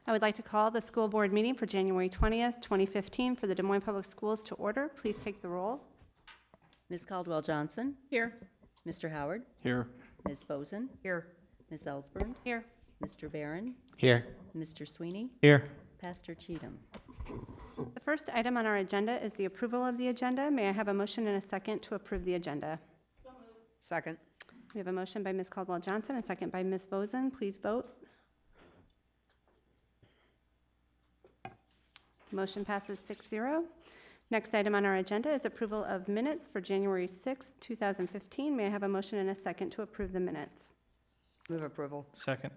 I would like to call the school board meeting for January 20th, 2015 for the Des Moines Public Schools to order. Please take the roll. Ms. Caldwell Johnson. Here. Mr. Howard. Here. Ms. Boson. Here. Ms. Ellsberg. Here. Mr. Barron. Here. Mr. Sweeney. Here. Pastor Cheatham. The first item on our agenda is the approval of the agenda. May I have a motion and a second to approve the agenda? Second. We have a motion by Ms. Caldwell Johnson, a second by Ms. Boson. Please vote. Motion passes 6-0. Next item on our agenda is approval of minutes for January 6, 2015. May I have a motion and a second to approve the minutes? Move approval. Second.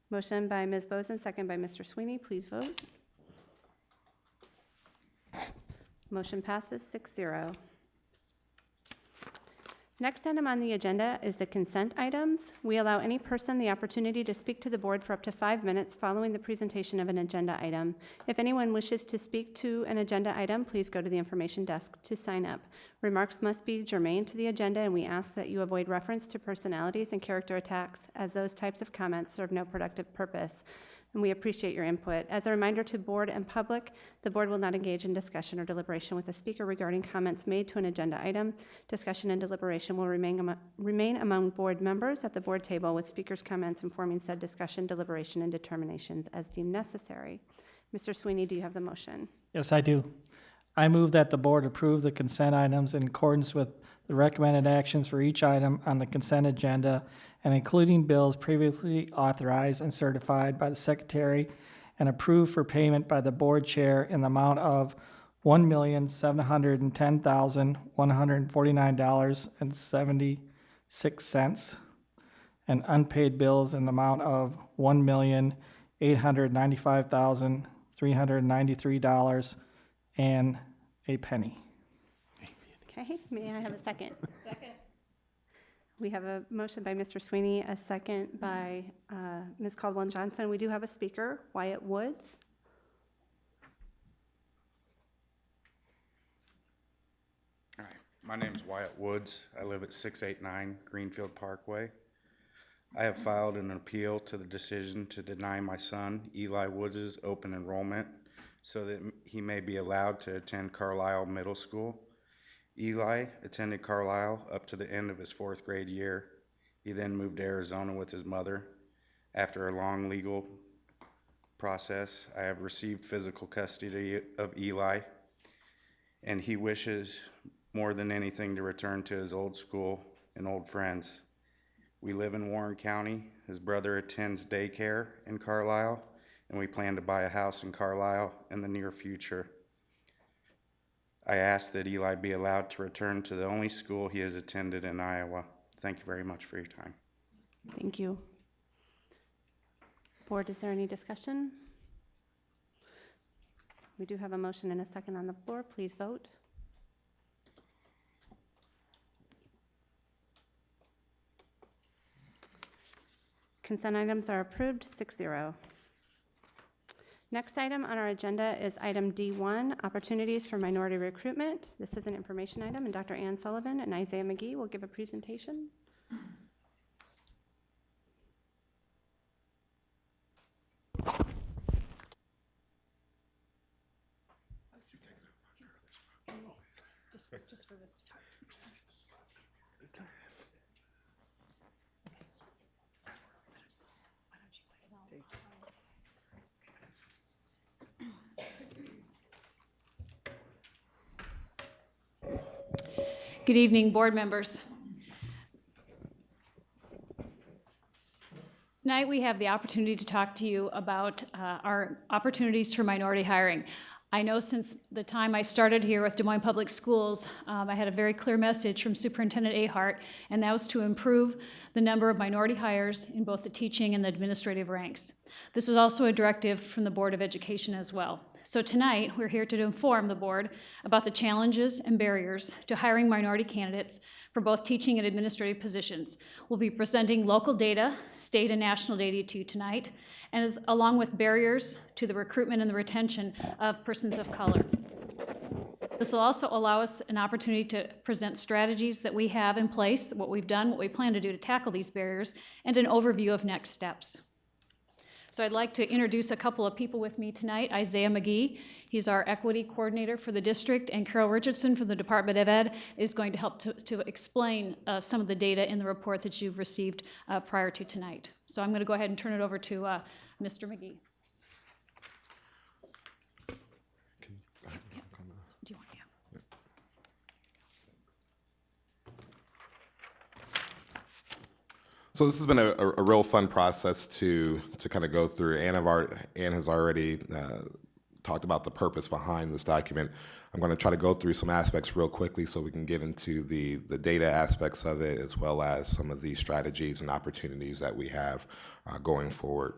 Motion by Ms. Boson, second by Mr. Sweeney. Please vote. Motion passes 6-0. Next item on the agenda is the consent items. We allow any person the opportunity to speak to the board for up to 5 minutes following the presentation of an agenda item. If anyone wishes to speak to an agenda item, please go to the information desk to sign up. Remarks must be germane to the agenda, and we ask that you avoid reference to personalities and character attacks, as those types of comments serve no productive purpose. And we appreciate your input. As a reminder to board and public, the board will not engage in discussion or deliberation with the speaker regarding comments made to an agenda item. Discussion and deliberation will remain among board members at the board table, with speakers' comments informing said discussion, deliberation, and determinations as deemed necessary. Mr. Sweeney, do you have the motion? Yes, I do. I move that the board approve the consent items in accordance with the recommended actions for each item on the consent agenda, and including bills previously authorized and certified by the secretary and approved for payment by the board chair in the amount of $1,710,149.76, and unpaid bills in the amount of $1,895,393 and a penny. Okay, may I have a second? Second. We have a motion by Mr. Sweeney, a second by Ms. Caldwell Johnson. We do have a speaker, Wyatt Woods. Hi, my name's Wyatt Woods. I live at 689 Greenfield Parkway. I have filed an appeal to the decision to deny my son, Eli Woods' open enrollment so that he may be allowed to attend Carlisle Middle School. Eli attended Carlisle up to the end of his 4th grade year. He then moved to Arizona with his mother. After a long legal process, I have received physical custody of Eli, and he wishes more than anything to return to his old school and old friends. We live in Warren County. His brother attends daycare in Carlisle, and we plan to buy a house in Carlisle in the near future. I ask that Eli be allowed to return to the only school he has attended in Iowa. Thank you very much for your time. Thank you. Board, is there any discussion? We do have a motion and a second on the floor. Please vote. Consent items are approved, 6-0. Next item on our agenda is item D1, opportunities for minority recruitment. This is an information item, and Dr. Ann Sullivan and Isaiah McGee will give a presentation. Just for this time. Good evening, board members. Tonight we have the opportunity to talk to you about our opportunities for minority hiring. I know since the time I started here with Des Moines Public Schools, I had a very clear message from Superintendent Ahart, and that was to improve the number of minority hires in both the teaching and the administrative ranks. This was also a directive from the Board of Education as well. So tonight, we're here to inform the board about the challenges and barriers to hiring minority candidates for both teaching and administrative positions. We'll be presenting local data, state and national data to you tonight, and along with barriers to the recruitment and the retention of persons of color. This will also allow us an opportunity to present strategies that we have in place, what we've done, what we plan to do to tackle these barriers, and an overview of next steps. So I'd like to introduce a couple of people with me tonight. Isaiah McGee, he's our equity coordinator for the district, and Carol Richardson from the Department of Ed is going to help to explain some of the data in the report that you've received prior to tonight. So I'm going to go ahead and turn it over to Mr. McGee. Do you want, yeah. So this has been a real fun process to kind of go through. Ann has already talked about the purpose behind this document. I'm going to try to go through some aspects real quickly so we can get into the data aspects of it, as well as some of the strategies and opportunities that we have going forward.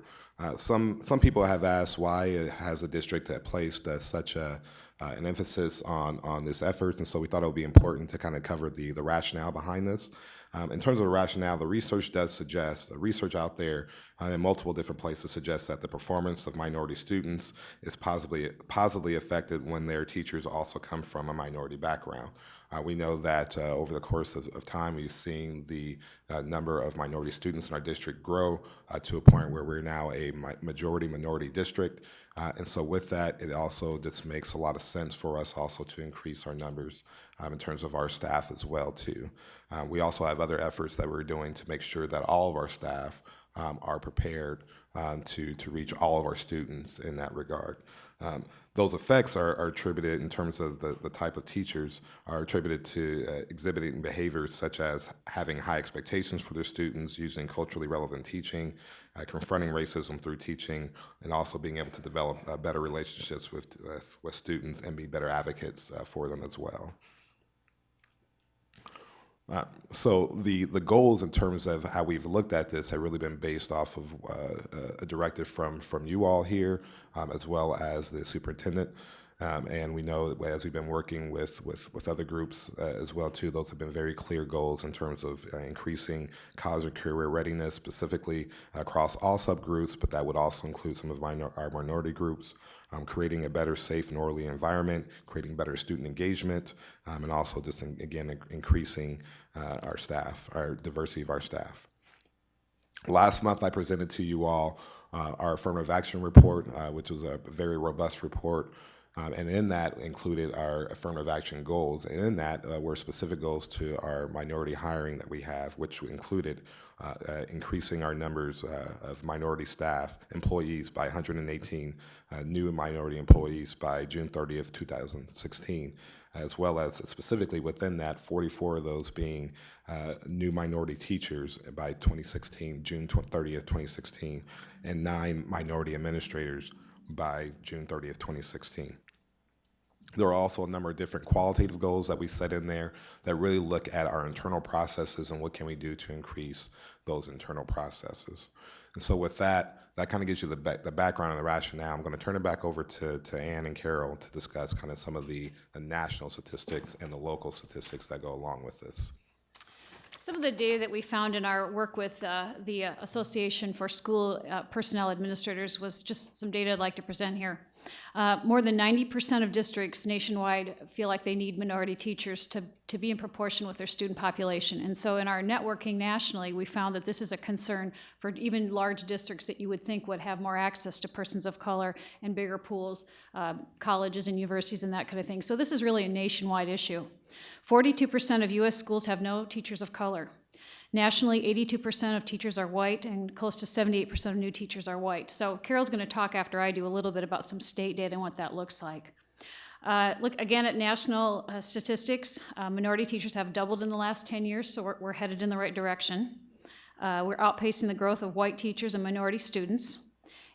Some people have asked why has the district placed such an emphasis on this effort, and so we thought it would be important to kind of cover the rationale behind this. In terms of the rationale, the research does suggest, the research out there in multiple different places suggests that the performance of minority students is positively affected when their teachers also come from a minority background. We know that over the course of time, we've seen the number of minority students in our district grow to a point where we're now a majority minority district. And so with that, it also just makes a lot of sense for us also to increase our numbers in terms of our staff as well too. We also have other efforts that we're doing to make sure that all of our staff are prepared to reach all of our students in that regard. Those effects are attributed in terms of the type of teachers are attributed to exhibiting behaviors such as having high expectations for their students, using culturally relevant teaching, confronting racism through teaching, and also being able to develop better relationships with students and be better advocates for them as well. So the goals in terms of how we've looked at this have really been based off of a directive from you all here, as well as the superintendent. And we know that as we've been working with other groups as well too, those have been very clear goals in terms of increasing college and career readiness, specifically across all subgroups, but that would also include some of our minority groups, creating a better, safe, and orderly environment, creating better student engagement, and also just, again, increasing our staff, our diversity of our staff. Last month, I presented to you all our affirmative action report, which was a very robust report. And in that included our affirmative action goals. And in that were specific goals to our minority hiring that we have, which included increasing our numbers of minority staff, employees by 118 new minority employees by June 30th, 2016, as well as specifically within that, 44 of those being new minority teachers by 2016, June 30th, 2016, and 9 minority administrators by June 30th, 2016. There are also a number of different qualitative goals that we set in there that really look at our internal processes and what can we do to increase those internal processes. And so with that kind of gives you the background and the rationale. I'm going to turn it back over to Ann and Carol to discuss kind of some of the national statistics and the local statistics that go along with this. Some of the data that we found in our work with the Association for School Personnel Administrators was just some data I'd like to present here. More than 90% of districts nationwide feel like they need minority teachers to be in proportion with their student population. And so in our networking nationally, we found that this is a concern for even large districts that you would think would have more access to persons of color and bigger pools, colleges and universities and that kind of thing. So this is really a nationwide issue. 42% of U.S. schools have no teachers of color. Nationally, 82% of teachers are white, and close to 78% of new teachers are white. So Carol's going to talk after I do a little bit about some state data and what that looks like. Look again at national statistics. Minority teachers have doubled in the last 10 years, so we're headed in the right direction. We're outpacing the growth of white teachers and minority students.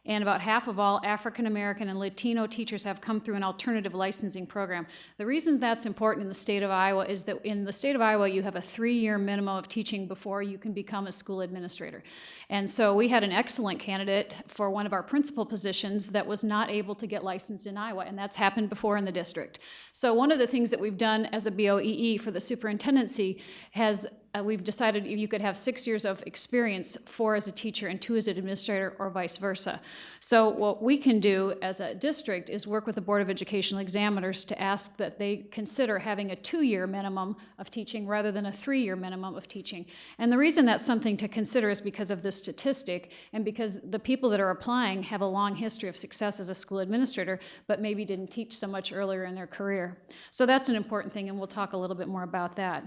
And about half of all African American and Latino teachers have come through an alternative licensing program. The reason that's important in the state of Iowa is that in the state of Iowa, you have a 3-year minimum of teaching before you can become a school administrator. And so we had an excellent candidate for one of our principal positions that was not able to get licensed in Iowa, and that's happened before in the district. So one of the things that we've done as a BOEE for the superintendency has we've decided you could have 6 years of experience, 4 as a teacher and 2 as an administrator, or vice versa. So what we can do as a district is work with the Board of Educational Examiners to ask that they consider having a 2-year minimum of teaching rather than a 3-year minimum of teaching. And the reason that's something to consider is because of this statistic and because the people that are applying have a long history of success as a school administrator, but maybe didn't teach so much earlier in their career. So that's an important thing, and we'll talk a little bit more about that.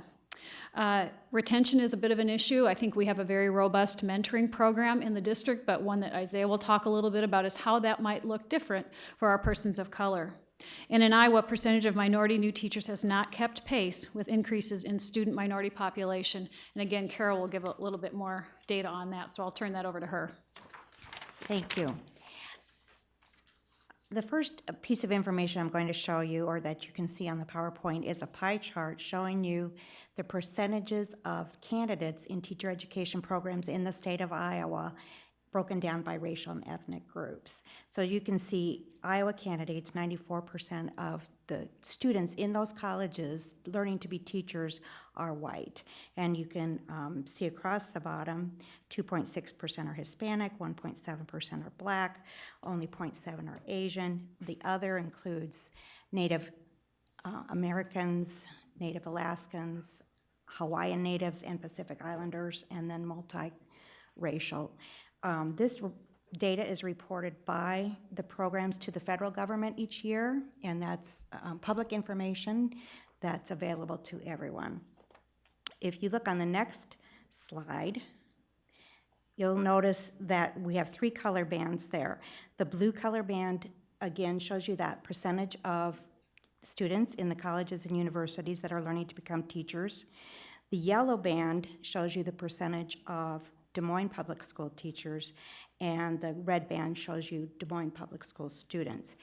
Retention is a bit of an issue. I think we have a very robust mentoring program in the district, but one that Isaiah will talk a little bit about is how that might look different for our persons of color. And in Iowa, percentage of minority new teachers has not kept pace with increases in student minority population. And again, Carol will give a little bit more data on that, so I'll turn that over to her. Thank you. The first piece of information I'm going to show you, or that you can see on the PowerPoint, is a pie chart showing you the percentages of candidates in teacher education programs in the state of Iowa, broken down by racial and ethnic groups. So you can see Iowa candidates, 94% of the students in those colleges learning to be teachers are white. And you can see across the bottom, 2.6% are Hispanic, 1.7% are Black, only 0.7% are Asian. The other includes Native Americans, Native Alaskans, Hawaiian Natives, and Pacific Islanders, and then multiracial. This data is reported by the programs to the federal government each year, and that's public information that's available to everyone. If you look on the next slide, you'll notice that we have 3 color bands there. The blue color band, again, shows you that percentage of students in the colleges and universities that are learning to become teachers. The yellow band shows you the percentage of Des Moines Public School teachers, and the red band shows you Des Moines Public School students.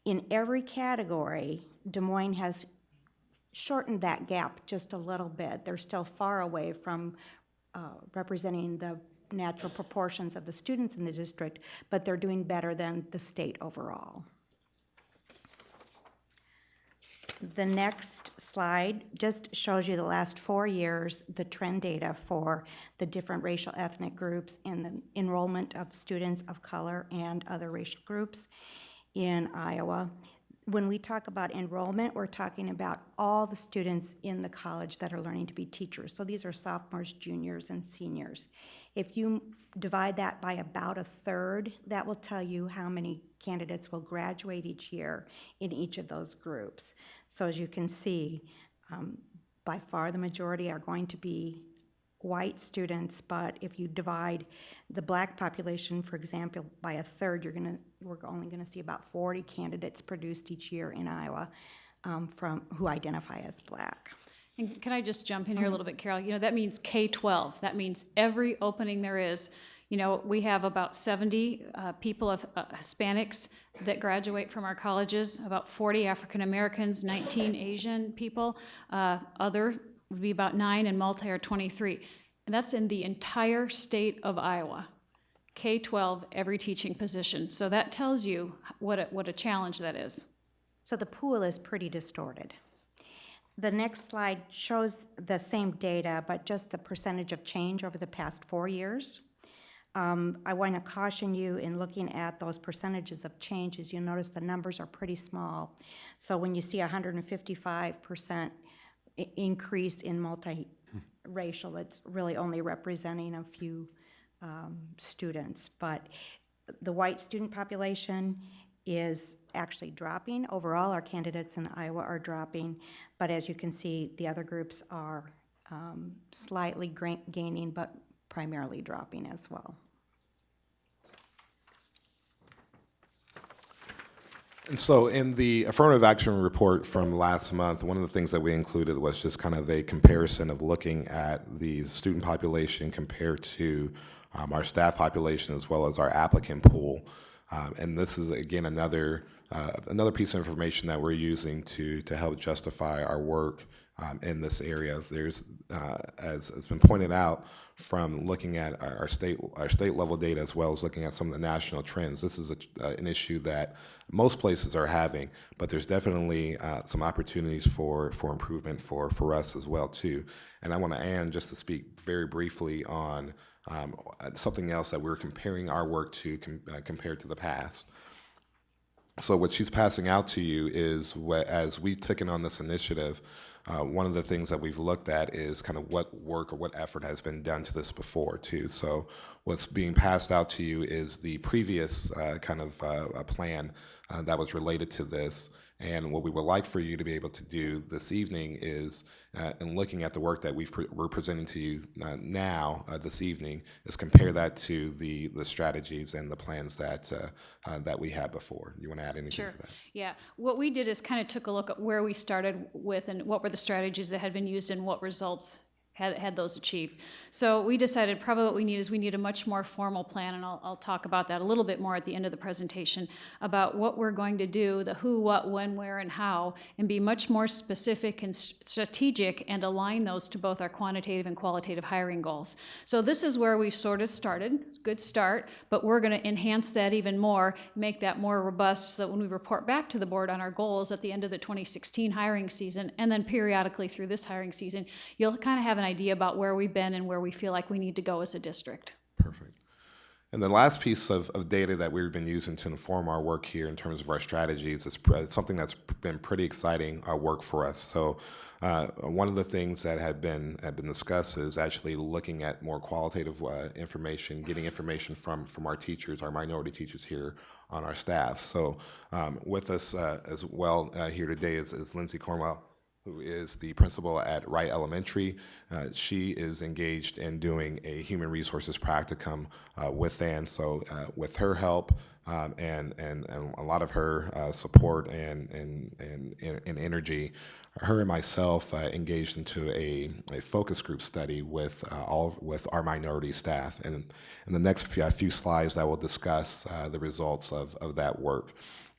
In every category, Des Moines has shortened that gap just a little bit. They're still far away from representing the natural proportions of the students in the district, but they're doing better than the state overall. The next slide just shows you the last 4 years, the trend data for the different racial ethnic groups and the enrollment of students of color and other racial groups in Iowa. When we talk about enrollment, we're talking about all the students in the college that are learning to be teachers. So these are sophomores, juniors, and seniors. If you divide that by about 1/3, that will tell you how many candidates will graduate each year in each of those groups. So as you can see, by far the majority are going to be white students, but if you divide the Black population, for example, by 1/3, we're only gonna see about 40 candidates produced each year in Iowa who identify as Black. And can I just jump in here a little bit, Carol? You know, that means K-12. That means every opening there is. You know, we have about 70 people of Hispanics that graduate from our colleges, about 40 African Americans, 19 Asian people. Other would be about 9, and multi are 23. And that's in the entire state of Iowa. K-12, every teaching position. So that tells you what a challenge that is. So the pool is pretty distorted. The next slide shows the same data, but just the percentage of change over the past 4 years. I want to caution you in looking at those percentages of changes, you'll notice the numbers are pretty small. So when you see 155% increase in multiracial, it's really only representing a few students. But the white student population is actually dropping. Overall, our candidates in Iowa are dropping, but as you can see, the other groups are slightly gaining, but primarily dropping as well. And so in the affirmative action report from last month, one of the things that we included was just kind of a comparison of looking at the student population compared to our staff population as well as our applicant pool. And this is, again, another Another piece of information that we're using to help justify our work in this area, there's, as has been pointed out, from looking at our state level data as well as looking at some of the national trends. This is an issue that most places are having, but there's definitely some opportunities for improvement for us as well too. And I want to, Ann, just to speak very briefly on something else that we're comparing our work to compared to the past. So what she's passing out to you is as we've taken on this initiative, one of the things that we've looked at is kind of what work or what effort has been done to this before too. So what's being passed out to you is the previous kind of plan that was related to this. And what we would like for you to be able to do this evening is, in looking at the work that we're presenting to you now this evening, is compare that to the strategies and the plans that we had before. You want to add anything Sure. to that? Yeah. What we did is kind of took a look at where we started with and what were the strategies that had been used and what results had those achieved. So we decided probably what we need a much more formal plan, and I'll talk about that a little bit more at the end of the presentation, about what we're going to do, the who, what, when, where, and how, and be much more specific and strategic and align those to both our quantitative and qualitative hiring goals. So this is where we've sort of started, good start, but we're going to enhance that even more, make that more robust so that when we report back to the board on our goals at the end of the 2016 hiring season, and then periodically through this hiring season, you'll kind of have an idea about where we've been and where we feel like we need to go as a district. Perfect. And the last piece of data that we've been using to inform our work here in terms of our strategies is something that's been pretty exciting work for us. So one of the things that have been discussed is actually looking at more qualitative information, getting information from our teachers, our minority teachers here on our staff. So with us as well here today is Lindsay Cornwell, who is the principal at Wright Elementary. She is engaged in doing a human resources practicum with Ann. So with her help and a lot of her support and energy, her and myself engaged into a focus group study with our minority staff. And in the next few slides, I will discuss the results of that work.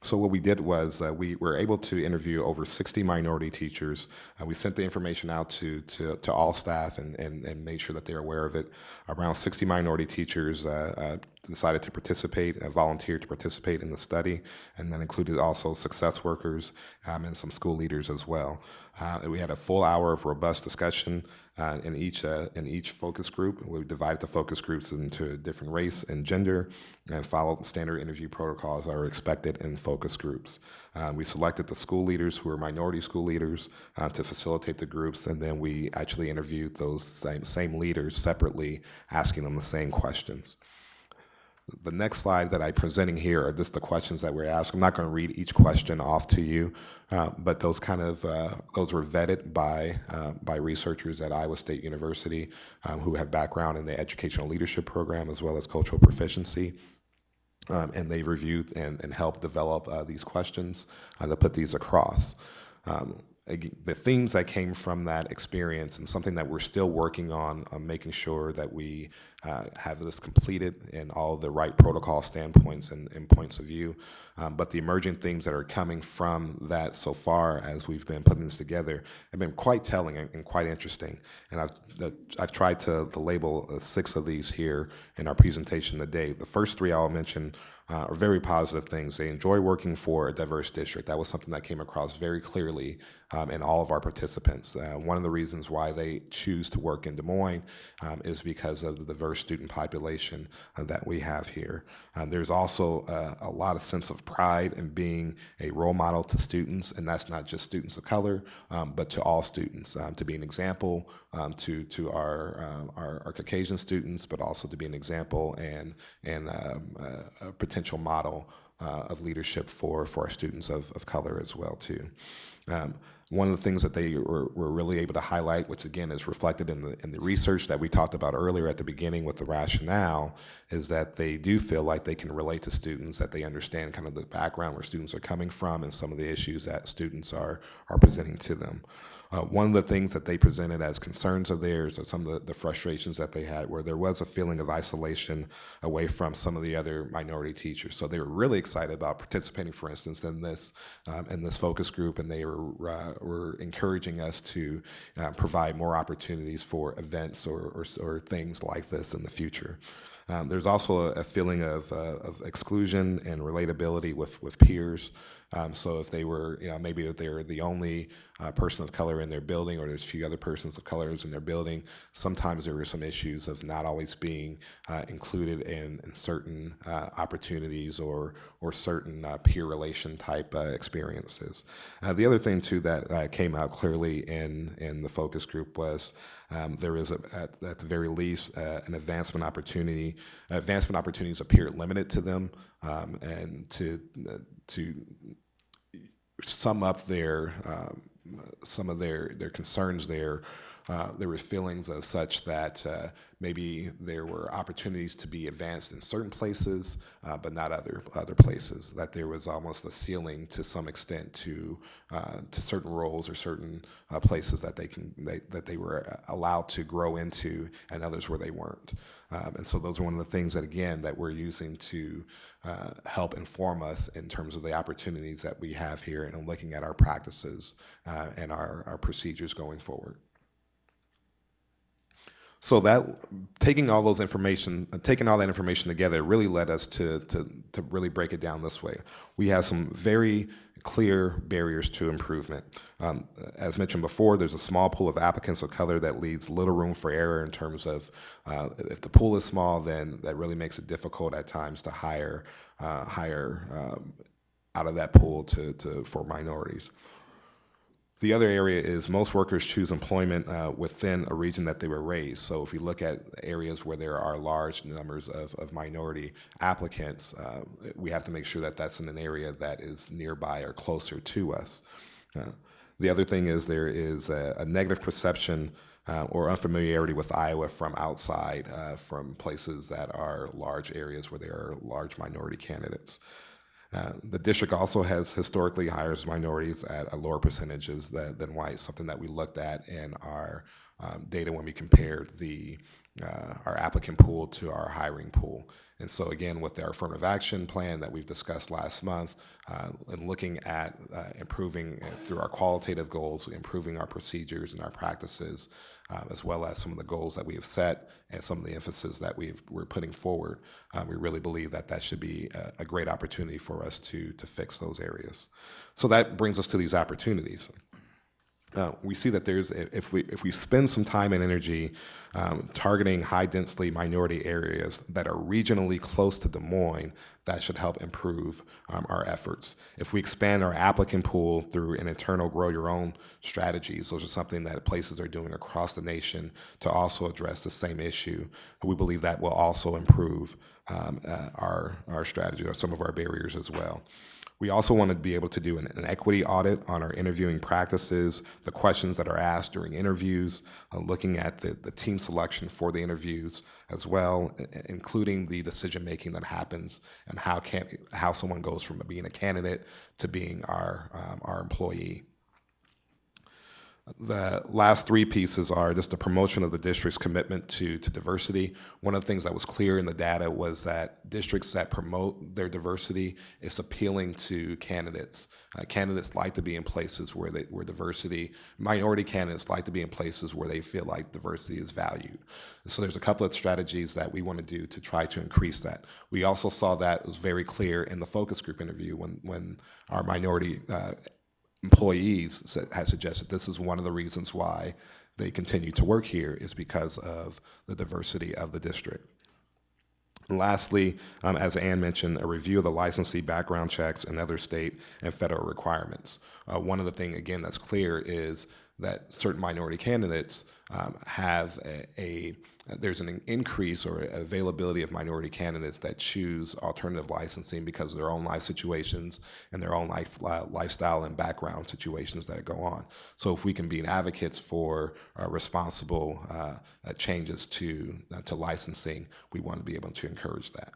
So what we did was we were able to interview over 60 minority teachers. We sent the information out to all staff and made sure that they're aware of it. Around 60 minority teachers decided to participate, volunteered to participate in the study, and that included also success workers and some school leaders as well. We had a full hour of robust discussion in each focus group. We divided the focus groups into different race and gender and followed standard interview protocols that are expected in focus groups. We selected the school leaders who are minority school leaders to facilitate the groups, and then we actually interviewed those same leaders separately, asking them the same questions. The next slide that I'm presenting here are just the questions that we're asked. I'm not going to read each question off to you, but those were vetted by researchers at Iowa State University who have background in the educational leadership program as well as cultural proficiency. And they reviewed and helped develop these questions to put these across. The themes that came from that experience and something that we're still working on making sure that we have this completed in all the right protocol standpoints and points of view. But the emerging themes that are coming from that so far as we've been putting this together have been quite telling and quite interesting. And I've tried to label 6 of these here in our presentation today. The first 3 I'll mention are very positive things. They enjoy working for a diverse district. That was something that came across very clearly in all of our participants. One of the reasons why they choose to work in Des Moines is because of the diverse student population that we have here. There's also a lot of sense of pride in being a role model to students, and that's not just students of color, but to all students, to be an example to our Caucasian students, but also to be an example and a potential model of leadership for our students of color as well too. One of the things that they were really able to highlight, which again is reflected in the research that we talked about earlier at the beginning with the rationale, is that they do feel like they can relate to students, that they understand kind of the background where students are coming from and some of the issues that students are presenting to them. One of the things that they presented as concerns of theirs, or some of the frustrations that they had, where there was a feeling of isolation away from some of the other minority teachers. So they were really excited about participating, for instance, in this focus group, and they were encouraging us to provide more opportunities for events or things like this in the future. There's also a feeling of exclusion and relatability with peers. So if they were, maybe if they're the only person of color in their building, or there's a few other persons of colors in their building, sometimes there were some issues of not always being included in certain opportunities or certain peer relation type experiences. The other thing too that came out clearly in the focus group was there is, at the very least, an advancement opportunity. Advancement opportunities appear limited to them, and to sum up some of their concerns there. There were feelings of such that maybe there were opportunities to be advanced in certain places, but not other places. That there was almost a ceiling to some extent to certain roles or certain places that they were allowed to grow into, and others where they weren't. And so those are one of the things that, again, that we're using to help inform us in terms of the opportunities that we have here and looking at our practices and our procedures going forward. So that taking all that information together really led us to really break it down this way. We have some very clear barriers to improvement. As mentioned before, there's a small pool of applicants of color that leaves little room for error in terms of if the pool is small, then that really makes it difficult at times to hire out of that pool for minorities. The other area is most workers choose employment within a region that they were raised. So if we look at areas where there are large numbers of minority applicants, we have to make sure that that's in an area that is nearby or closer to us. The other thing is there is a negative perception or unfamiliarity with Iowa from outside, from places that are large areas where there are large minority candidates. The district also has historically hires minorities at lower percentages than whites, something that we looked at in our data when we compared our applicant pool to our hiring pool. And so again, with our affirmative action plan that we've discussed last month, and looking at improving through our qualitative goals, improving our procedures and our practices, as well as some of the goals that we have set and some of the emphasis that we're putting forward, we really believe that should be a great opportunity for us to fix those areas. So that brings us to these opportunities. We see that if we spend some time and energy targeting high-density minority areas that are regionally close to Des Moines, that should help improve our efforts. If we expand our applicant pool through an internal grow your own strategies, those are something that places are doing across the nation to also address the same issue. We believe that will also improve our strategy or some of our barriers as well. We also want to be able to do an equity audit on our interviewing practices, the questions that are asked during interviews, looking at the team selection for the interviews as well, including the decision-making that happens and how someone goes from being a candidate to being our employee. The last three pieces are just the promotion of the district's commitment to diversity. One of the things that was clear in the data was that districts that promote their diversity is appealing to candidates. Candidates like to be in places where diversity, minority candidates like to be in places where they feel like diversity is valued. So there's a couple of strategies that we want to do to try to increase that. We also saw that was very clear in the focus group interview when our minority employees had suggested this is one of the reasons why they continue to work here is because of the diversity of the district. And lastly, as Ann mentioned, a review of the licensee background checks and other state and federal requirements. One of the things, again, that's clear is that certain minority candidates have a there's an increase or availability of minority candidates that choose alternative licensing because of their own life situations and their own lifestyle and background situations that go on. So if we can be advocates for responsible changes to licensing, we want to be able to encourage that.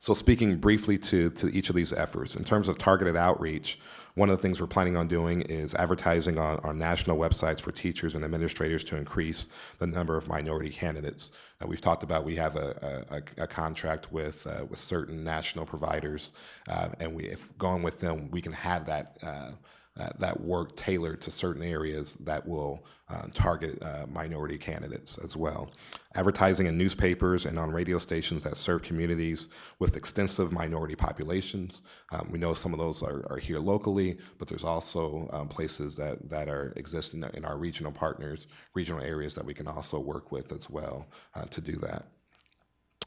So speaking briefly to each of these efforts, in terms of targeted outreach, one of the things we're planning on doing is advertising on national websites for teachers and administrators to increase the number of minority candidates. We've talked about we have a contract with certain national providers, and if going with them, we can have that work tailored to certain areas that will target minority candidates as well. Advertising in newspapers and on radio stations that serve communities with extensive minority populations. We know some of those are here locally, but there's also places that are existing in our regional partners, regional areas that we can also work with as well to do that.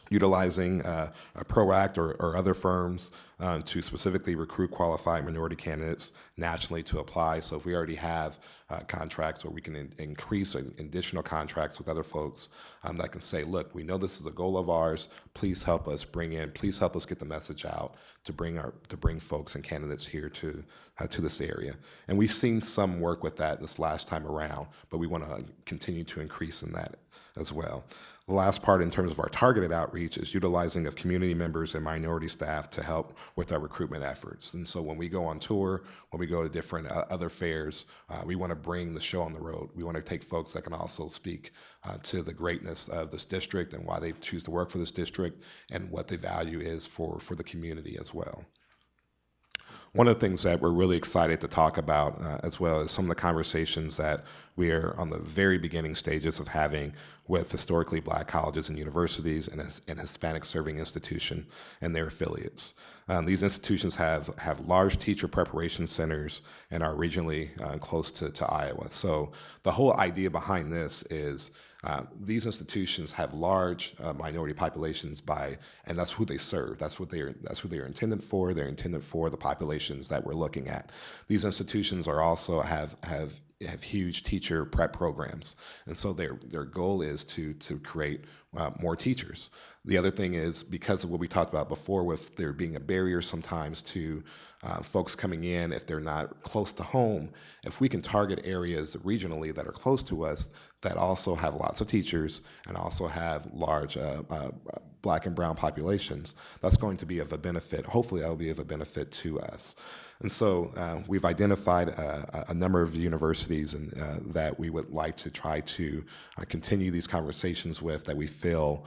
Utilizing ProAct or other firms to specifically recruit qualified minority candidates nationally to apply. So if we already have contracts, or we can increase additional contracts with other folks that can say, look, we know this is a goal of ours, please help us please help us get the message out to bring folks and candidates here to this area. And we've seen some work with that this last time around, but we want to continue to increase in that as well. The last part in terms of our targeted outreach is utilizing of community members and minority staff to help with our recruitment efforts. And so when we go on tour, when we go to different other fairs, we want to bring the show on the road. We want to take folks that can also speak to the greatness of this district and why they choose to work for this district and what the value is for the community as well. One of the things that we're really excited to talk about as well is some of the conversations that we are on the very beginning stages of having with historically Black colleges and universities and Hispanic serving institution and their affiliates. These institutions have large teacher preparation centers and are regionally close to Iowa. So the whole idea behind this is these institutions have large minority populations and that's who they serve. That's who they are intended for. They're intended for the populations that we're looking at. These institutions are also have huge teacher prep programs, and so their goal is to create more teachers. The other thing is, because of what we talked about before, with there being a barrier sometimes to folks coming in if they're not close to home, if we can target areas regionally that are close to us that also have lots of teachers and also have large Black and brown populations, that's going to be of a benefit. Hopefully that will be of a benefit to us. And so we've identified a number of universities that we would like to try to continue these conversations with, that we feel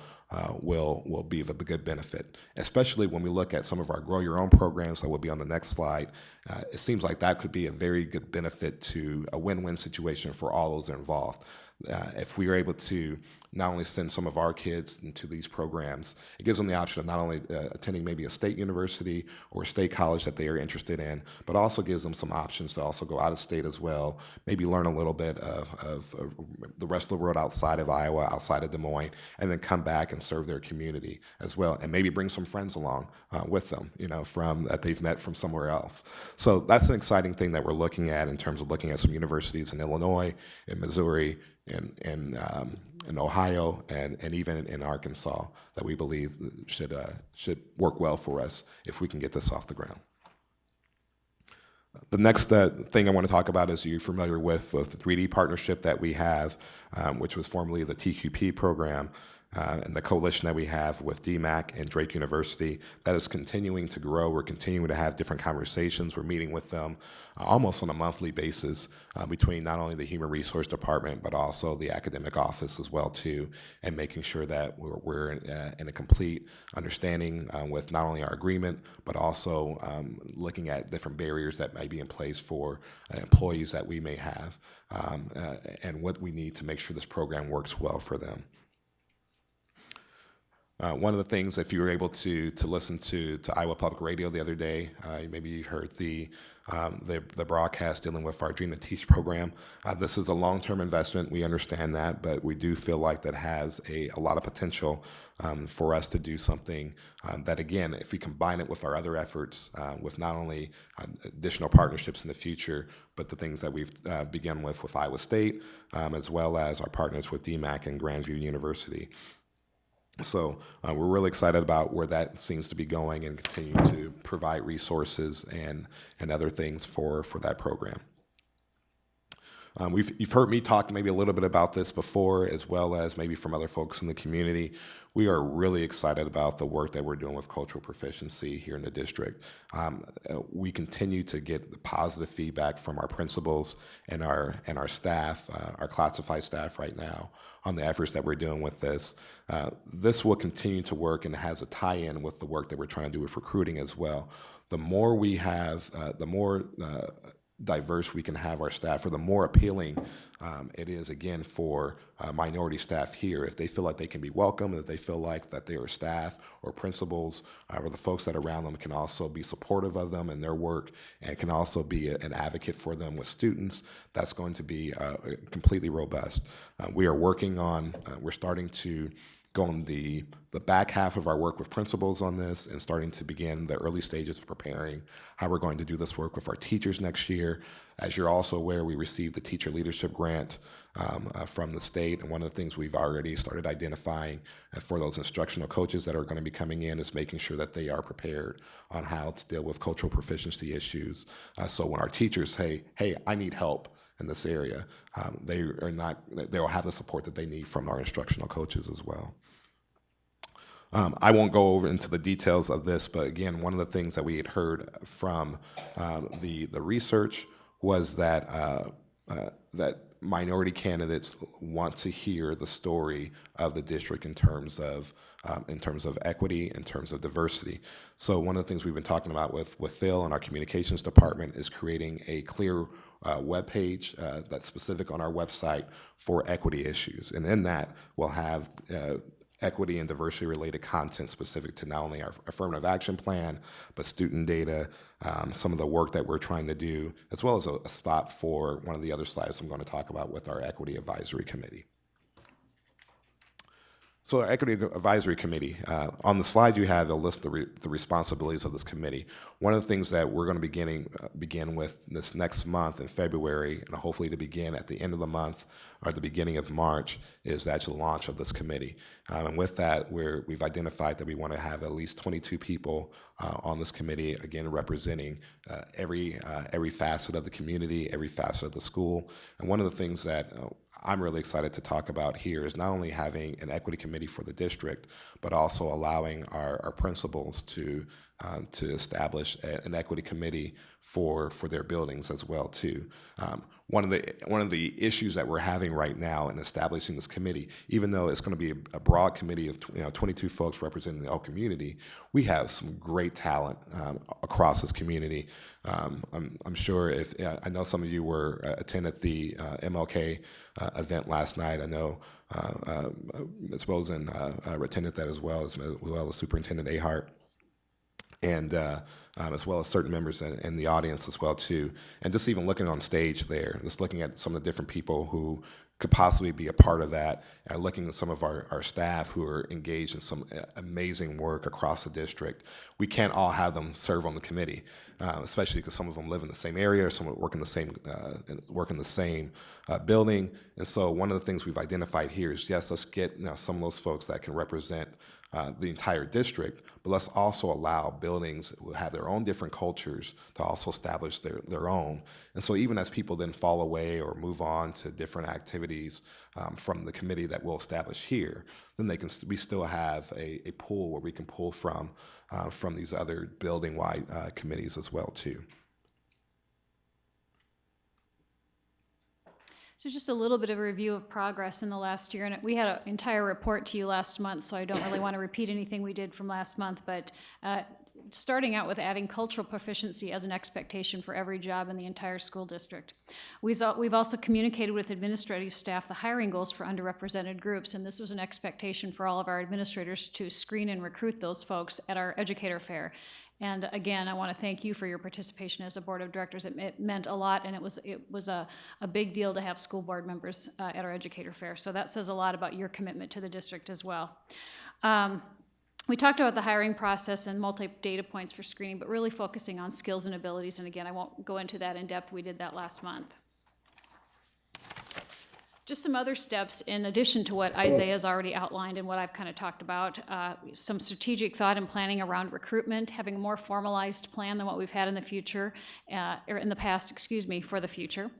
will be of a good benefit, especially when we look at some of our Grow Your Own programs that will be on the next slide. It seems like that could be a very good benefit to a win-win situation for all those involved. If we are able to not only send some of our kids into these programs, it gives them the option of not only attending maybe a state university or a state college that they are interested in, but also gives them some options to also go out of state as well, maybe learn a little bit of the rest of the world outside of Iowa, outside of Des Moines, and then come back and serve their community as well, and maybe bring some friends along with them, from that they've met from somewhere else. So that's an exciting thing that we're looking at in terms of looking at some universities in Illinois, in Missouri, in Ohio, and even in Arkansas, that we believe should work well for us if we can get this off the ground. The next thing I want to talk about is, you're familiar with the 3D partnership that we have, which was formerly the TQP program, and the coalition that we have with DMAC and Drake University. That is continuing to grow. We're continuing to have different conversations. We're meeting with them almost on a monthly basis, between not only the Human Resource Department, but also the academic office as well too, and making sure that we're in a complete understanding with not only our agreement, but also looking at different barriers that may be in place for employees that we may have, and what we need to make sure this program works well for them. One of the things, if you were able to listen to Iowa Public Radio the other day, maybe you heard the broadcast dealing with our Dream to Teach program. This is a long-term investment. We understand that, but we do feel like that has a lot of potential for us to do something that, again, if we combine it with our other efforts, with not only additional partnerships in the future, but the things that we've begun with Iowa State, as well as our partners with DMAC and Grandview University. So we're really excited about where that seems to be going and continue to provide resources and other things for that program. You've heard me talk maybe a little bit about this before, as well as maybe from other folks in the community. We are really excited about the work that we're doing with cultural proficiency here in the district. We continue to get the positive feedback from our principals and our staff, our classified staff right now, on the efforts that we're doing with this. This will continue to work and has a tie-in with the work that we're trying to do with recruiting as well. The more we have, the more diverse we can have our staff, or the more appealing it is, again, for minority staff here. If they feel like they can be welcome, if they feel like that their staff or principals or the folks that are around them can also be supportive of them and their work, and can also be an advocate for them with students, that's going to be completely robust. We are working on, we're starting to go on the back half of our work with principals on this, and starting to begin the early stages of preparing how we're going to do this work with our teachers next year. As you're also aware, we received the teacher leadership grant from the state, and one of the things we've already started identifying for those instructional coaches that are going to be coming in is making sure that they are prepared on how to deal with cultural proficiency issues. So when our teachers say, hey, I need help in this area, they will have the support that they need from our instructional coaches as well. I won't go over into the details of this, but again, one of the things that we had heard from the research was that that minority candidates want to hear the story of the district in terms of equity, in terms of diversity. So one of the things we've been talking about with Phil and our communications department is creating a clear web page that's specific on our website for equity issues, and in that we'll have equity and diversity related content specific to not only our affirmative action plan, but student data, some of the work that we're trying to do, as well as a spot for one of the other slides I'm going to talk about with our Equity Advisory Committee. So our Equity Advisory Committee, on the slide you have a list of the responsibilities of this committee. One of the things that we're going to begin with this next month in February, and hopefully to begin at the end of the month or the beginning of March, is the actual launch of this committee. And with that, we've identified that we want to have at least 22 people on this committee, again, representing every facet of the community, every facet of the school. And one of the things that I'm really excited to talk about here is not only having an equity committee for the district, but also allowing our principals to establish an equity committee for their buildings as well too. One of the issues that we're having right now in establishing this committee, even though it's going to be a broad committee of 22 folks representing the whole community, we have some great talent across this community. I'm sure I know some of you were attended the MLK event last night. I know Ms. Bozen attended that as well as Superintendent Ahart, and as well as certain members in the audience as well too. And just even looking on stage there, just looking at some of the different people who could possibly be a part of that, and looking at some of our staff who are engaged in some amazing work across the district. We can't all have them serve on the committee, especially because some of them live in the same area, some work in the same building. And so one of the things we've identified here is, yes, let's get some of those folks that can represent the entire district, but let's also allow buildings who have their own different cultures to also establish their own. And so even as people then fall away or move on to different activities from the committee that we'll establish here, then we still have a pool where we can pull from these other building-wide committees as well too. So just a little bit of a review of progress in the last year, and we had an entire report to you last month, so I don't really want to repeat anything we did from last month, but starting out with adding cultural proficiency as an expectation for every job in the entire school district. We've also communicated with administrative staff the hiring goals for underrepresented groups, and this was an expectation for all of our administrators to screen and recruit those folks at our educator fair. And again, I want to thank you for your participation as a board of directors. It meant a lot, and it was a big deal to have school board members at our educator fair. So that says a lot about your commitment to the district as well. We talked about the hiring process and multi-data points for screening, but really focusing on skills and abilities. And again, I won't go into that in depth. We did that last month. Just some other steps in addition to what Isaiah has already outlined and what I've kind of talked about. Some strategic thought and planning around recruitment, having a more formalized plan than what we've had in the future, or in the past, excuse me, for the future.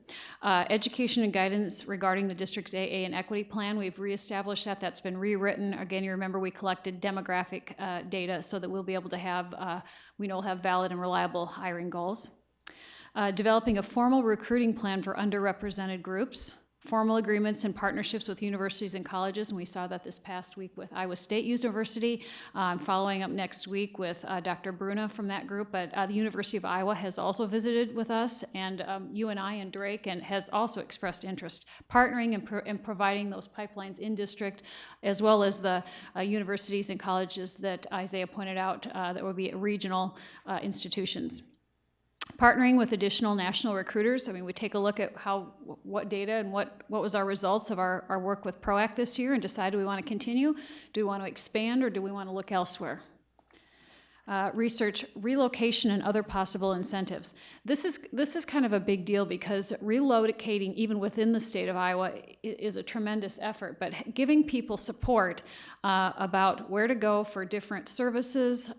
Education and guidance regarding the district's AA and equity plan. We've reestablished that. That's been rewritten. Again, you remember we collected demographic data so that we'll be able to have, we know we'll have valid and reliable hiring goals. Developing a formal recruiting plan for underrepresented groups. Formal agreements and partnerships with universities and colleges, and we saw that this past week with Iowa State University, following up next week with Dr. Bruna from that group, but the University of Iowa has also visited with us, and UNI and Drake, and has also expressed interest, partnering and providing those pipelines in district, as well as the universities and colleges that Isaiah pointed out that would be regional institutions. Partnering with additional national recruiters. I mean, we take a look at what data and what was our results of our work with PROACT this year and decide, do we want to continue, do we want to expand, or do we want to look elsewhere? Research relocation and other possible incentives. This is kind of a big deal because relocating even within the state of Iowa is a tremendous effort, but giving people support about where to go for different services,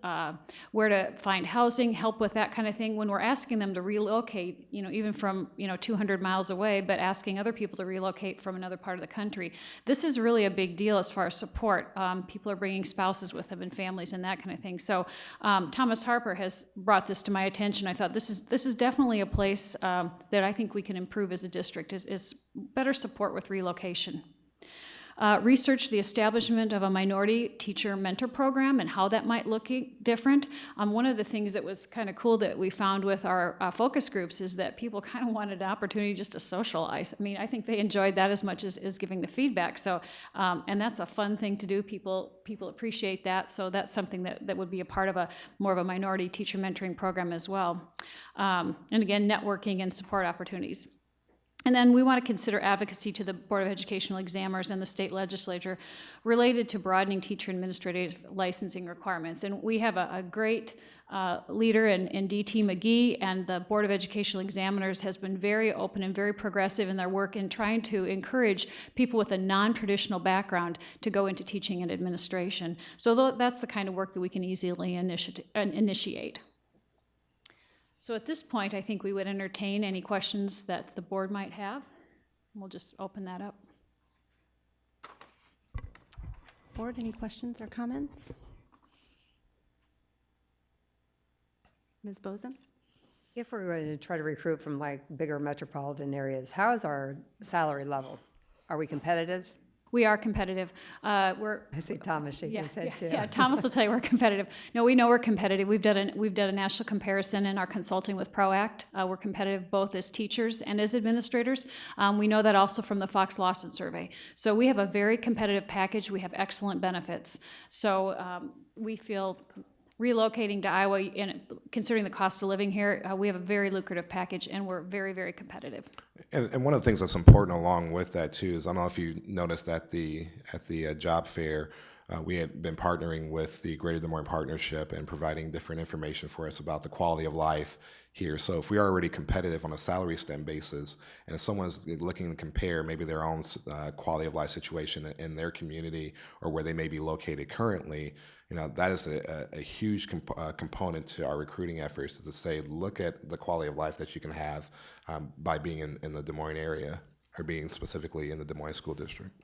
where to find housing, help with that kind of thing. When we're asking them to relocate, even from 200 miles away, but asking other people to relocate from another part of the country, this is really a big deal as far as support. People are bringing spouses with them and families and that kind of thing. So Thomas Harper has brought this to my attention. I thought this is definitely a place that I think we can improve as a district, is better support with relocation. Research the establishment of a minority teacher mentor program and how that might look different. One of the things that was kind of cool that we found with our focus groups is that people kind of wanted an opportunity just to socialize. I mean, I think they enjoyed that as much as giving the feedback. So, and that's a fun thing to do. People appreciate that. So that's something that would be a part of more of a minority teacher mentoring program as well. And again, networking and support opportunities. And then we want to consider advocacy to the Board of Educational Examiners and the state legislature related to broadening teacher administrative licensing requirements. And we have a great leader in DT McGee, and the Board of Educational Examiners has been very open and very progressive in their work in trying to encourage people with a non-traditional background to go into teaching and administration. So that's the kind of work that we can easily initiate. So at this point, I think we would entertain any questions that the board might have. We'll just open that up. Board, any questions or comments? Ms. Bozen? If we're going to try to recruit from like bigger metropolitan areas, how is our salary level? Are we competitive? We are competitive. I see Thomas shaking his head too. Yeah, Thomas will tell you we're competitive. No, we know we're competitive. We've done a national comparison in our consulting with PROACT. We're competitive both as teachers and as administrators. We know that also from the Fox Lawson survey. So we have a very competitive package. We have excellent benefits. So we feel relocating to Iowa, and considering the cost of living here, we have a very lucrative package, and we're very, very competitive. And one of the things that's important along with that too is, I don't know if you noticed at the job fair, we had been partnering with the Greater Des Moines Partnership and providing different information for us about the quality of life here. So if we are already competitive on a salary stem basis, and if someone's looking to compare maybe their own quality of life situation in their community or where they may be located currently, that is a huge component to our recruiting efforts, is to say, look at the quality of life that you can have by being in the Des Moines area, or being specifically in the Des Moines School District.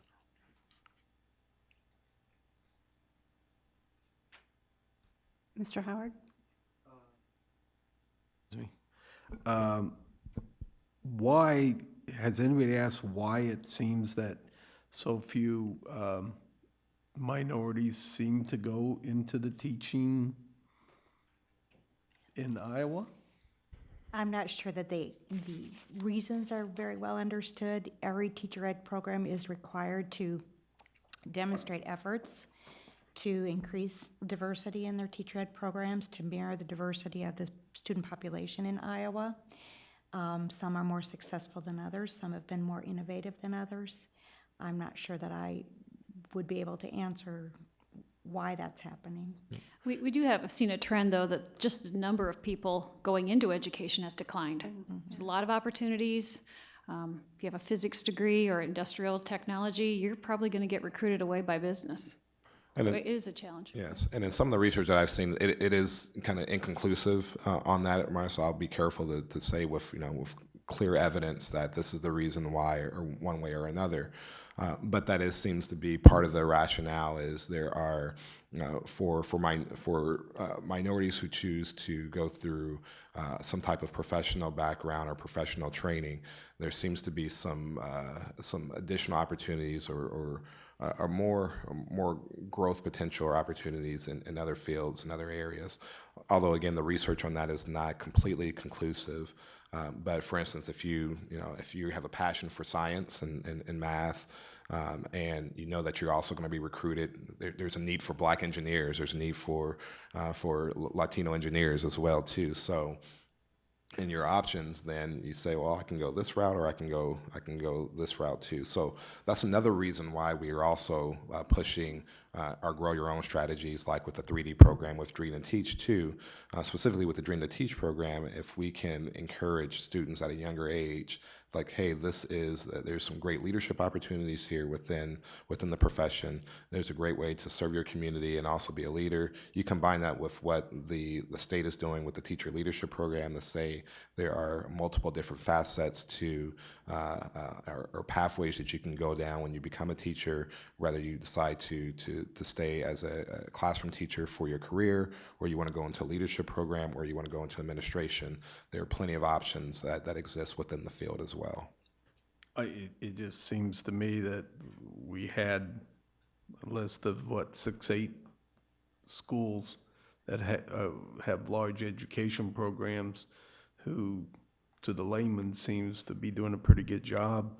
Mr. Howard? Why, has anybody asked why it seems that so few minorities seem to go into the teaching in Iowa? I'm not sure that the reasons are very well understood. Every teacher ed program is required to demonstrate efforts to increase diversity in their teacher ed programs to mirror the diversity of the student population in Iowa. Some are more successful than others. Some have been more innovative than others. I'm not sure that I would be able to answer why that's happening. We do have seen a trend, though, that just the number of people going into education has declined. There's a lot of opportunities. If you have a physics degree or industrial technology, you're probably going to get recruited away by business. So it is a challenge. Yes, and in some of the research that I've seen, it is kind of inconclusive on that, so I'll be careful to say with with clear evidence that this is the reason why, or one way or another. But that seems to be part of the rationale. Is there are for minorities who choose to go through some type of professional background or professional training, there seems to be some additional opportunities or more growth potential or opportunities in other fields and other areas. Although again, the research on that is not completely conclusive. But for instance, if you have a passion for science and math, and you know that you're also going to be recruited, there's a need for Black engineers. There's a need for Latino engineers as well too. So in your options, then you say, well, I can go this route, or I can go this route too. So that's another reason why we are also pushing our Grow Your Own strategies, like with the 3D program with Dream to Teach too. Specifically with the Dream to Teach program, if we can encourage students at a younger age, like, hey, there's some great leadership opportunities here within the profession. There's a great way to serve your community and also be a leader. You combine that with what the state is doing with the teacher leadership program to say there are multiple different facets to or pathways that you can go down when you become a teacher, whether you decide to stay as a classroom teacher for your career, or you want to go into a leadership program, or you want to go into administration. There are plenty of options that exist within the field as well. It just seems to me that we had a list of 6-8 schools that have large education programs who, to the layman, seems to be doing a pretty good job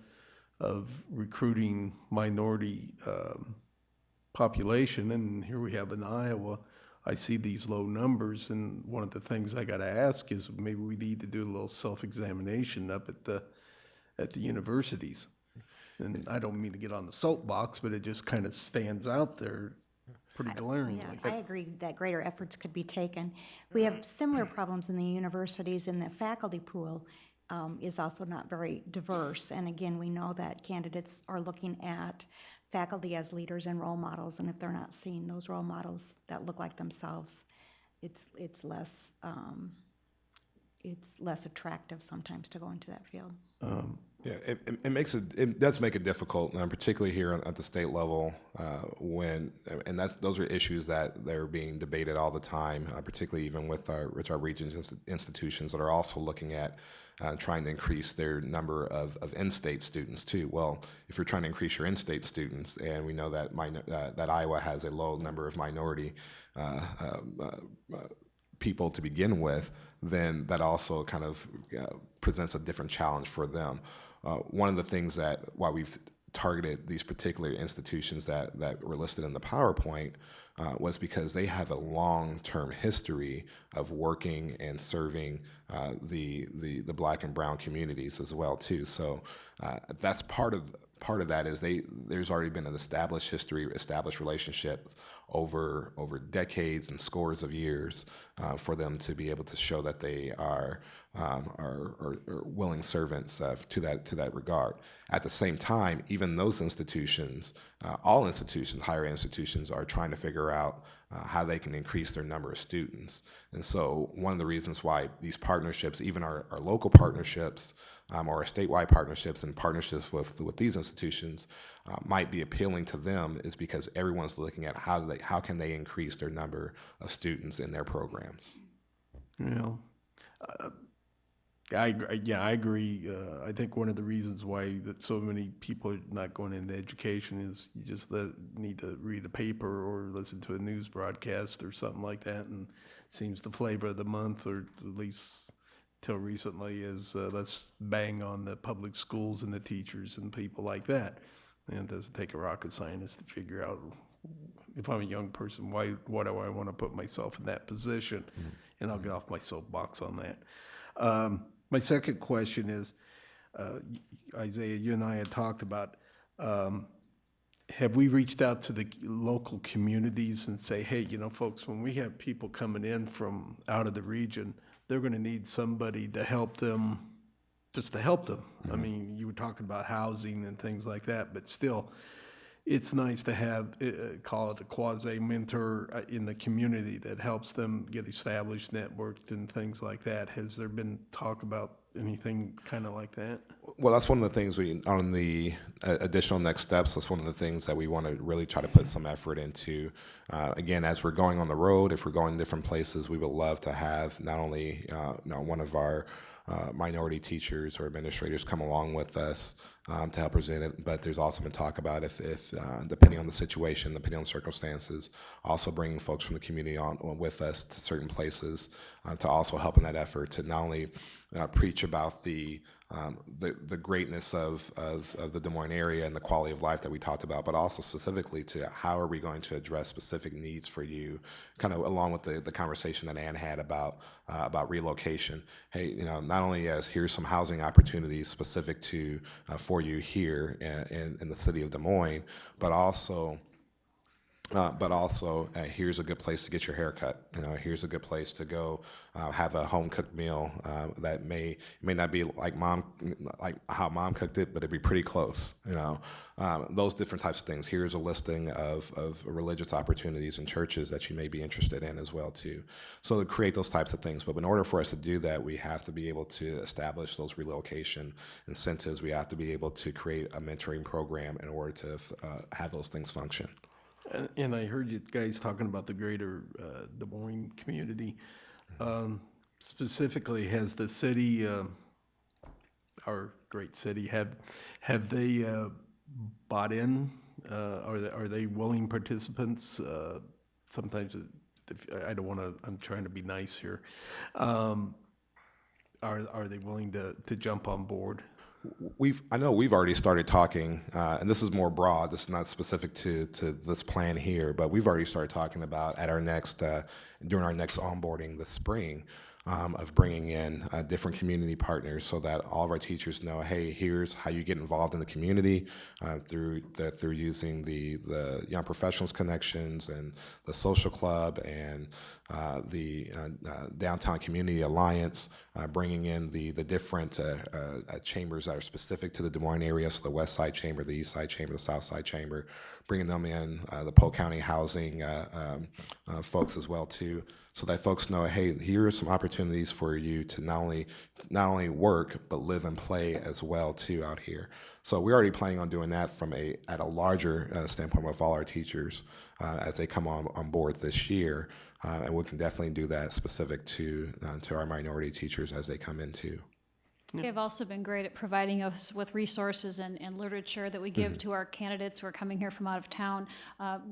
of recruiting minority population. And here we have in Iowa, I see these low numbers, and one of the things I got to ask is maybe we need to do a little self-examination up at the universities. And I don't mean to get on the soapbox, but it just kind of stands out there pretty glaringly. Yeah, I agree that greater efforts could be taken. We have similar problems in the universities, and the faculty pool is also not very diverse. And again, we know that candidates are looking at faculty as leaders and role models, and if they're not seeing those role models that look like themselves, it's less attractive sometimes to go into that field. Yeah, it does make it difficult, particularly here at the state level, those are issues that they're being debated all the time, particularly even with our regions institutions that are also looking at trying to increase their number of in-state students too. Well, if you're trying to increase your in-state students, and we know that that Iowa has a low number of minority people to begin with, then that also kind of presents a different challenge for them. One of the things why we've targeted these particular institutions that were listed in the PowerPoint was because they have a long-term history of working and serving the Black and brown communities as well too. So that's part of that is there's already been an established history, established relationships over decades and scores of years for them to be able to show that they are willing servants to that regard. At the same time, even those institutions, all institutions, higher institutions, are trying to figure out how they can increase their number of students. And so one of the reasons why these partnerships, even our local partnerships, or our statewide partnerships and partnerships with these institutions might be appealing to them, is because everyone's looking at how can they increase their number of students in their programs. You know, I agree. I think one of the reasons why that so many people are not going into education is you just need to read a paper or listen to a news broadcast or something like that, and it seems the flavor of the month, or at least till recently, is let's bang on the public schools and the teachers and people like that. And it doesn't take a rocket scientist to figure out, if I'm a young person, why do I want to put myself in that position? And I'll get off my soapbox on that. My second question is, Isaiah, you and I had talked about, have we reached out to the local communities and say, hey, folks, when we have people coming in from out of the region, they're going to need somebody to help them, just to help them. I mean, you were talking about housing and things like that, but still, it's nice to have, call it a quasi-mentor in the community that helps them get established, networked, and things like that. Has there been talk about anything kind of like that? Well, that's one of the things on the additional next steps, that's one of the things that we want to really try to put some effort into. Again, as we're going on the road, if we're going different places, we would love to have not only one of our minority teachers or administrators come along with us to help present it, but there's also been talk about if depending on the situation, depending on the circumstances, also bringing folks from the community on with us to certain places to also help in that effort to not only preach about the greatness of the Des Moines area and the quality of life that we talked about, but also specifically to how are we going to address specific needs for you, kind of along with the conversation that Ann had about relocation. Hey, not only as here's some housing opportunities specific to for you here in the city of Des Moines, but also here's a good place to get your hair cut. Here's a good place to go have a home cooked meal that may not be like how mom cooked it, but it'd be pretty close. Those different types of things. Here's a listing of religious opportunities and churches that you may be interested in as well too. So to create those types of things. But in order for us to do that, we have to be able to establish those relocation incentives. We have to be able to create a mentoring program in order to have those things function. And I heard you guys talking about the greater Des Moines community. Specifically, has the city, our great city, have they bought in? Are they willing participants? Sometimes I don't want to. I'm trying to be nice here. Are they willing to jump on board? I know we've already started talking, and this is more broad. This is not specific to this plan here, but we've already started talking about at our next during our next onboarding this spring of bringing in different community partners so that all of our teachers know, hey, here's how you get involved in the community through using the Young Professionals Connections and the Social Club and the Downtown Community Alliance, bringing in the different chambers that are specific to the Des Moines area, so the West Side Chamber, the East Side Chamber, the South Side Chamber, bringing them in, the Polk County Housing folks as well too, so that folks know, hey, here are some opportunities for you to not only work but live and play as well too out here. So we're already planning on doing that at a larger standpoint with all our teachers as they come on board this year, and we can definitely do that specific to our minority teachers as they come in too. They've also been great at providing us with resources and literature that we give to our candidates who are coming here from out of town.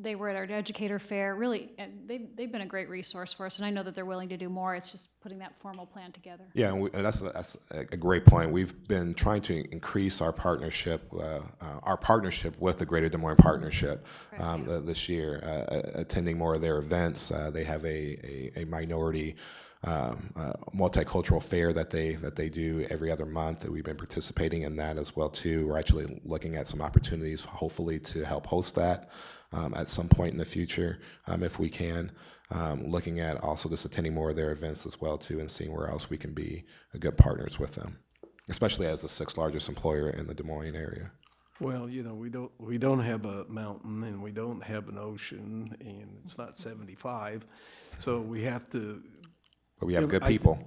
They were at our educator fair, really, and they've been a great resource for us, and I know that they're willing to do more. It's just putting that formal plan together. Yeah, and that's a great point. We've been trying to increase our partnership with the Greater Des Moines Partnership this year, attending more of their events. They have a minority multicultural fair that they do every other month, that we've been participating in that as well too. We're actually looking at some opportunities, hopefully, to help host that at some point in the future, if we can. Looking at also just attending more of their events as well too, and seeing where else we can be good partners with them, especially as the 6th largest employer in the Des Moines area. Well, we don't have a mountain and we don't have an ocean, and it's not 75, so we have to. But we have good people.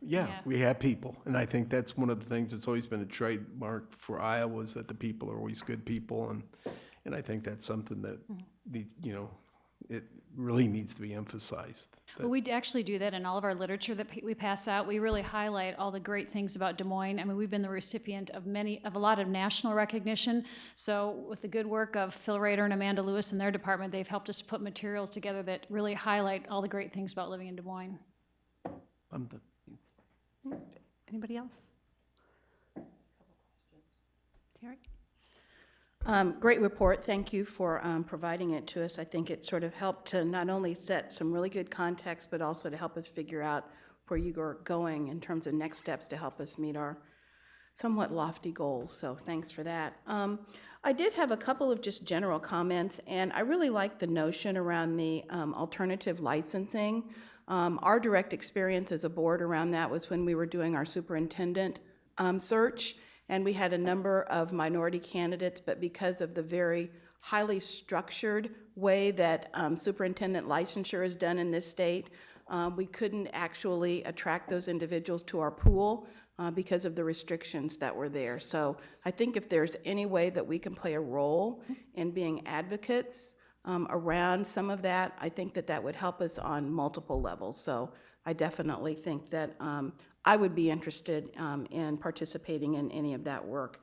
Yeah. We have people, and I think that's one of the things that's always been a trademark for Iowa, is that the people are always good people, and I think that's something that it really needs to be emphasized. Well, we actually do that in all of our literature that we pass out. We really highlight all the great things about Des Moines. I mean, we've been the recipient of a lot of national recognition. So with the good work of Phil Rader and Amanda Lewis and their department, they've helped us put materials together that really highlight all the great things about living in Des Moines. I'm done. Anybody else? Terry? Great report. Thank you for providing it to us. I think it sort of helped to not only set some really good context, but also to help us figure out where you are going in terms of next steps to help us meet our somewhat lofty goals. So thanks for that. I did have a couple of just general comments, and I really like the notion around the alternative licensing. Our direct experience as a board around that was when we were doing our superintendent search. And we had a number of minority candidates, but because of the very highly structured way that superintendent licensure is done in this state, we couldn't actually attract those individuals to our pool because of the restrictions that were there. So I think if there's any way that we can play a role in being advocates around some of that, I think that that would help us on multiple levels. So I definitely think that I would be interested in participating in any of that work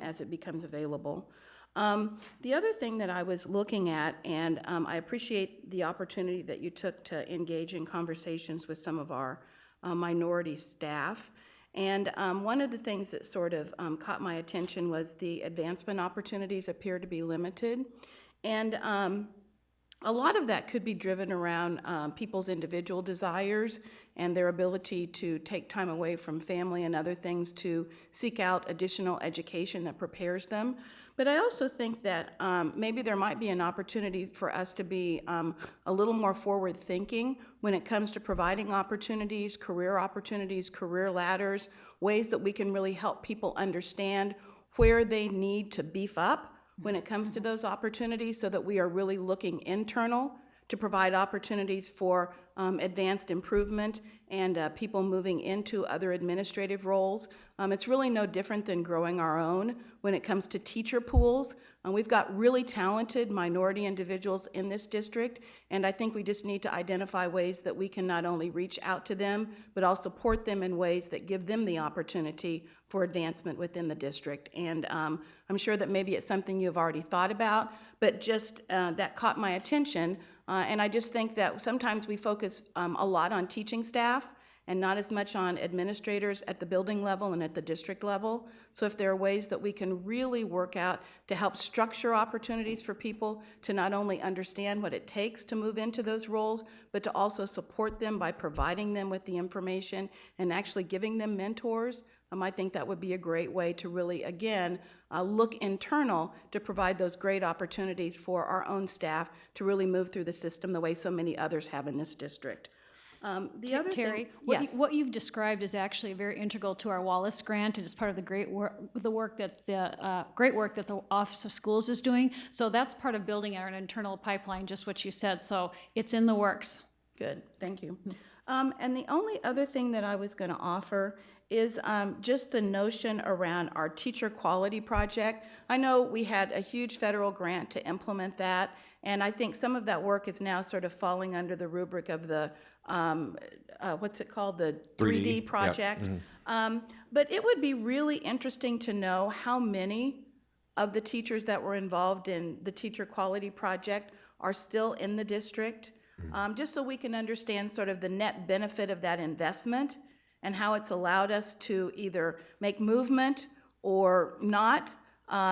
as it becomes available. The other thing that I was looking at, and I appreciate the opportunity that you took to engage in conversations with some of our minority staff. And one of the things that sort of caught my attention was the advancement opportunities appear to be limited. And a lot of that could be driven around people's individual desires and their ability to take time away from family and other things to seek out additional education that prepares them. But I also think that maybe there might be an opportunity for us to be a little more forward-thinking when it comes to providing opportunities, career ladders, ways that we can really help people understand where they need to beef up when it comes to those opportunities, so that we are really looking internal to provide opportunities for advanced improvement and people moving into other administrative roles. It's really no different than growing our own when it comes to teacher pools. We've got really talented minority individuals in this district, and I think we just need to identify ways that we can not only reach out to them, but also support them in ways that give them the opportunity for advancement within the district. And I'm sure that maybe it's something you've already thought about, but just that caught my attention. And I just think that sometimes we focus a lot on teaching staff and not as much on administrators at the building level and at the district level. So if there are ways that we can really work out to help structure opportunities for people to not only understand what it takes to move into those roles, but to also support them by providing them with the information and actually giving them mentors, I think that would be a great way to really, again, look internal to provide those great opportunities for our own staff to really move through the system the way so many others have in this district. The other Terry, thing, what, yes. what you've described is actually very integral to our Wallace grant. It is part of the great work that the Office of Schools is doing. So that's part of building our internal pipeline, just what you said. So it's in the works. Good, thank you. And the only other thing that I was going to offer is just the notion around our teacher quality project. I know we had a huge federal grant to implement that, and I think some of that work is now sort of falling under the rubric of the, what's it called, the 3D project. Yeah. But it would be really interesting to know how many of the teachers that were involved in the teacher quality project are still in the district, just so we can understand sort of the net benefit of that investment and how it's allowed us to either make movement or not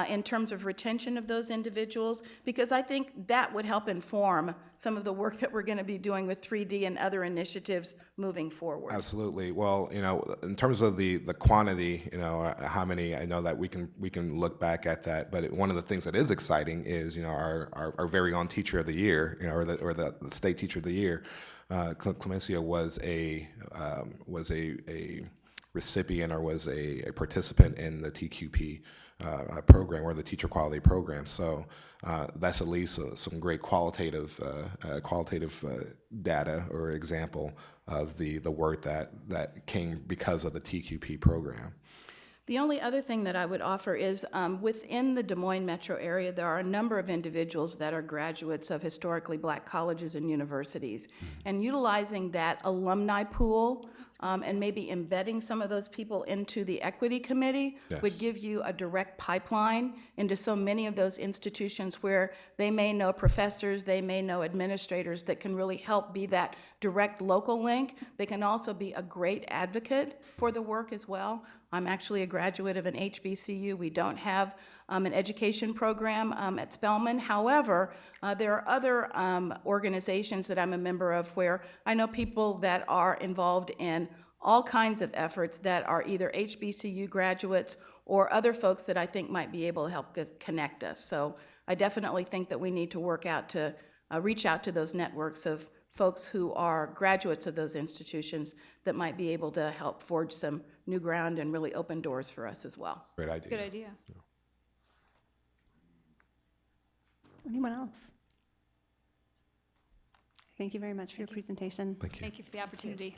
in terms of retention of those individuals, because I think that would help inform some of the work that we're going to be doing with 3D and other initiatives moving forward. Absolutely. Well, in terms of the quantity, how many, I know that we can look back at that, but one of the things that is exciting is, our very own teacher of the year, or the state teacher of the year, Clemencia was a recipient, or was a participant in the TQP program, or the teacher quality program. So that's at least some great qualitative data or example of the work that came because of the TQP program. The only other thing that I would offer is within the Des Moines metro area, there are a number of individuals that are graduates of historically black colleges and universities. And utilizing that alumni pool and maybe embedding some of those people into the equity committee would Yes. give you a direct pipeline into so many of those institutions where they may know professors, they may know administrators that can really help be that direct local link. They can also be a great advocate for the work as well. I'm actually a graduate of an HBCU. We don't have an education program at Spelman. However, there are other organizations that I'm a member of where I know people that are involved in all kinds of efforts that are either HBCU graduates or other folks that I think might be able to help connect us. So I definitely think that we need to work out to reach out to those networks of folks who are graduates of those institutions that might be able to help forge some new ground and really open doors for us as well. Great idea. Good idea. Anyone else? Thank you very much for your presentation. Thank you. Thank you for the opportunity.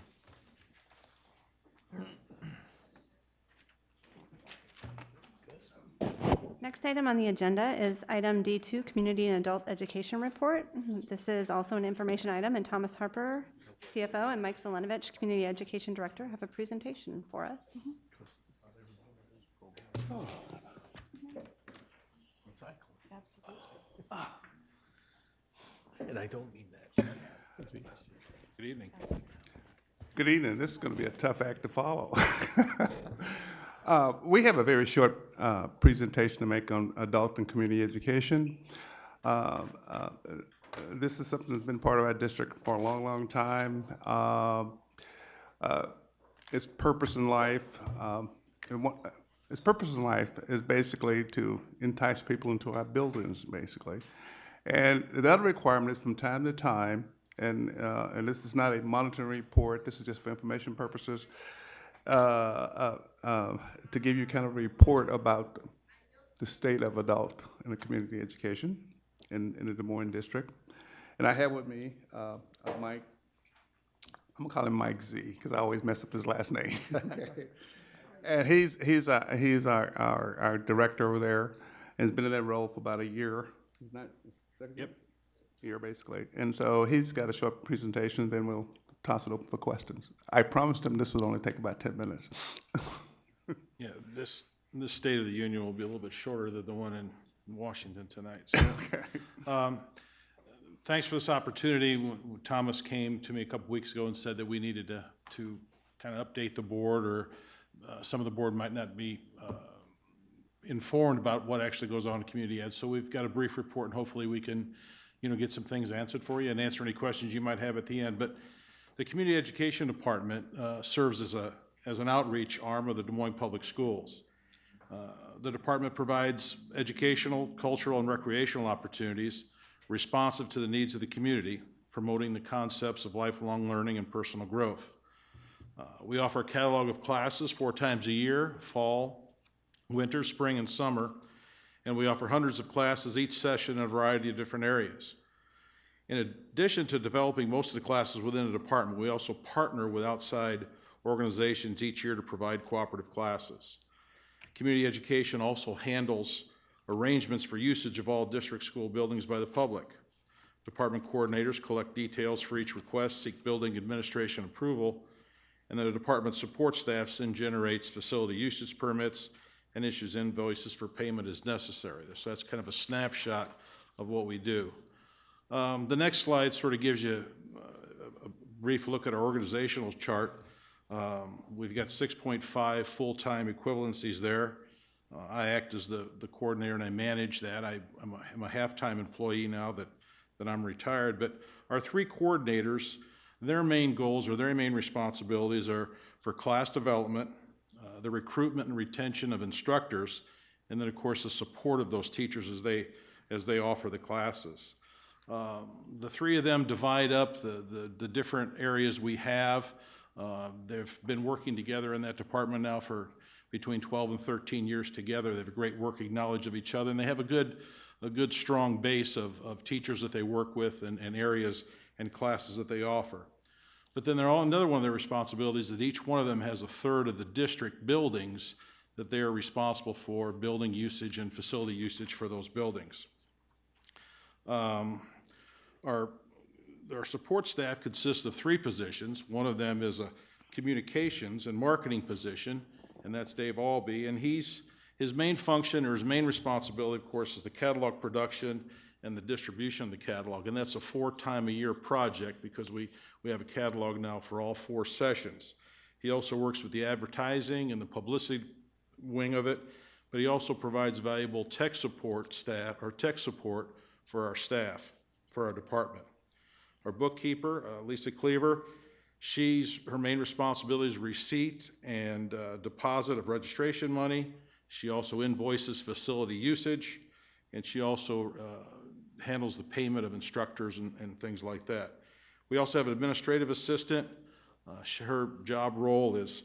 Next item on the agenda is item D2, Community and Adult Education Report. This is also an information item, and Thomas Harper, CFO, and Mike Zelenovich, Community Education Director, have a presentation for us. And I don't mean that. Good evening. Good evening. This is going to be a tough act to follow. We have a very short presentation to make on adult and community education. This is something that's been part of our district for a long, long time. Its purpose in life, its purpose in life is basically to entice people into our buildings, basically. And the other requirement is from time to time, and this is not a monitoring report, this is just for information purposes, to give you kind of a report about the state of adult and community education in the Des Moines district. And I have with me Mike, I'm gonna call him Mike Z, because I always mess up his last name. And he's our director over there, and has been in that role for about a year. He's not, Yep. year basically. And so he's got a short presentation, then we'll toss it open for questions. I promised him this would only take about 10 minutes. Yeah, this State of the Union will be a little bit shorter than the one in Washington tonight. So, thanks for this opportunity. Thomas came to me a couple weeks ago and said that we needed to kind of update the board, or some of the board might not be informed about what actually goes on in community ed. So we've got a brief report, and hopefully we can, get some things answered for you and answer any questions you might have at the end. But the Community Education Department serves as an outreach arm of the Des Moines Public Schools. The department provides educational, cultural, and recreational opportunities responsive to the needs of the community, promoting the concepts of lifelong learning and personal growth. We offer a catalog of classes 4 times a year: fall, winter, spring, and summer, and we offer hundreds of classes each session in a variety of different areas. In addition to developing most of the classes within the department, we also partner with outside organizations each year to provide cooperative classes. Community education also handles arrangements for usage of all district school buildings by the public. Department coordinators collect details for each request, seek building administration approval, and then the department support staff then generates facility usage permits and issues invoices for payment as necessary. So that's kind of a snapshot of what we do. The next slide sort of gives you a brief look at our organizational chart. We've got 6.5 full-time equivalencies there. I act as the coordinator and I manage that. I'm a half-time employee now that I'm retired, but our 3 coordinators, their main goals or their main responsibilities are for class development, the recruitment and retention of instructors, and then of course the support of those teachers as they offer the classes. The 3 of them divide up the different areas we have. They've been working together in that department now for between 12 and 13 years together. They have a great working knowledge of each other, and they have a good strong base of teachers that they work with and areas and classes that they offer. But then another one of their responsibilities is that each one of them has a third of the district buildings that they are responsible for building usage and facility usage for those buildings. Our support staff consists of 3 positions. One of them is a communications and marketing position, and that's Dave Albee, and his main function or his main responsibility, of course, is the catalog production and the distribution of the catalog, and that's a 4-time-a-year project because we have a catalog now for all 4 sessions. He also works with the advertising and the publicity wing of it, but he also provides valuable tech support for our staff, for our department. Our bookkeeper, Lisa Cleaver, her main responsibility is receipt and deposit of registration money. She also invoices facility usage, and she also handles the payment of instructors and things like that. We also have an administrative assistant. Her job role is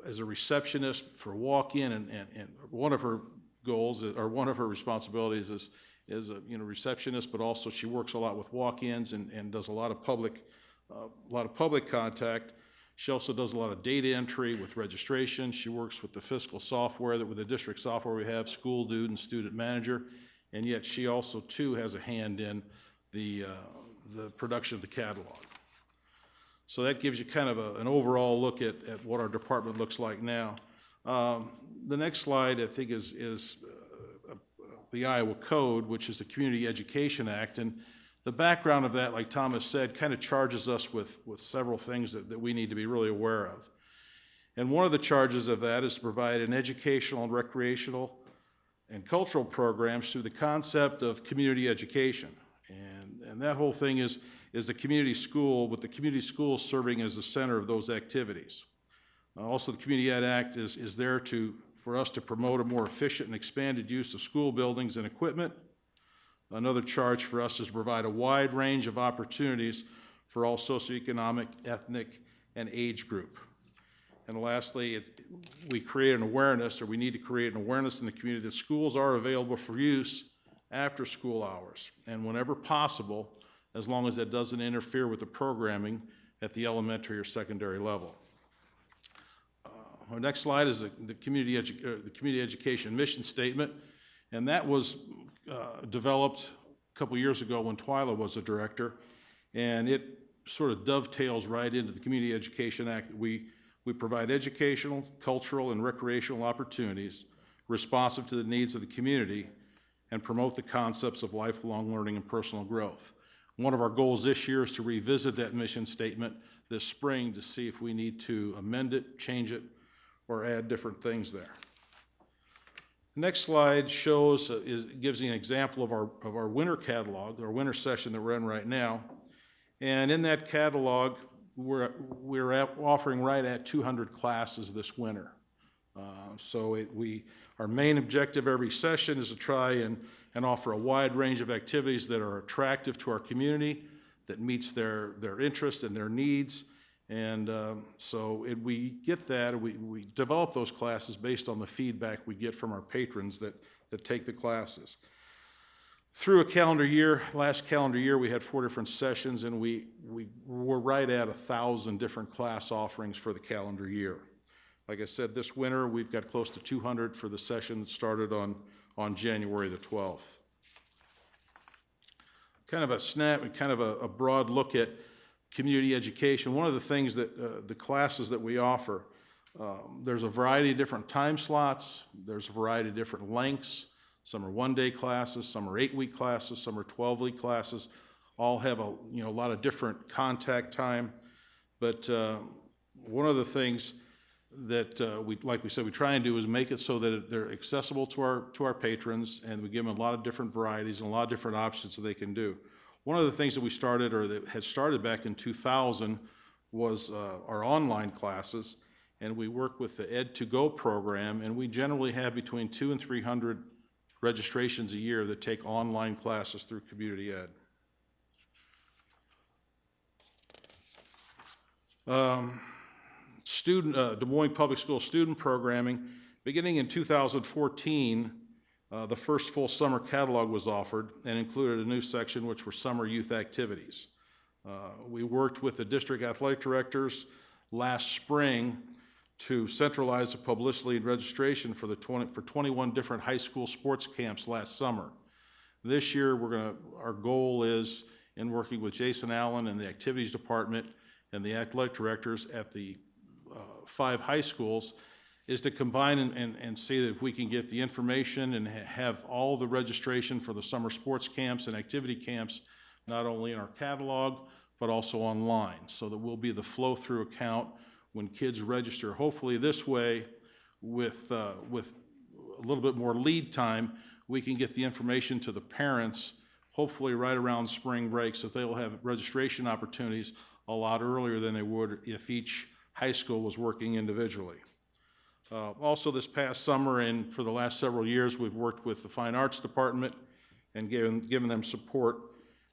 as a receptionist for walk-in, and one of her goals, or one of her responsibilities is a receptionist, but also she works a lot with walk-ins and does a lot of public contact. She also does a lot of data entry with registration. She works with the fiscal software, with the district software we have, School Dude and Student Manager, and yet she also too has a hand in the production of the catalog. So that gives you kind of an overall look at what our department looks like now. The next slide, I think, is the Iowa Code, which is the Community Education Act, and the background of that, like Thomas said, kind of charges us with several things that we need to be really aware of. And one of the charges of that is to provide an educational and recreational and cultural programs through the concept of community education. And that whole thing is the community school, with the community school serving as the center of those activities. Also, the Community Ed Act is there for us to promote a more efficient and expanded use of school buildings and equipment. Another charge for us is to provide a wide range of opportunities for all socioeconomic, ethnic, and age group. And lastly, we create an awareness, or we need to create an awareness in the community that schools are available for use after school hours and whenever possible, as long as that doesn't interfere with the programming at the elementary or secondary level. Our next slide is the community education mission statement, and that was developed a couple years ago when Twyla was a director, and it sort of dovetails right into the Community Education Act. That we provide educational, cultural, and recreational opportunities responsive to the needs of the community and promote the concepts of lifelong learning and personal growth. One of our goals this year is to revisit that mission statement this spring to see if we need to amend it, change it, or add different things there. The next slide gives you an example of our winter catalog, our winter session that we're in right now. And in that catalog, we're offering right at 200 classes this winter. Our main objective every session is to try and offer a wide range of activities that are attractive to our community, that meets their interests and their needs. And we get that, we develop those classes based on the feedback we get from our patrons that take the classes. Through a calendar year, last calendar year, we had 4 different sessions, and we were right at 1,000 different class offerings for the calendar year. Like I said, this winter, we've got close to 200 for the session that started on January the 12th. Kind of a broad look at community education. One of the things that the classes that we offer, there's a variety of different time slots, there's a variety of different lengths. Some are 1-day classes, some are 8-week classes, some are 12-week classes. All have a lot of different contact time. But one of the things that like we said, we try and do is make it so that they're accessible to our patrons, and we give them a lot of different varieties and a lot of different options that they can do. One of the things that we started, or that had started back in 2000, was our online classes, and we work with the Ed2Go program, and we generally have between 200 and 300 registrations a year that take online classes through Community Ed. Des Moines Public School student programming, beginning in 2014, the first full summer catalog was offered and included a new section which were summer youth activities. We worked with the district athletic directors last spring to centralize the publicity and registration for 21 different high school sports camps last summer. This year, our goal is, in working with Jason Allen and the activities department and the athletic directors at the 5 high schools, is to combine and see that if we can get the information and have all the registration for the summer sports camps and activity camps, not only in our catalog, but also online, so that we'll be the flow-through account when kids register. Hopefully this way, with a little bit more lead time, we can get the information to the parents, hopefully right around spring break, so they'll have registration opportunities a lot earlier than they would if each high school was working individually. Also this past summer and for the last several years, we've worked with the Fine Arts Department and given them support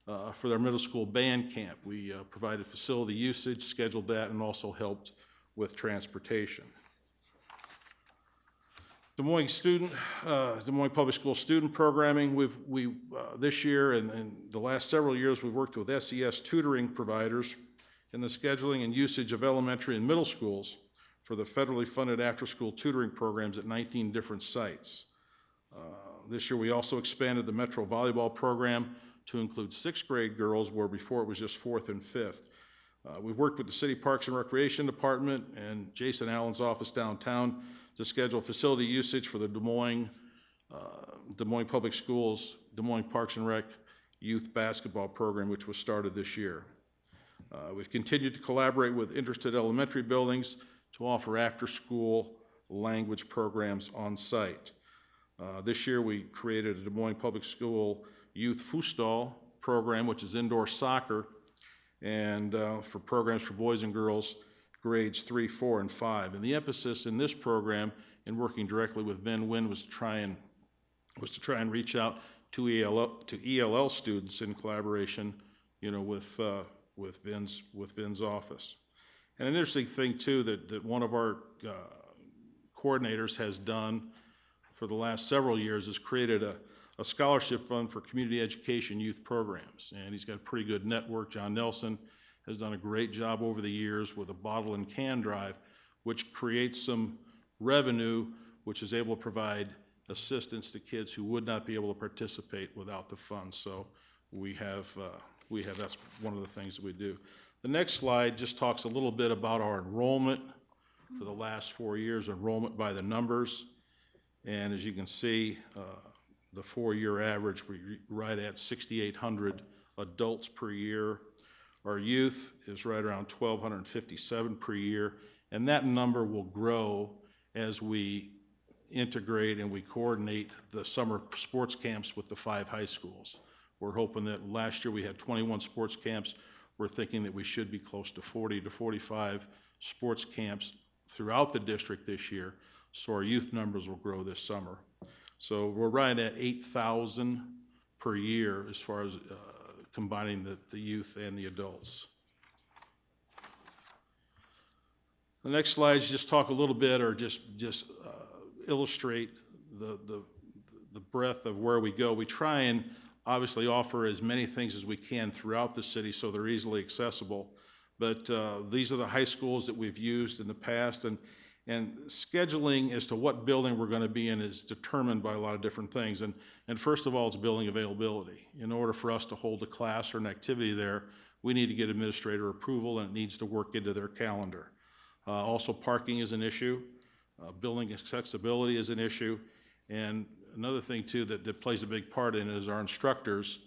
for their middle school band camp. We provided facility usage, scheduled that, and also helped with transportation. Des Moines Public School student programming, this year and the last several years, we've worked with SES tutoring providers in the scheduling and usage of elementary and middle schools for the federally funded after-school tutoring programs at 19 different sites. This year, we also expanded the Metro Volleyball program to include 6th grade girls, where before it was just 4th and 5th. We've worked with the City Parks and Recreation Department and Jason Allen's office downtown to schedule facility usage for the Des Moines Public Schools, Des Moines Parks and Rec youth basketball program, which was started this year. We've continued to collaborate with interested elementary buildings to offer after-school language programs on site. This year, we created a Des Moines Public School youth foosball program, which is indoor soccer, and for programs for boys and girls grades 3, 4, and 5. And the emphasis in this program, in working directly with Ben Wynn, was to try and reach out to ELL students in collaboration, with Vin's office. And an interesting thing too that one of our coordinators has done for the last several years is created a scholarship fund for community education youth programs. And he's got a pretty good network. John Nelson has done a great job over the years with a bottle and can drive, which creates some revenue, which is able to provide assistance to kids who would not be able to participate without the funds. So we have that's one of the things that we do. The next slide just talks a little bit about our enrollment for the last 4 years, enrollment by the numbers. And as you can see, the 4-year average, we're right at 6,800 adults per year. Our youth is right around 1,257 per year, and that number will grow as we integrate and we coordinate the summer sports camps with the 5 high schools. We're hoping that last year we had 21 sports camps. We're thinking that we should be close to 40 to 45 sports camps throughout the district this year, so our youth numbers will grow this summer. So we're right at 8,000 per year as far as combining the youth and the adults. The next slides just talk a little bit or just illustrate the breadth of where we go. We try and obviously offer as many things as we can throughout the city so they're easily accessible. But these are the high schools that we've used in the past, and scheduling as to what building we're going to be in is determined by a lot of different things. And first of all, it's building availability. In order for us to hold a class or an activity there, we need to get administrator approval, and it needs to work into their calendar. Also, parking is an issue. Building accessibility is an issue. And another thing, too, that plays a big part in it is our instructors,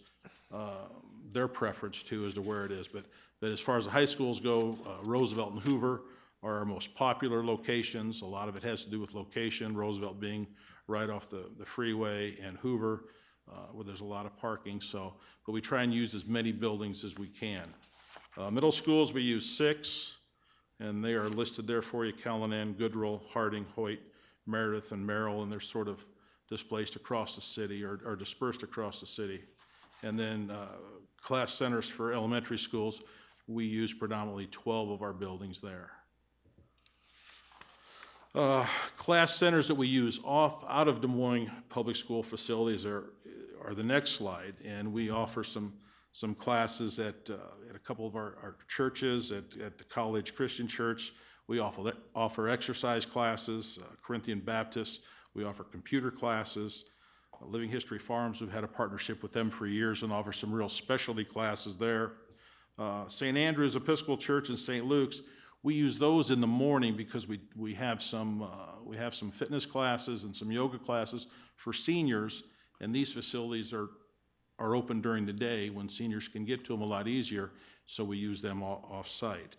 their preference, too, as to where it is. But as far as the high schools go, Roosevelt and Hoover are our most popular locations. A lot of it has to do with location, Roosevelt being right off the freeway, and Hoover, where there's a lot of parking. But we try and use as many buildings as we can. Middle schools, we use 6, and they are listed there for you: Callanan, Goodrill, Harding, Hoyt, Meredith, and Merrill, and they're sort of displaced across the city or dispersed across the city. And then class centers for elementary schools, we use predominantly 12 of our buildings there. Class centers that we use out of Des Moines public school facilities are the next slide, and we offer some classes at a couple of our churches, at the College Christian Church. We offer exercise classes, Corinthian Baptist, we offer computer classes. Living History Farms, we've had a partnership with them for years and offer some real specialty classes there. St. Andrew's Episcopal Church and St. Luke's, we use those in the morning because we have some fitness classes and some yoga classes for seniors, and these facilities are open during the day when seniors can get to them a lot easier, so we use them off-site.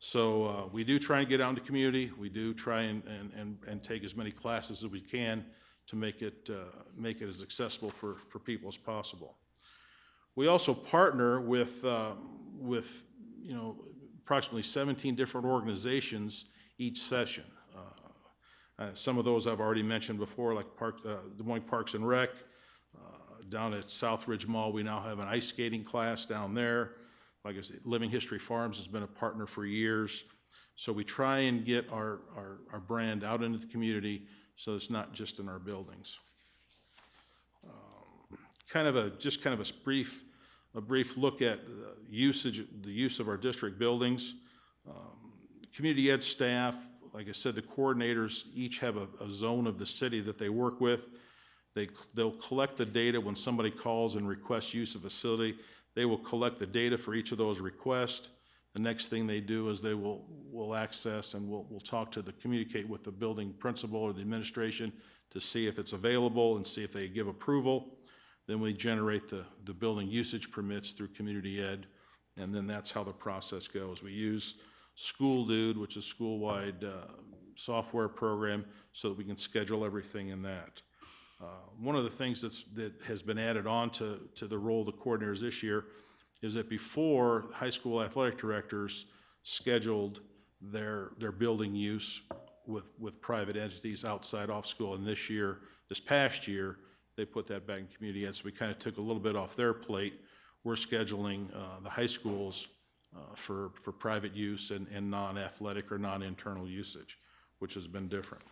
So we do try and get out in the community. We do try and take as many classes as we can to make it as accessible for people as possible. We also partner with approximately 17 different organizations each session. Some of those I've already mentioned before, like Des Moines Parks and Rec. Down at Southridge Mall, we now have an ice skating class down there. Like I said, Living History Farms has been a partner for years. So we try and get our brand out into the community so it's not just in our buildings. Just kind of a brief look at the use of our district buildings. Community ed staff, like I said, the coordinators each have a zone of the city that they work with. They'll collect the data when somebody calls and requests use of facility. They will collect the data for each of those requests. The next thing they do is they will access and we'll communicate with the building principal or the administration to see if it's available and see if they give approval. Then we generate the building usage permits through community ed, and then that's how the process goes. We use School Dude, which is a school-wide software program, so that we can schedule everything in that. One of the things that has been added on to the role of the coordinators this year is that before, high school athletic directors scheduled their building use with private entities outside off school, and this past year, they put that back in community ed, so we kind of took a little bit off their plate. We're scheduling the high schools for private use and non-athletic or non-internal usage, which has been different.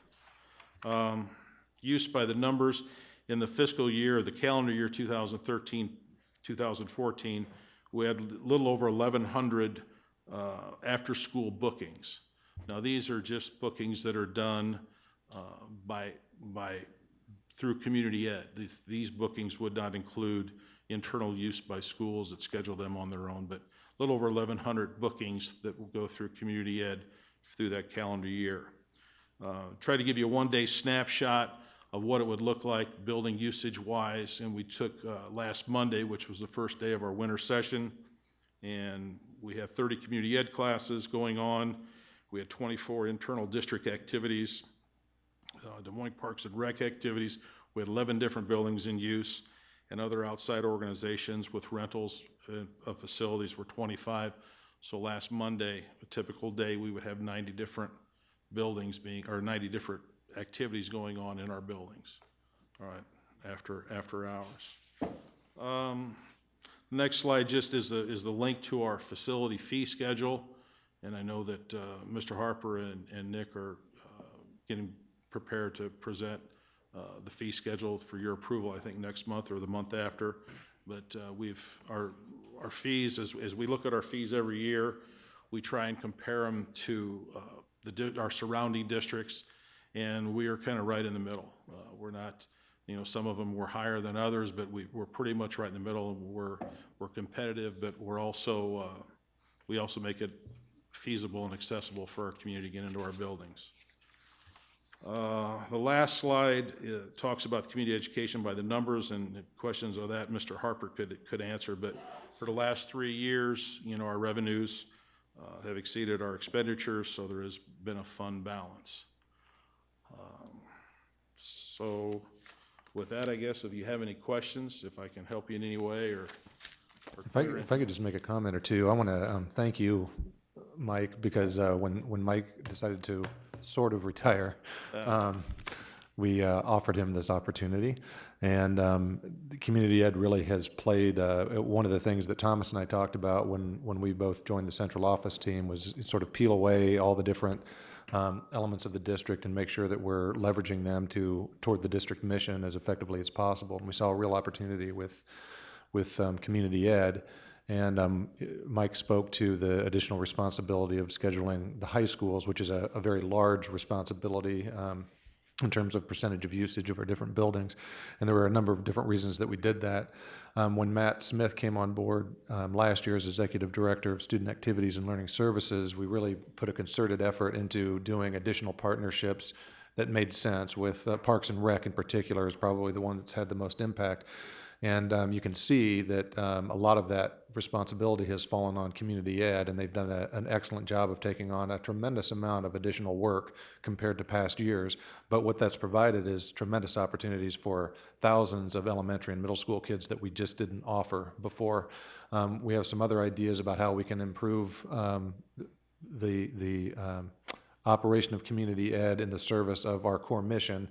Use by the numbers in the fiscal year, the calendar year 2013-2014, we had a little over 1,100 after-school bookings. Now, these are just bookings that are done through community ed. These bookings would not include internal use by schools that schedule them on their own, but a little over 1,100 bookings that will go through community ed through that calendar year. Try to give you a one-day snapshot of what it would look like building usage-wise, and we took last Monday, which was the first day of our winter session, and we had 30 community ed classes going on. We had 24 internal district activities, Des Moines Parks and Rec activities. We had 11 different buildings in use, and other outside organizations with rentals of facilities were 25. So last Monday, a typical day, we would have 90 different buildings 90 different activities going on in our buildings, all right, after hours. Next slide just is the link to our facility fee schedule, and I know that Mr. Harper and Nick are getting prepared to present the fee schedule for your approval, I think next month or the month after. But our fees, as we look at our fees every year, we try and compare them to our surrounding districts, and we are kind of right in the middle. We're not, some of them were higher than others, but we're pretty much right in the middle, and we're competitive, but we also make it feasible and accessible for our community to get into our buildings. The last slide talks about community education by the numbers, and questions of that Mr. Harper could answer, but for the last 3 years, our revenues have exceeded our expenditures, so there has been a fund balance. So with that, I guess, if you have any questions, if I can help you in any way or if I could just make a comment or two, I want to thank you, Mike, because when Mike decided to sort of retire, we offered him this opportunity, and the community ed really has played one of the things that Thomas and I talked about when we both joined the central office team was sort of peel away all the different elements of the district and make sure that we're leveraging them toward the district mission as effectively as possible. And we saw a real opportunity with community ed. And Mike spoke to the additional responsibility of scheduling the high schools, which is a very large responsibility in terms of percentage of usage of our different buildings. And there were a number of different reasons that we did that. When Matt Smith came on board last year as Executive Director of Student Activities and Learning Services, we really put a concerted effort into doing additional partnerships that made sense with Parks and Rec in particular is probably the one that's had the most impact. And you can see that a lot of that responsibility has fallen on community ed, and they've done an excellent job of taking on a tremendous amount of additional work compared to past years. But what that's provided is tremendous opportunities for thousands of elementary and middle school kids that we just didn't offer before. We have some other ideas about how we can improve the operation of community ed in the service of our core mission,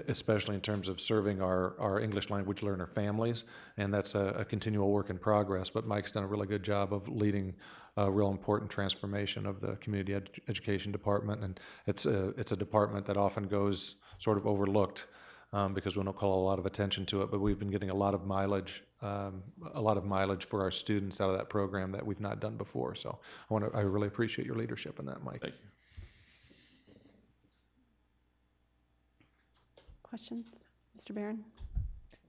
especially in terms of serving our English language learner families, and that's a continual work in progress, but Mike's done a really good job of leading a real important transformation of the community education department, and it's a department that often goes sort of overlooked because we don't call a lot of attention to it, but we've been getting a lot of mileage for our students out of that program that we've not done before, so I really appreciate your leadership in that, Mike. Thank you. Questions? Mr. Barron?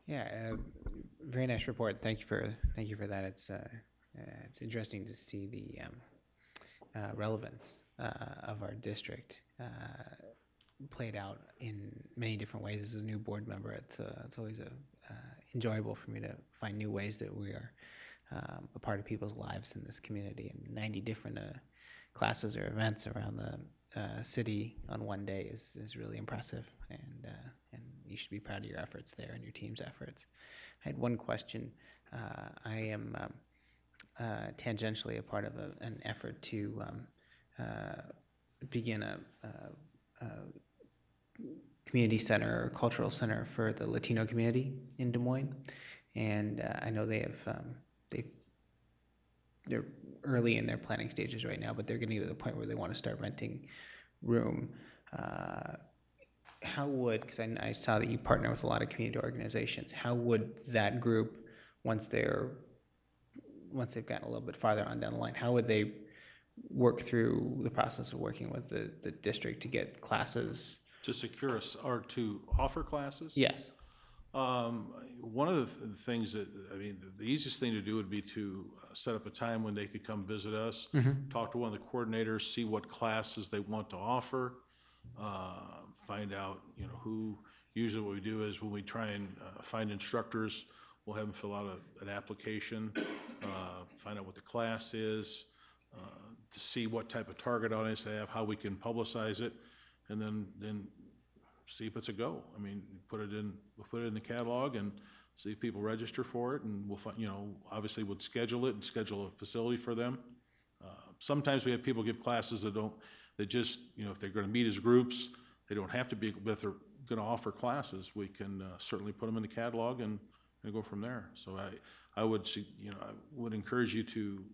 Yeah, very nice report. Thank you for that. It's interesting to see the relevance of our district played out in many different ways. As a new board member, it's always enjoyable for me to find new ways that we are a part of people's lives in this community. And 90 different classes or events around the city on one day is really impressive, and you should be proud of your efforts there and your team's efforts. I had one question. I am tangentially a part of an effort to begin a community center or cultural center for the Latino community in Des Moines, and I know they're early in their planning stages right now, but they're getting to the point where they want to start renting room. How would, because I saw that you partner with a lot of community organizations, how would that group, once they've gotten a little bit farther on down the line, how would they work through the process of working with the district to get classes? To secure us, or to offer classes? Yes. One of the things that, the easiest thing to do would be to set up a time when they could come visit us, talk to one of the coordinators, see what classes they want to offer, find out, who, usually what we do is when we try and find instructors, we'll have them fill out an application, find out what the class is, to see what type of target audience they have, how we can publicize it, and then see if it's a go. We'll put it in the catalog and see if people register for it, and we'll find, obviously we'll schedule it and schedule a facility for them. Sometimes we have people give classes that just, if they're going to meet as groups, they don't have to be, but if they're going to offer classes, we can certainly put them in the catalog and go from there. So I would encourage you to,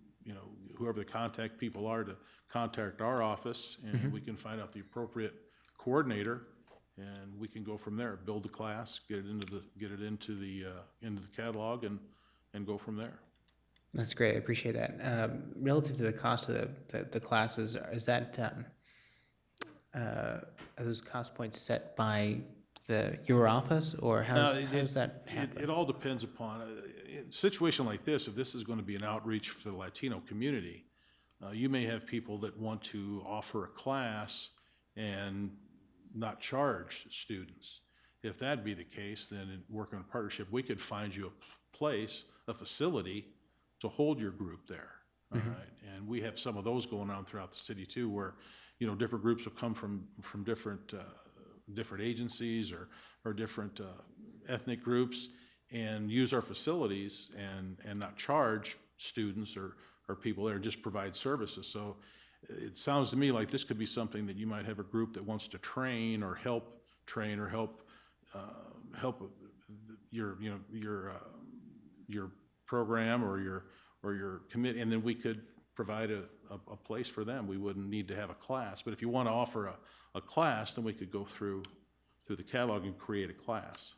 whoever the contact people are, to contact our office, and we can find out the appropriate coordinator, and we can go from there. Build the class, get it into the catalog, and go from there. That's great. I appreciate that. Relative to the cost of the classes, is that are those cost points set by your office, or how does that happen? It all depends upon a situation like this. If this is going to be an outreach for the Latino community, you may have people that want to offer a class and not charge students. If that be the case, then in working in partnership, we could find you a place, a facility to hold your group there. All right, and we have some of those going on throughout the city too, where different groups will come from different agencies or different ethnic groups and use our facilities and not charge students or people there, and just provide services. So it sounds to me like this could be something that you might have a group that wants to train or help your program or your committee, and then we could provide a place for them. We wouldn't need to have a class, but if you want to offer a class, then we could go through the catalog and create a class.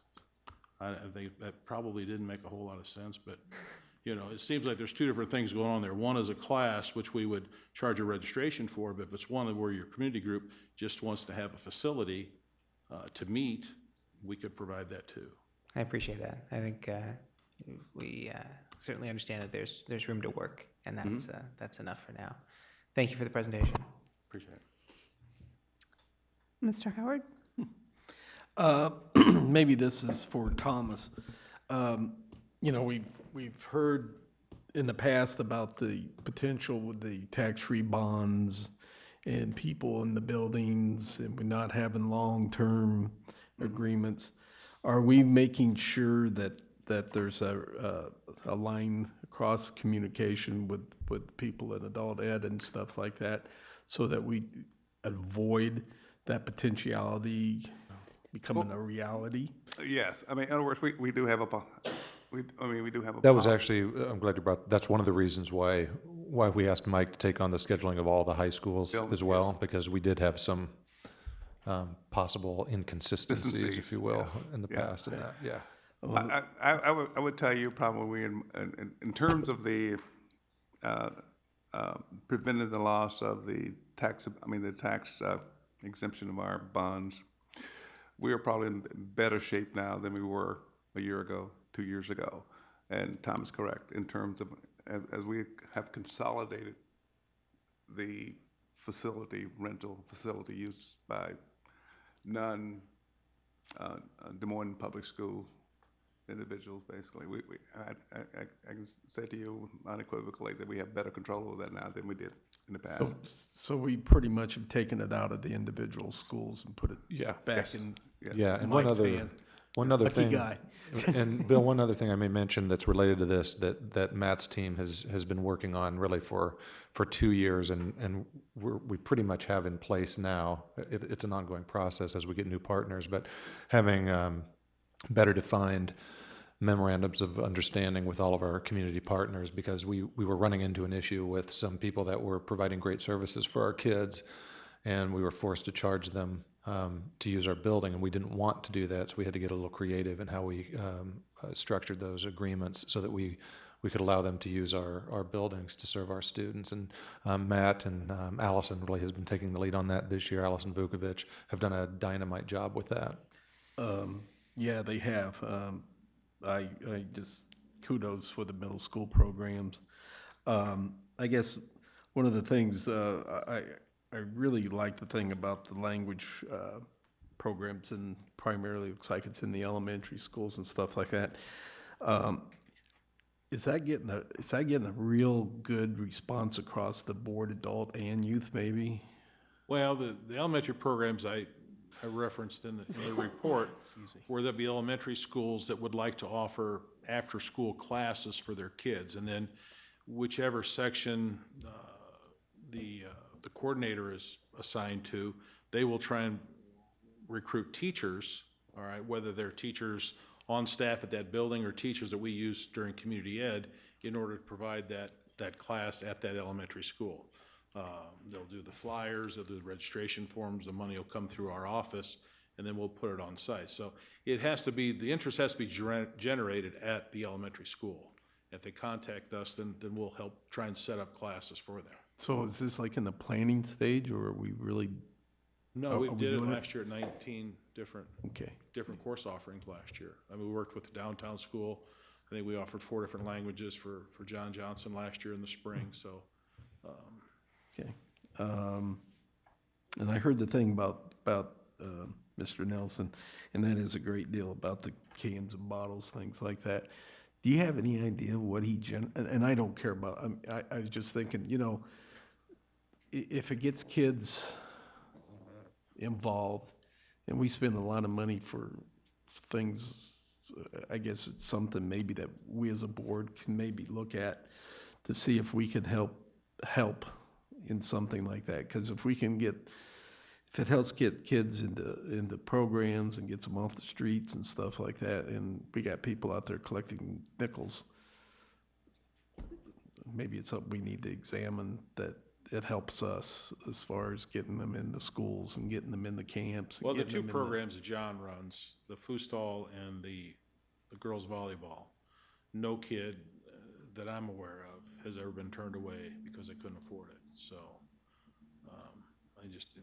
I think that probably didn't make a whole lot of sense, but You know, it seems like there's two different things going on there. One is a class, which we would charge a registration for, but if it's one where your community group just wants to have a facility to meet, we could provide that too. I appreciate that. I think we certainly understand that there's room to work, and that's enough for now. Thank you for the presentation. Appreciate it. Mr. Howard? Maybe this is for Thomas. You know, we've heard in the past about the potential with the tax-free bonds and people in the buildings and we're not having long-term agreements. Are we making sure that there's a line across communication with people in adult ed and stuff like that so that we avoid that potentiality becoming a reality? Yes, I mean, in other words, we do have we do have a. That was actually, I'm glad you brought, that's one of the reasons why we asked Mike to take on the scheduling of all the high schools as well, because we did have some possible inconsistencies, if you will, in the past in that, yeah. I would tell you probably in terms of the preventing the loss of the tax, the tax exemption of our bonds, we are probably in better shape now than we were a year ago, 2 years ago. And Tom is correct in terms of, as we have consolidated the rental facility used by Des Moines public school individuals, basically. I can say to you unequivocally that we have better control over that now than we did in the past. So we pretty much have taken it out of the individual schools and put it back in And Mike's hand. one other Lucky thing, guy. and Bill, one other thing I may mention that's related to this that Matt's team has been working on really for 2 years, and we pretty much have in place now. It's an ongoing process as we get new partners, but having better defined memorandums of understanding with all of our community partners, because we were running into an issue with some people that were providing great services for our kids, and we were forced to charge them to use our building, and we didn't want to do that, so we had to get a little creative in how we structured those agreements so that we could allow them to use our buildings to serve our students. And Matt and Allison really has been taking the lead on that this year. Allison Vukovic have done a dynamite job with that. Yeah, they have. I just kudos for the middle school programs. I guess one of the things I really like the thing about the language programs, and primarily looks like it's in the elementary schools and stuff like that. Is that getting a real good response across the board, adult and youth, maybe? Well, the elementary programs I referenced in the report, where there'll be elementary schools that would like to offer after-school classes for their kids, and then whichever section the coordinator is assigned to, they will try and recruit teachers, all right, whether they're teachers on staff at that building or teachers that we use during community ed, in order to provide that class at that elementary school. They'll do the flyers, they'll do the registration forms, the money will come through our office, and then we'll put it on site. So it has to be, the interest has to be generated at the elementary school. If they contact us, then we'll help try and set up classes for them. So is this like in the planning stage, or are we really? No, we did it last year at 19 different course offerings last year. I mean, we worked with the downtown school. I think we offered 4 different languages for John Johnson last year in the spring, so. Okay. And I heard the thing about Mr. Nelson, and that is a great deal about the cans and bottles, things like that. Do you have any idea what and I don't care about, I was just thinking, if it gets kids involved, and we spend a lot of money for things, I guess it's something maybe that we as a board can maybe look at to see if we can help in something like that. Because if it helps get kids into programs and gets them off the streets and stuff like that, and we got people out there collecting nickels, maybe it's something we need to examine, that it helps us as far as getting them in the schools and getting them in the camps. Well, the 2 programs that John runs, the foosball and the girls volleyball, no kid that I'm aware of has ever been turned away because they couldn't afford it. So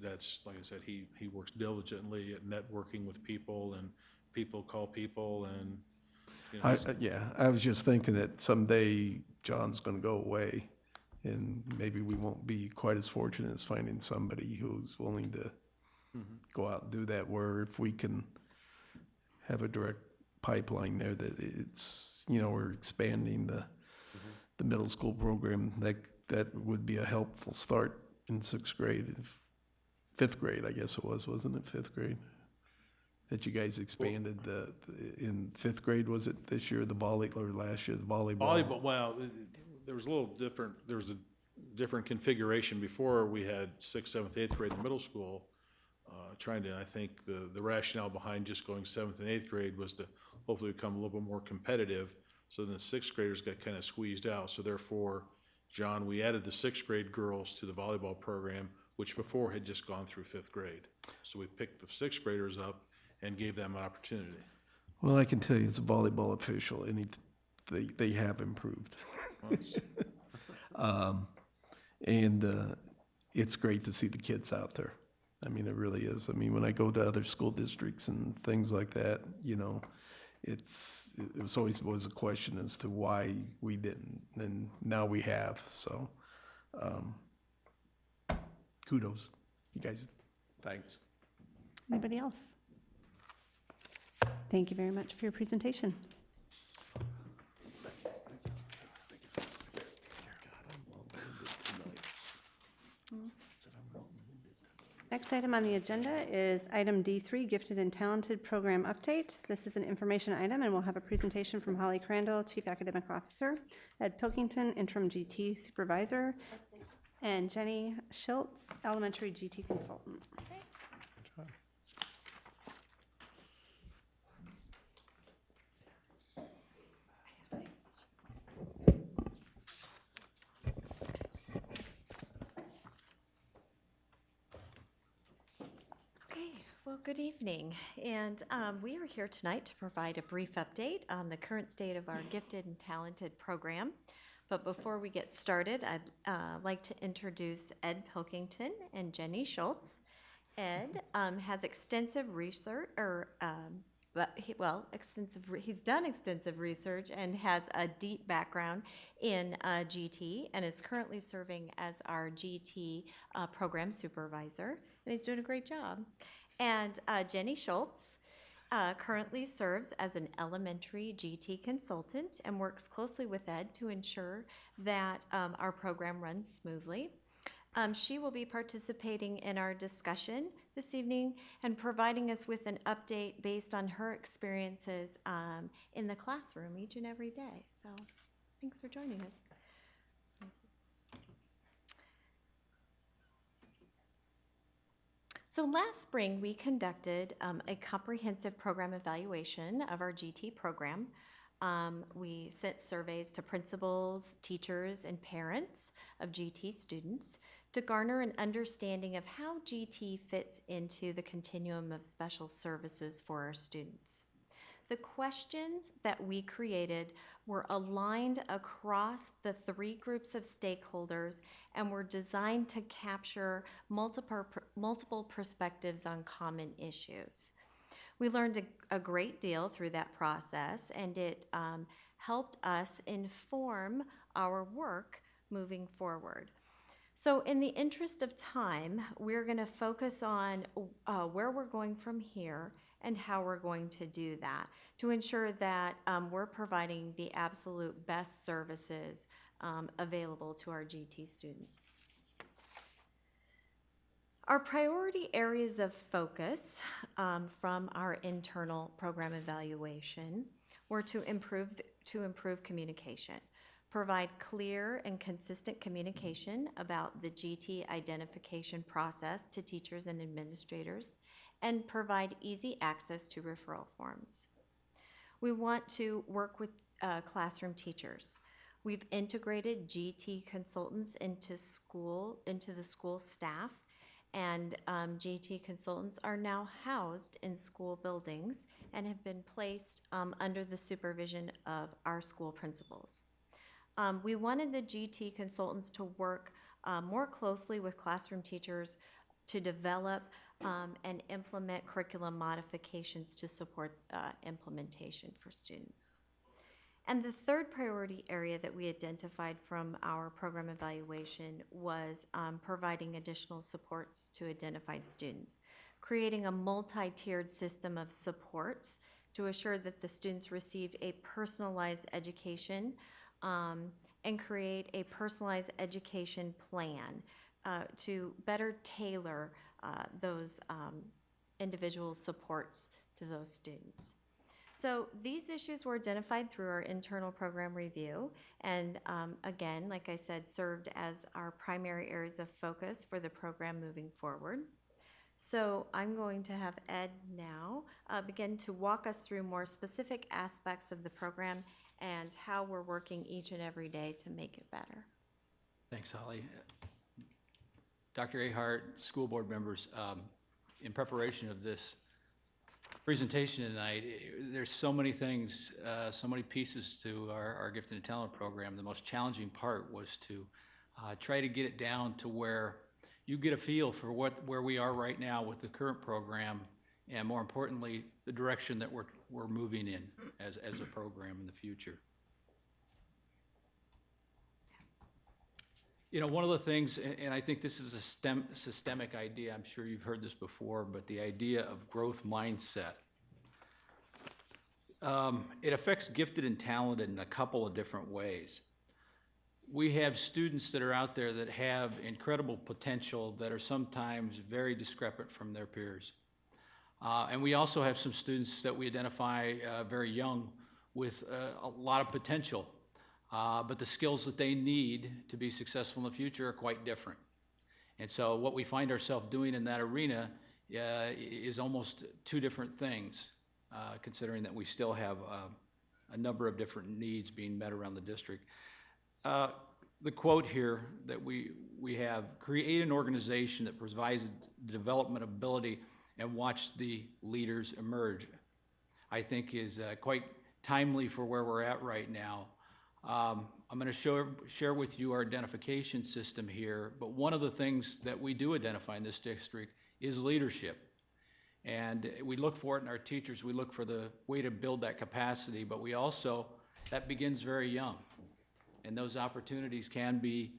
that's, like I said, he works diligently at networking with people, and people call people, and, you know, Yeah, I was just thinking that someday John's gonna go away, and maybe we won't be quite as fortunate as finding somebody who's willing to go out and do that, where if we can have a direct pipeline there, that it's, you know, we're expanding the middle school program, that would be a helpful start in sixth grade, fifth grade, I guess it was, wasn't it, fifth grade? That you guys expanded in fifth grade, was it this year, or last year, the volleyball? Volleyball, well, there was a little different, there was a different configuration. Before, we had sixth, seventh, eighth grade in the middle school, trying to, I think, the rationale behind just going seventh and eighth grade was to hopefully become a little bit more competitive, so then the sixth graders got kind of squeezed out. So therefore, John, we added the sixth grade girls to the volleyball program, which before had just gone through fifth grade. So we picked the sixth graders up and gave them an opportunity. Well, I can tell you as a volleyball official, they have improved. And it's great to see the kids out there. I mean, it really is. I mean, when I go to other school districts and things like that, you know, it was a question as to why we didn't, and now we have. So, kudos, you guys. Thanks. Anybody else? Thank you very much for your presentation. Next item on the agenda is item D3, Gifted and Talented Program Update. This is an information item, and we'll have a presentation from Holly Crandall, Chief Academic Officer, Ed Pilkington, Interim GT Supervisor, and Jenny Schultz, Elementary GT Consultant. Well, good evening, and we are here tonight to provide a brief update on the current state of our Gifted and Talented program. But before we get started, I'd like to introduce Ed Pilkington and Jenny Schultz. Ed has extensive research, he's done extensive research and has a deep background in GT, and is currently serving as our GT program supervisor, and he's doing a great job. And Jenny Schultz currently serves as an elementary GT consultant and works closely with Ed to ensure that our program runs smoothly. She will be participating in our discussion this evening and providing us with an update based on her experiences in the classroom each and every day. So thanks for joining us. So last spring, we conducted a comprehensive program evaluation of our GT program. We sent surveys to principals, teachers, and parents of GT students to garner an understanding of how GT fits into the continuum of special services for our students. The questions that we created were aligned across the three groups of stakeholders and were designed to capture multiple perspectives on common issues. We learned a great deal through that process, and it helped us inform our work moving forward. So in the interest of time, we're going to focus on where we're going from here and how we're going to do that to ensure that we're providing the absolute best services available to our GT students. Our priority areas of focus from our internal program evaluation were to improve communication, provide clear and consistent communication about the GT identification process to teachers and administrators, and provide easy access to referral forms. We want to work with classroom teachers. We've integrated GT consultants into the school staff, and GT consultants are now housed in school buildings and have been placed under the supervision of our school principals. We wanted the GT consultants to work more closely with classroom teachers to develop and implement curriculum modifications to support implementation for students. And the third priority area that we identified from our program evaluation was providing additional supports to identified students, creating a multi-tiered system of supports to assure that the students received a personalized education and create a personalized education plan to better tailor those individual supports to those students. So these issues were identified through our internal program review and again, like I said, served as our primary areas of focus for the program moving forward. So I'm going to have Ed now begin to walk us through more specific aspects of the program and how we're working each and every day to make it better. Thanks, Holly. Dr. Ahart, school board members, in preparation of this presentation tonight, there's so many things, so many pieces to our Gifted and Talented program. The most challenging part was to try to get it down to where you get a feel for where we are right now with the current program, and more importantly, the direction that we're moving in as a program in the future. You know, one of the things, and I think this is a systemic idea, I'm sure you've heard this before, but the idea of growth mindset. It affects gifted and talented in a couple of different ways. We have students that are out there that have incredible potential that are sometimes very discrepant from their peers. And we also have some students that we identify very young with a lot of potential. But the skills that they need to be successful in the future are quite different. And so what we find ourselves doing in that arena is almost two different things, considering that we still have a number of different needs being met around the district. The quote here that we have, create an organization that provides the development ability and watch the leaders emerge, I think is quite timely for where we're at right now. I'm going to share with you our identification system here, but one of the things that we do identify in this district is leadership. And we look for it in our teachers, we look for the way to build that capacity, but we also, that begins very young. And those opportunities can be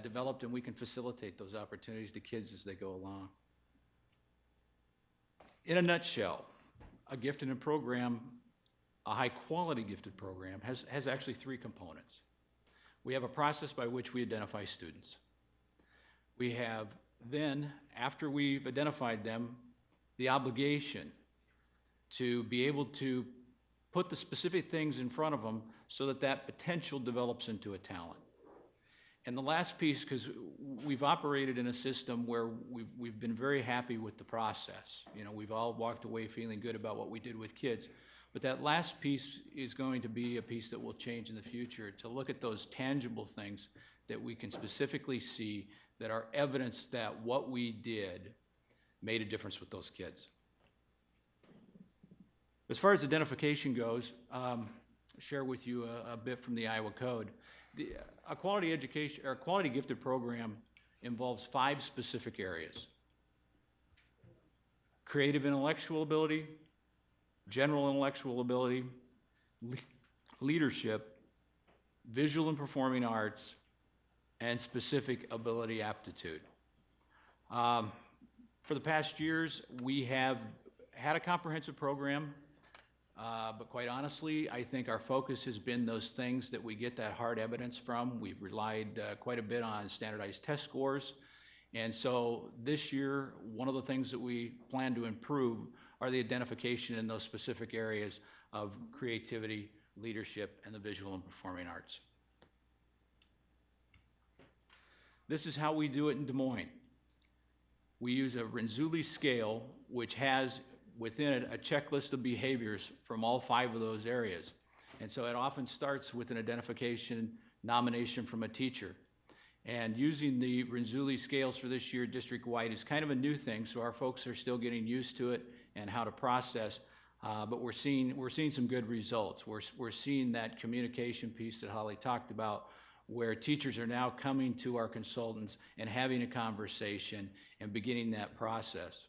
developed, and we can facilitate those opportunities to kids as they go along. In a nutshell, a gifted and program, a high-quality gifted program has actually three components. We have a process by which we identify students. We have then, after we've identified them, the obligation to be able to put the specific things in front of them so that that potential develops into a talent. And the last piece, because we've operated in a system where we've been very happy with the process. You know, we've all walked away feeling good about what we did with kids. But that last piece is going to be a piece that will change in the future, to look at those tangible things that we can specifically see that are evidence that what we did made a difference with those kids. As far as identification goes, I'll share with you a bit from the Iowa Code. A quality education or a quality gifted program involves 5 specific areas: creative intellectual ability, general intellectual ability, leadership, visual and performing arts, and specific ability aptitude. For the past years, we have had a comprehensive program, but quite honestly, I think our focus has been those things that we get that hard evidence from. We've relied quite a bit on standardized test scores. And so this year, one of the things that we plan to improve are the identification in those specific areas of creativity, leadership, and the visual and performing arts. This is how we do it in Des Moines. We use a Renzulli scale, which has within it a checklist of behaviors from all 5 of those areas. And so it often starts with an identification nomination from a teacher. And using the Renzulli scales for this year district-wide is kind of a new thing, so our folks are still getting used to it and how to process. But we're seeing some good results. We're seeing that communication piece that Holly talked about, where teachers are now coming to our consultants and having a conversation and beginning that process.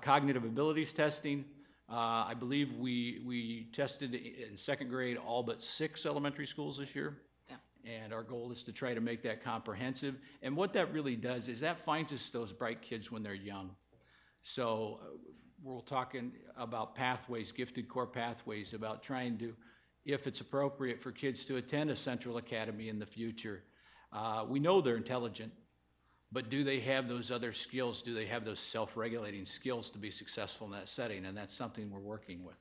Cognitive abilities testing, I believe we tested in second grade all but 6 elementary schools this year. And our goal is to try to make that comprehensive. And what that really does is that finds us those bright kids when they're young. So we're talking about pathways, gifted core pathways, about trying to, if it's appropriate for kids to attend a central academy in the future. We know they're intelligent, but do they have those other skills? Do they have those self-regulating skills to be successful in that setting? And that's something we're working with.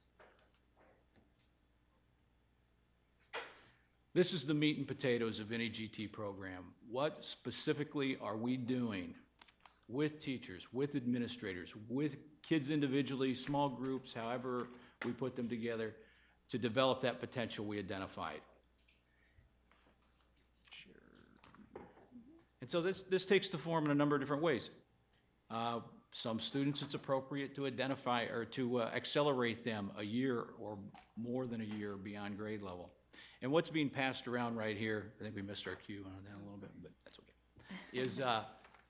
This is the meat and potatoes of any GT program. What specifically are we doing with teachers, with administrators, with kids individually, small groups, however we put them together, to develop that potential we identified? And so this takes the form in a number of different ways. Some students, it's appropriate to identify or to accelerate them a year or more than a year beyond grade level. And what's being passed around right here, I think we missed our cue on that a little bit, but that's okay, is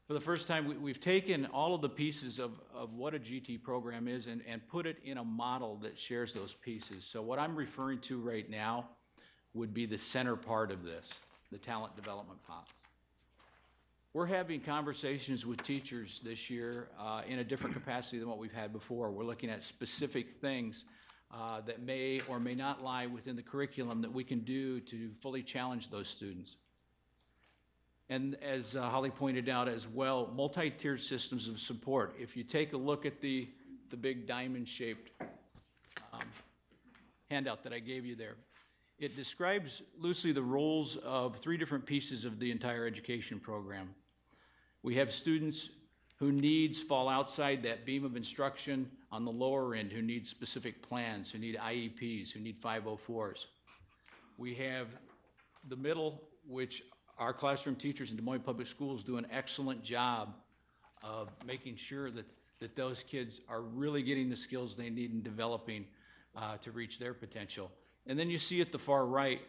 for the first time, we've taken all of the pieces of what a GT program is and put it in a model that shares those pieces. So what I'm referring to right now would be the center part of this, the talent development pot. We're having conversations with teachers this year in a different capacity than what we've had before. We're looking at specific things that may or may not lie within the curriculum that we can do to fully challenge those students. And as Holly pointed out as well, multi-tiered systems of support. If you take a look at the big diamond-shaped handout that I gave you there, it describes loosely the roles of 3 different pieces of the entire education program. We have students whose needs fall outside that beam of instruction on the lower end, who need specific plans, who need IEPs, who need 504s. We have the middle, which our classroom teachers in Des Moines Public Schools do an excellent job of making sure that those kids are really getting the skills they need and developing to reach their potential. And then you see at the far right,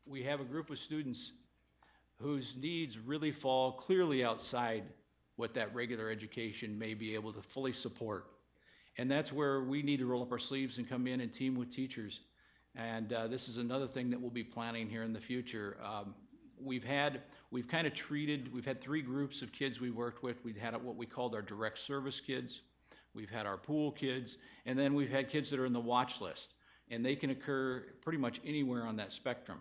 we have a group of students whose needs really fall clearly outside what that regular education may be able to fully support. And that's where we need to roll up our sleeves and come in and team with teachers. And this is another thing that we'll be planning here in the future. We've had 3 groups of kids we worked with. We've had what we called our direct service kids. We've had our pool kids, and then we've had kids that are in the watch list. And they can occur pretty much anywhere on that spectrum.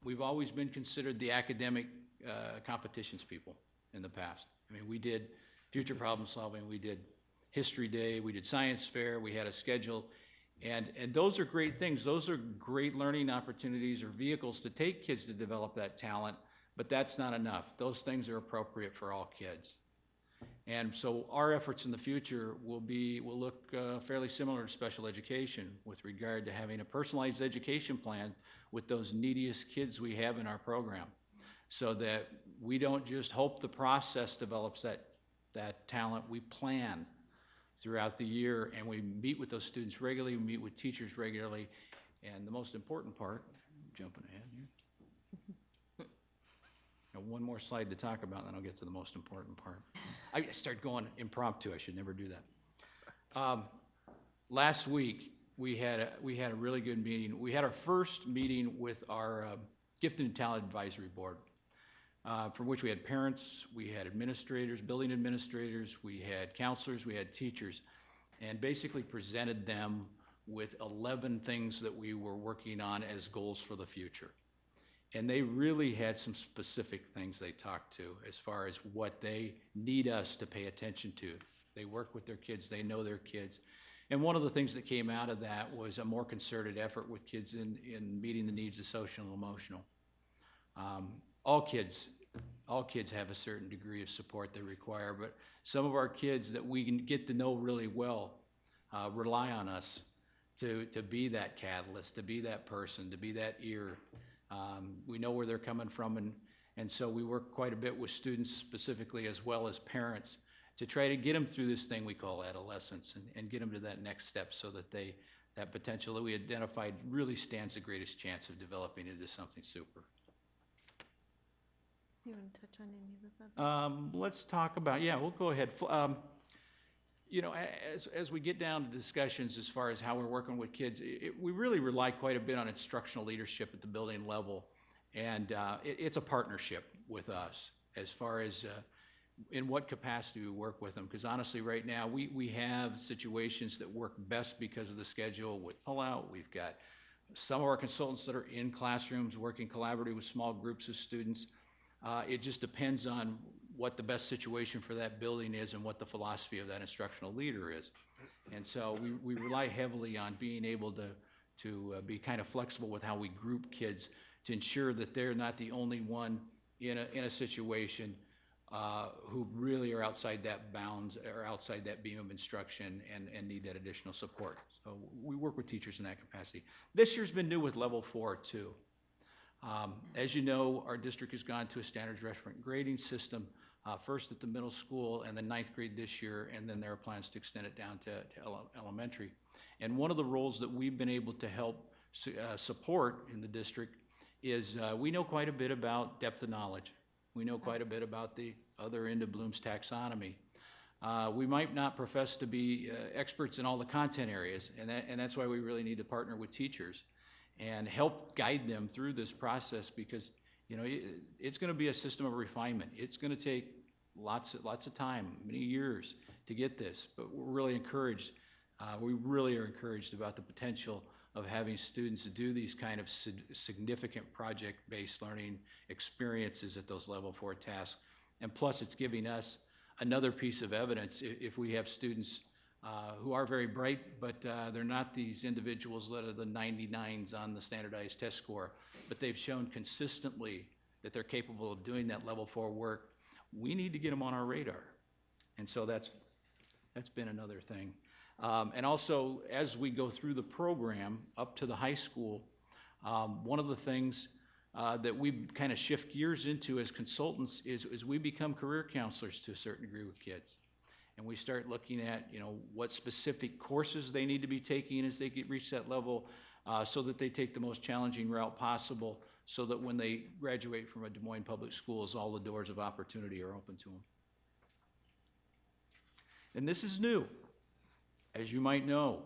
We've always been considered the academic competitions people in the past. I mean, we did future problem solving, we did history day, we did science fair, we had a schedule, and those are great things. Those are great learning opportunities or vehicles to take kids to develop that talent, but that's not enough. Those things are appropriate for all kids. And so our efforts in the future will look fairly similar to special education with regard to having a personalized education plan with those neediest kids we have in our program, so that we don't just hope the process develops that talent. We plan throughout the year, and we meet with those students regularly, we meet with teachers regularly, and the most important part, jumping ahead here. Now, one more slide to talk about, and then I'll get to the most important part. I start going impromptu. I should never do that. Last week, we had a really good meeting. We had our first meeting with our Gifted and Talent Advisory Board, from which we had parents, we had administrators, building administrators, we had counselors, we had teachers, and basically presented them with 11 things that we were working on as goals for the future. And they really had some specific things they talked to as far as what they need us to pay attention to. They work with their kids, they know their kids. And one of the things that came out of that was a more concerted effort with kids in meeting the needs of social and emotional. All kids have a certain degree of support they require, but some of our kids that we can get to know really well rely on us to be that catalyst, to be that person, to be that ear. We know where they're coming from, and so we work quite a bit with students specifically as well as parents to try to get them through this thing we call adolescence and get them to that next step so that that potential that we identified really stands the greatest chance of developing into something super. You want to touch on any of the subjects? Let's talk about, yeah, we'll go ahead. You know, as we get down to discussions as far as how we're working with kids, we really rely quite a bit on instructional leadership at the building level. And it's a partnership with us as far as in what capacity we work with them. Because honestly, right now, we have situations that work best because of the schedule with pullout. We've got some of our consultants that are in classrooms working collaboratively with small groups of students. It just depends on what the best situation for that building is and what the philosophy of that instructional leader is. And so we rely heavily on being able to be kind of flexible with how we group kids to ensure that they're not the only one in a situation who really are outside that bounds or outside that beam of instruction and need that additional support. So we work with teachers in that capacity. This year's been new with level 4 too. As you know, our district has gone to a standards reference grading system, first at the middle school and then 9th grade this year, and then there are plans to extend it down to elementary. And one of the roles that we've been able to help support in the district is we know quite a bit about depth of knowledge. We know quite a bit about the other end of Bloom's taxonomy. We might not profess to be experts in all the content areas, and that's why we really need to partner with teachers and help guide them through this process, because you know it's going to be a system of refinement. It's going to take lots of time, many years to get this, but we're really encouraged. We really are encouraged about the potential of having students do these kind of significant project-based learning experiences at those level 4 tasks. And plus, it's giving us another piece of evidence if we have students who are very bright, but they're not these individuals that are the 99s on the standardized test score, but they've shown consistently that they're capable of doing that level 4 work. We need to get them on our radar. And so that's been another thing. And also, as we go through the program up to the high school, one of the things that we kind of shift gears into as consultants is we become career counselors to a certain degree with kids. And we start looking at, you know, what specific courses they need to be taking as they reach that level so that they take the most challenging route possible, so that when they graduate from a Des Moines Public Schools, all the doors of opportunity are open to them. And this is new. As you might know,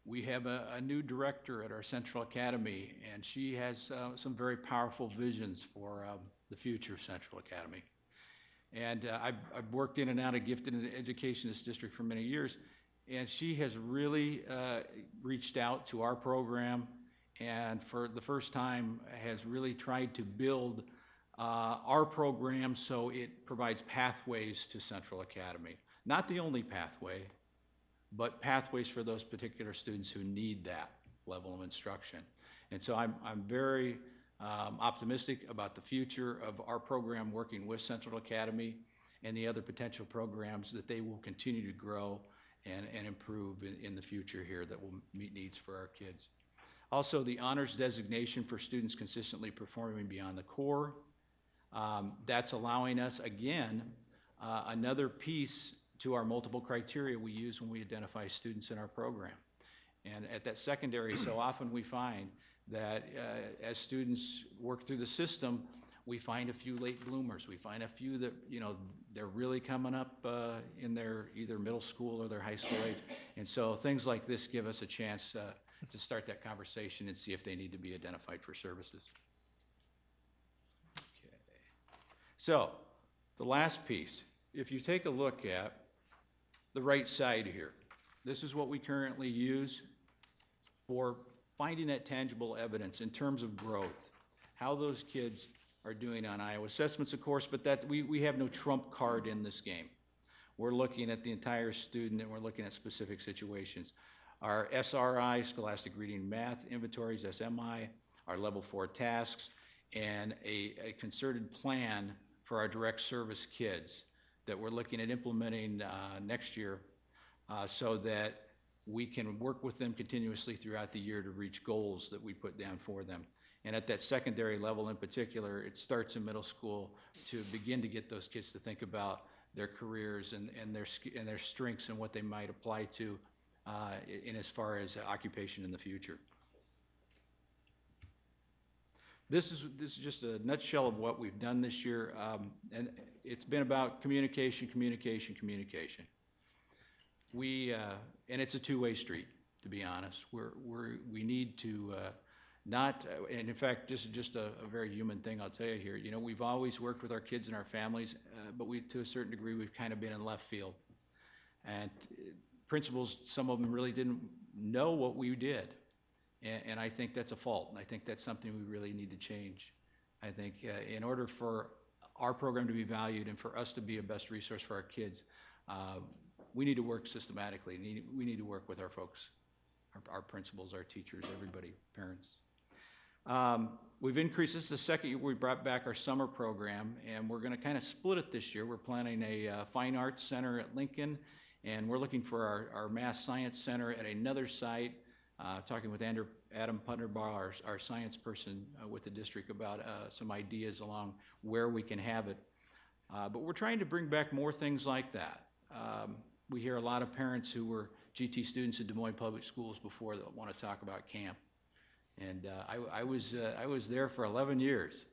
we have a new director at our Central Academy, and she has some very powerful visions for the future of Central Academy. And I've worked in and out of gifted education in this district for many years, and she has really reached out to our program, and for the first time has really tried to build our program so it provides pathways to Central Academy. Not the only pathway, but pathways for those particular students who need that level of instruction. And so I'm very optimistic about the future of our program working with Central Academy and the other potential programs that they will continue to grow and improve in the future here that will meet needs for our kids. Also, the honors designation for students consistently performing beyond the core. That's allowing us, again, another piece to our multiple criteria we use when we identify students in our program. And at that secondary, so often we find that as students work through the system, we find a few late bloomers. We find a few that, you know, they're really coming up in their either middle school or their high school age. And so things like this give us a chance to start that conversation and see if they need to be identified for services. Okay. So the last piece, if you take a look at the right side here, this is what we currently use for finding that tangible evidence in terms of growth, how those kids are doing on Iowa assessments, of course, but that we have no trump card in this game. We're looking at the entire student and we're looking at specific situations. Our SRI, Scholastic Reading and Math Inventories, SMI, our level 4 tasks, and a concerted plan for our direct service kids that we're looking at implementing next year so that we can work with them continuously throughout the year to reach goals that we put down for them. And at that secondary level in particular, it starts in middle school to begin to get those kids to think about their careers and their strengths and what they might apply to in as far as occupation in the future. This is just a nutshell of what we've done this year, and it's been about communication. And it's a two-way street, to be honest. We need to not, and in fact, this is just a very human thing I'll tell you here. You know, we've always worked with our kids and our families, but to a certain degree, we've kind of been in left field. And principals, some of them really didn't know what we did. And I think that's a fault, and I think that's something we really need to change. I think in order for our program to be valued and for us to be a best resource for our kids, we need to work systematically. We need to work with our folks, our principals, our teachers, everybody, parents. We've increased, this is the second year we brought back our summer program, and we're going to kind of split it this year. We're planning a fine arts center at Lincoln, and we're looking for our math science center at another site. Talking with Adam Punderbaugh, our science person with the district, about some ideas along where we can have it. But we're trying to bring back more things like that. We hear a lot of parents who were GT students at Des Moines Public Schools before that want to talk about camp. And I was there for 11 years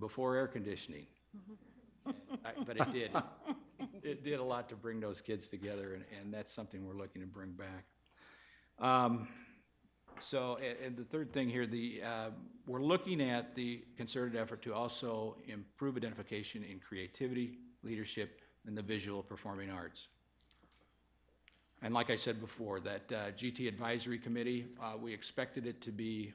before air conditioning. But it did. It did a lot to bring those kids together, and that's something we're looking to bring back. So, and the third thing here, we're looking at the concerted effort to also improve identification in creativity, leadership, and the visual performing arts. And like I said before, that GT Advisory Committee, we expected it to be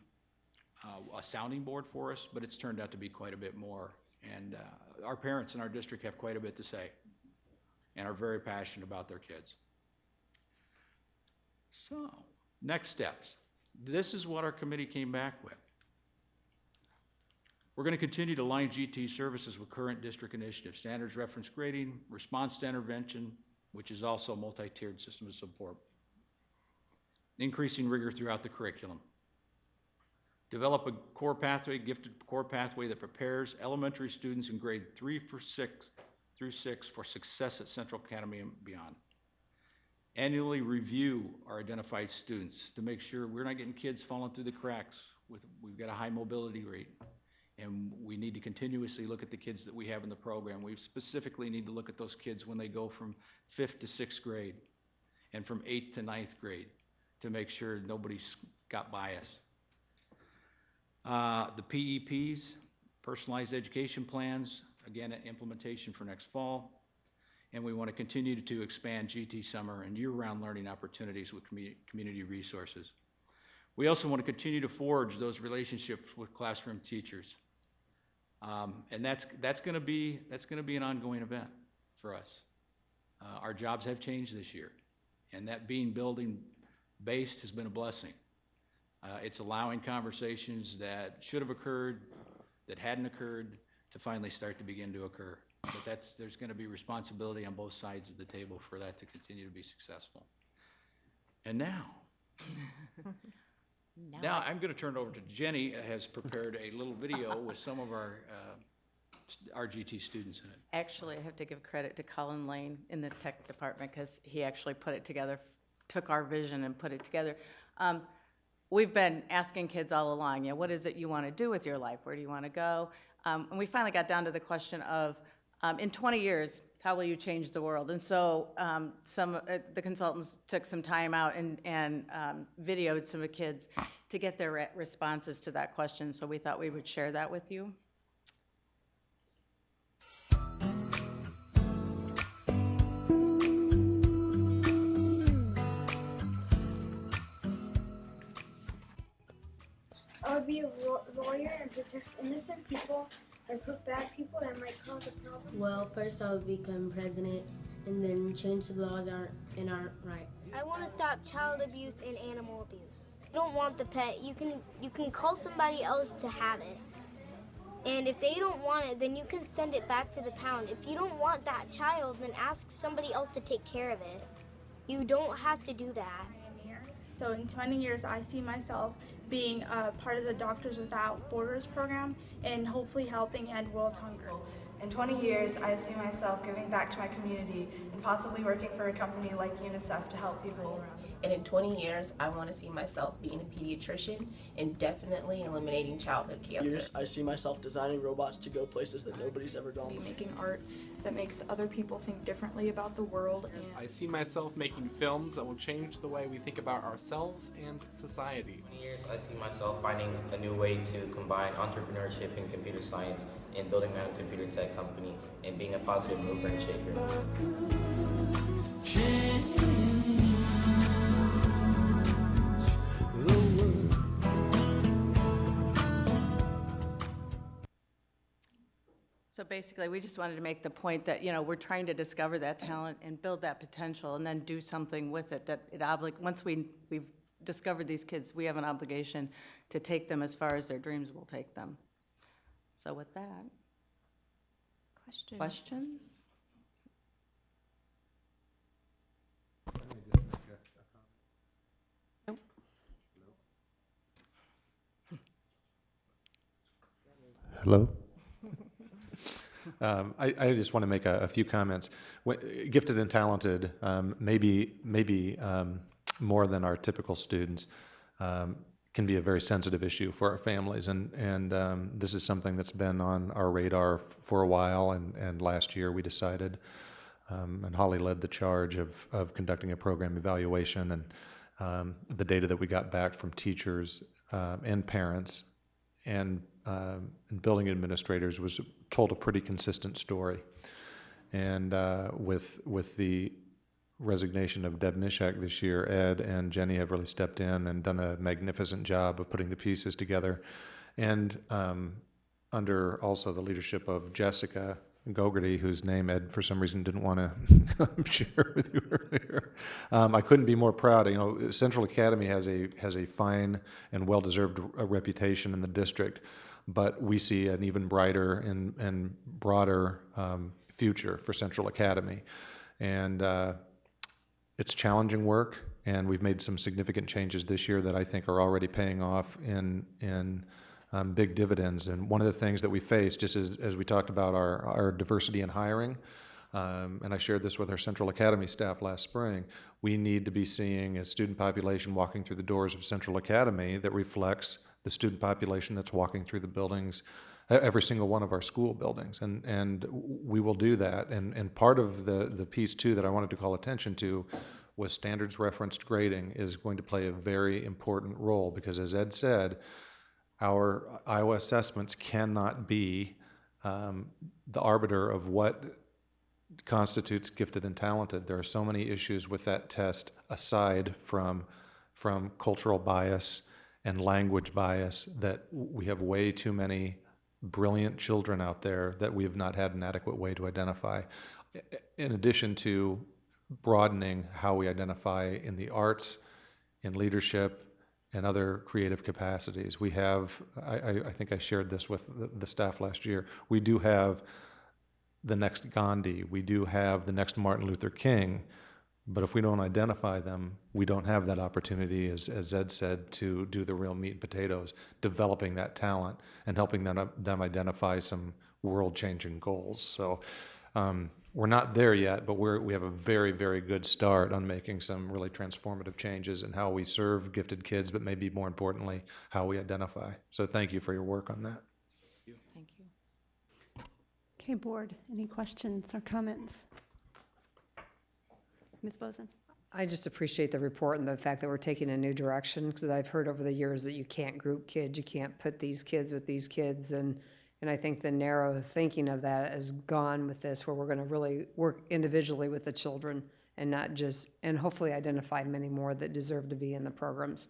a sounding board for us, but it's turned out to be quite a bit more. And our parents in our district have quite a bit to say and are very passionate about their kids. So, next steps. This is what our committee came back with. We're going to continue to align GT services with current district initiatives, standards reference grading, response to intervention, which is also a multi-tiered system of support. Increasing rigor throughout the curriculum. Develop a core pathway, gifted core pathway that prepares elementary students in grade 3 through 6 for success at Central Academy and beyond. Annually review our identified students to make sure we're not getting kids falling through the cracks. We've got a high mobility rate, and we need to continuously look at the kids that we have in the program. We specifically need to look at those kids when they go from 5th to 6th grade and from 8th to 9th grade to make sure nobody's got bias. The PEPs, personalized education plans, again, implementation for next fall. And we want to continue to expand GT summer and year-round learning opportunities with community resources. We also want to continue to forge those relationships with classroom teachers. And that's going to be an ongoing event for us. Our jobs have changed this year, and that being building-based has been a blessing. It's allowing conversations that should have occurred, that hadn't occurred, to finally start to begin to occur. But there's going to be responsibility on both sides of the table for that to continue to be successful. And now I'm going to turn it over to Jenny, has prepared a little video with some of our GT students in it. Actually, I have to give credit to Colin Lane in the tech department because he actually put it together, took our vision and put it together. We've been asking kids all along, what is it you want to do with your life? Where do you want to go? And we finally got down to the question of, in 20 years, how will you change the world? And so the consultants took some time out and videoed some of the kids to get their responses to that question. So we thought we would share that with you. I would be a lawyer and protect innocent people and put bad people that might cause a problem. Well, first I would become president and then change the laws in our right. I want to stop child abuse and animal abuse. You don't want the pet, you can call somebody else to have it. And if they don't want it, then you can send it back to the pound. If you don't want that child, then ask somebody else to take care of it. You don't have to do that. So in 20 years, I see myself being part of the Doctors Without Borders program and hopefully helping end world hunger. In 20 years, I see myself giving back to my community and possibly working for a company like UNICEF to help people. And in 20 years, I want to see myself being a pediatrician and definitely eliminating childhood cancer. I see myself designing robots to go places that nobody's ever gone. Making art that makes other people think differently about the world. I see myself making films that will change the way we think about ourselves and society. In 20 years, I see myself finding a new way to combine entrepreneurship and computer science and building my own computer tech company and being a positive mover and shaker. So basically, we just wanted to make the point that, you know, we're trying to discover that talent and build that potential and then do something with it, that once we've discovered these kids, we have an obligation to take them as far as their dreams will take them. So with that. Questions? Nope. Hello? I just want to make a few comments. Gifted and talented, maybe more than our typical students, can be a very sensitive issue for our families, and this is something that's been on our radar for a while. And last year we decided, and Holly led the charge of conducting a program evaluation, and the data that we got back from teachers and parents and building administrators told a pretty consistent story. And with the resignation of Deb Nishak this year, Ed and Jenny have really stepped in and done a magnificent job of putting the pieces together. And under also the leadership of Jessica Gogarty, whose name Ed for some reason didn't want to share with you earlier, I couldn't be more proud. You know, Central Academy has a fine and well-deserved reputation in the district, but we see an even brighter and broader future for Central Academy. And it's challenging work, and we've made some significant changes this year that I think are already paying off in big dividends. And one of the things that we face, just as we talked about our diversity in hiring, and I shared this with our Central Academy staff last spring, we need to be seeing a student population walking through the doors of Central Academy that reflects the student population that's walking through the buildings, every single one of our school buildings. And we will do that. And part of the piece too that I wanted to call attention to was standards referenced grading is going to play a very important role, because as Ed said, our Iowa assessments cannot be the arbiter of what constitutes gifted and talented. There are so many issues with that test aside from cultural bias and language bias that we have way too many brilliant children out there that we have not had an adequate way to identify. In addition to broadening how we identify in the arts, in leadership, and other creative capacities. We have, I think I shared this with the staff last year, we do have the next Gandhi, we do have the next Martin Luther King, but if we don't identify them, we don't have that opportunity, as Ed said, to do the real meat and potatoes, developing that talent and helping them identify some world-changing goals. So we're not there yet, but we have a very, very good start on making some really transformative changes in how we serve gifted kids, but maybe more importantly, how we identify. So thank you for your work on that. Thank you. Okay, board, any questions or comments? Ms. Boson? I just appreciate the report and the fact that we're taking a new direction, because I've heard over the years that you can't group kids, you can't put these kids with these kids, and I think the narrow thinking of that is gone with this, where we're going to really work individually with the children and not just, and hopefully identify many more that deserve to be in the programs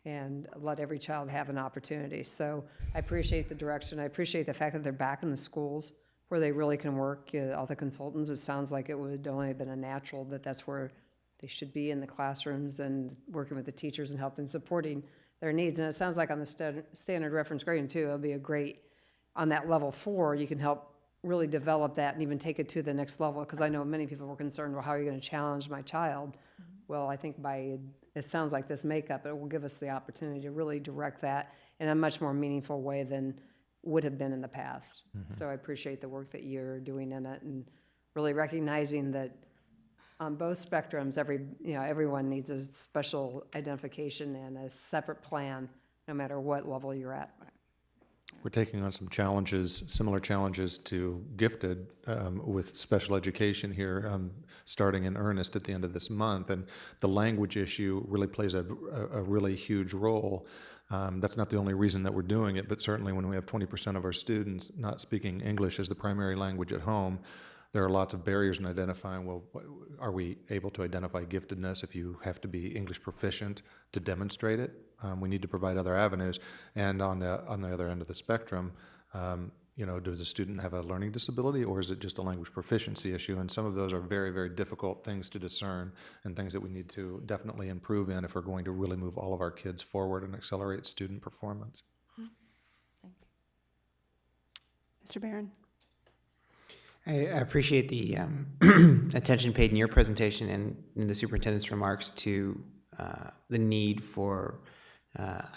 and let every child have an opportunity. So I appreciate the direction. I appreciate the fact that they're back in the schools where they really can work. All the consultants, it sounds like it would only have been a natural that that's where they should be, in the classrooms and working with the teachers and helping supporting their needs. And it sounds like on the standard reference grading too, it'll be a great, on that level 4, you can help really develop that and even take it to the next level. Because I know many people were concerned, well, how are you going to challenge my child? Well, I think it sounds like this makeup, it will give us the opportunity to really direct that in a much more meaningful way than would have been in the past. So I appreciate the work that you're doing in it, and really recognizing that on both spectrums, everyone needs a special identification and a separate plan, no matter what level you're at. We're taking on some challenges, similar challenges to gifted, with special education here, starting in earnest at the end of this month. And the language issue really plays a really huge role. That's not the only reason that we're doing it, but certainly when we have 20% of our students not speaking English as the primary language at home, there are lots of barriers in identifying, well, are we able to identify giftedness if you have to be English proficient to demonstrate it? We need to provide other avenues. And on the other end of the spectrum, does the student have a learning disability, or is it just a language proficiency issue? And some of those are very, very difficult things to discern, and things that we need to definitely improve in if we're going to really move all of our kids forward and accelerate student performance. Mr. Barron. I appreciate the attention paid in your presentation and in the superintendent's remarks to the need for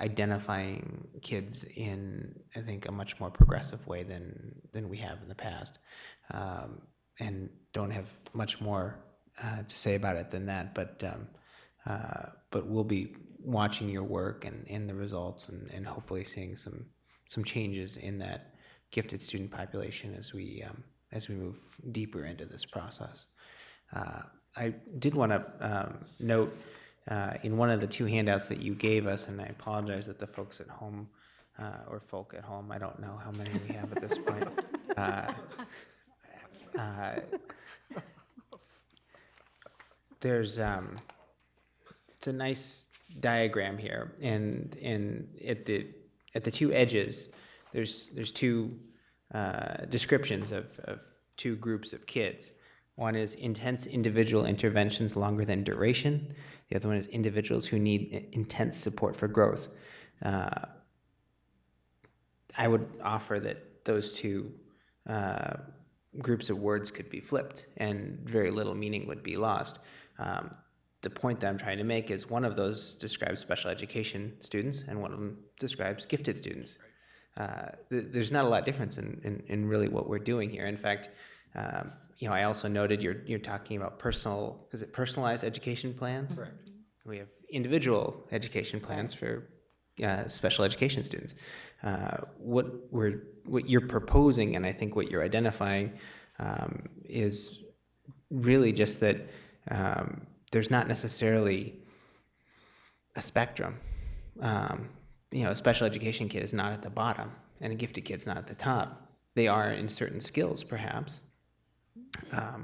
identifying kids in, I think, a much more progressive way than we have in the past, and don't have much more to say about it than that. But we'll be watching your work and the results, and hopefully seeing some changes in that gifted student population as we move deeper into this process. I did want to note in one of the two handouts that you gave us, and I apologize that the folks at home, or folk at home, I don't know how many we have at this point. There's it's a nice diagram here, and at the two edges, there's two descriptions of two groups of kids. One is intense individual interventions longer than duration. The other one is individuals who need intense support for growth. I would offer that those two groups of words could be flipped, and very little meaning would be lost. The point that I'm trying to make is one of those describes special education students, and one of them describes gifted students. There's not a lot of difference in really what we're doing here. In fact, I also noted you're talking about personalized education plans? Correct. We have individual education plans for special education students. What you're proposing, and I think what you're identifying, is really just that there's not necessarily a spectrum. A special education kid is not at the bottom, and a gifted kid's not at the top. They are in certain skills, perhaps,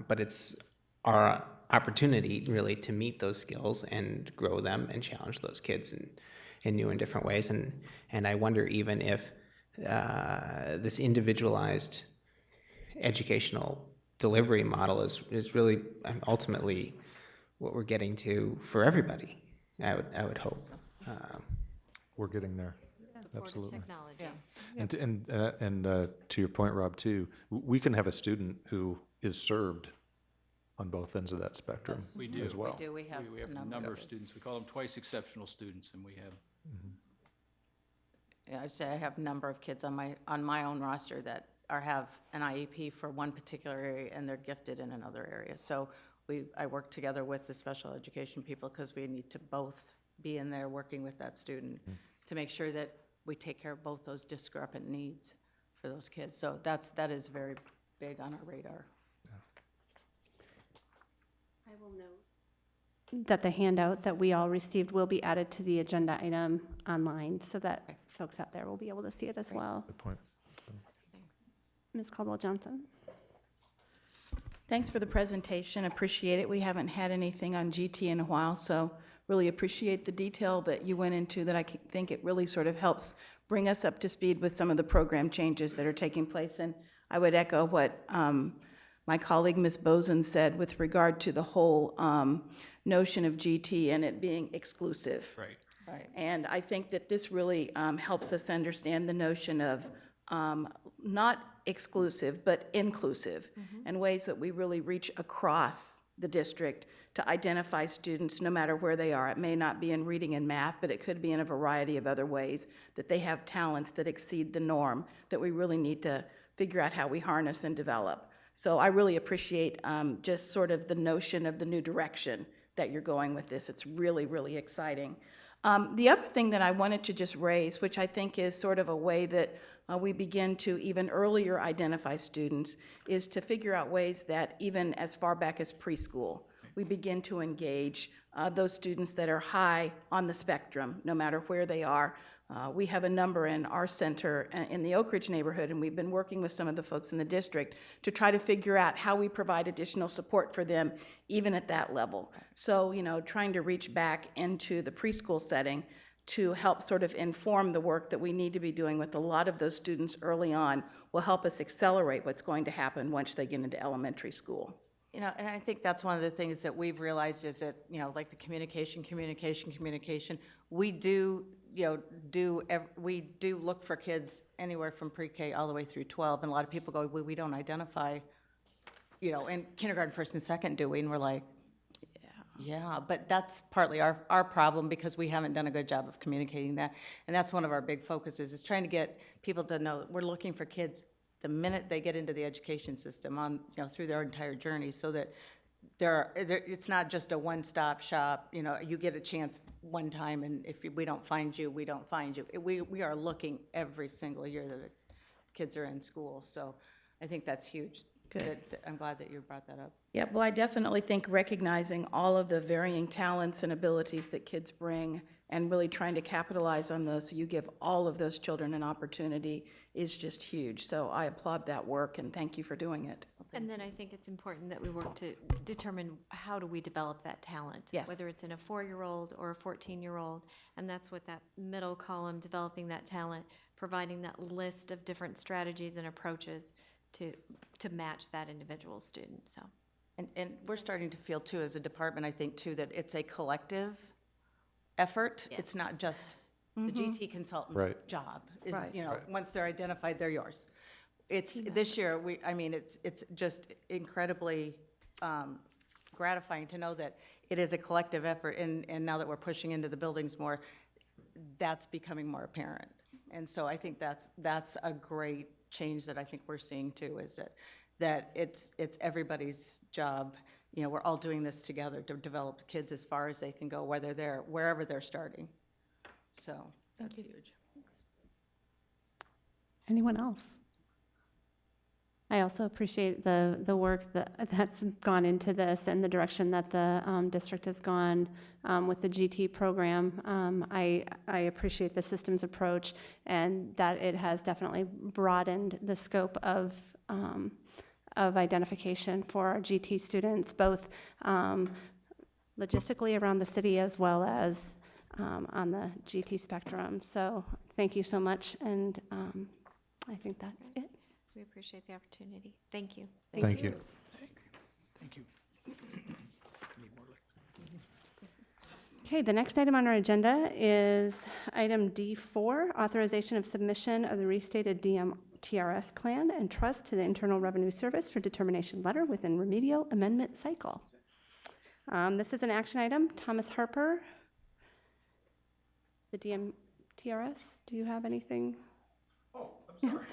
but it's our opportunity really to meet those skills and grow them and challenge those kids in new and different ways. And I wonder even if this individualized educational delivery model is really ultimately what we're getting to for everybody. I would hope. We're getting there. Absolutely. Technology. Yeah. And to your point, Rob, too, we can have a student who is served on both ends of that spectrum We do. as well. We do, we have a number of students. We call them twice exceptional students, and we have. Yeah, I'd say I have a number of kids on my own roster that have an IEP for one particular area, and they're gifted in another area. So I work together with the special education people, because we need to both be in there working with that student to make sure that we take care of both those discrepant needs for those kids. So that is very big on our radar. I will note that the handout that we all received will be added to the agenda item online, so that folks out there will be able to see it as well. Good point. Thanks. Ms. Caldwell-Johnson. Thanks for the presentation, appreciate it. We haven't had anything on GT in a while, so really appreciate the detail that you went into, that I think it really sort of helps bring us up to speed with some of the program changes that are taking place. And I would echo what my colleague, Ms. Bozen, said with regard to the whole notion of GT and it being exclusive. Right. Right. And I think that this really helps us understand the notion of not exclusive, but inclusive, and ways that we really reach across the district to identify students no matter where they are. It may not be in reading and math, but it could be in a variety of other ways, that they have talents that exceed the norm that we really need to figure out how we harness and develop. So I really appreciate just sort of the notion of the new direction that you're going with this. It's really, really exciting. The other thing that I wanted to just raise, which I think is sort of a way that we begin to even earlier identify students, is to figure out ways that even as far back as preschool, we begin to engage those students that are high on the spectrum, no matter where they are. We have a number in our center in the Oak Ridge neighborhood, and we've been working with some of the folks in the district to try to figure out how we provide additional support for them, even at that level. So, you know, trying to reach back into the preschool setting to help sort of inform the work that we need to be doing with a lot of those students early on will help us accelerate what's going to happen once they get into elementary school. You know, and I think that's one of the things that we've realized is that, you know, like the communication, we do, you know, we do look for kids anywhere from pre-K all the way through 12, and a lot of people go, well, we don't identify, you know, in kindergarten, first and second, do we? And we're like, yeah, but that's partly our problem because we haven't done a good job of communicating that. And that's one of our big focuses, is trying to get people to know we're looking for kids the minute they get into the education system on, you know, through their entire journey, so that it's not just a one-stop shop, you know, you get a chance one time, and if we don't find you, we don't find you. We are looking every single year that kids are in school, so I think that's huge. Good. I'm glad that you brought that up. Yeah, well, I definitely think recognizing all of the varying talents and abilities that kids bring and really trying to capitalize on those so you give all of those children an opportunity is just huge. So I applaud that work and thank you for doing it. And then I think it's important that we work to determine how do we develop that talent. Yes. Whether it's in a 4-year-old or a 14-year-old, and that's what that middle column, developing that talent, providing that list of different strategies and approaches to match that individual student, so. And we're starting to feel too, as a department, I think too, that it's a collective effort. Yes. It's not just the GT consultant's Right. job. Is, Right. you know, once they're identified, they're yours. It's, this year, it's just incredibly gratifying to know that it is a collective effort, and now that we're pushing into the buildings more, that's becoming more apparent. And so I think that's a great change that I think we're seeing too, is that it's everybody's job. You know, we're all doing this together to develop kids as far as they can go, wherever they're starting. So that's huge. Anyone else? I also appreciate the work that's gone into this and the direction that the district has gone with the GT program. I appreciate the systems approach and that it has definitely broadened the scope of identification for our GT students, both logistically around the city as well as on the GT spectrum. So thank you so much, and I think that's it. We appreciate the opportunity. Thank you. Thank you. Thank you. Okay, the next item on our agenda is item D4, authorization of submission of the restated DMTRS plan and trust to the Internal Revenue Service for determination letter within remedial amendment cycle. This is an action item. Thomas Harper, the DMTRS, do you have anything? Oh, I'm sorry.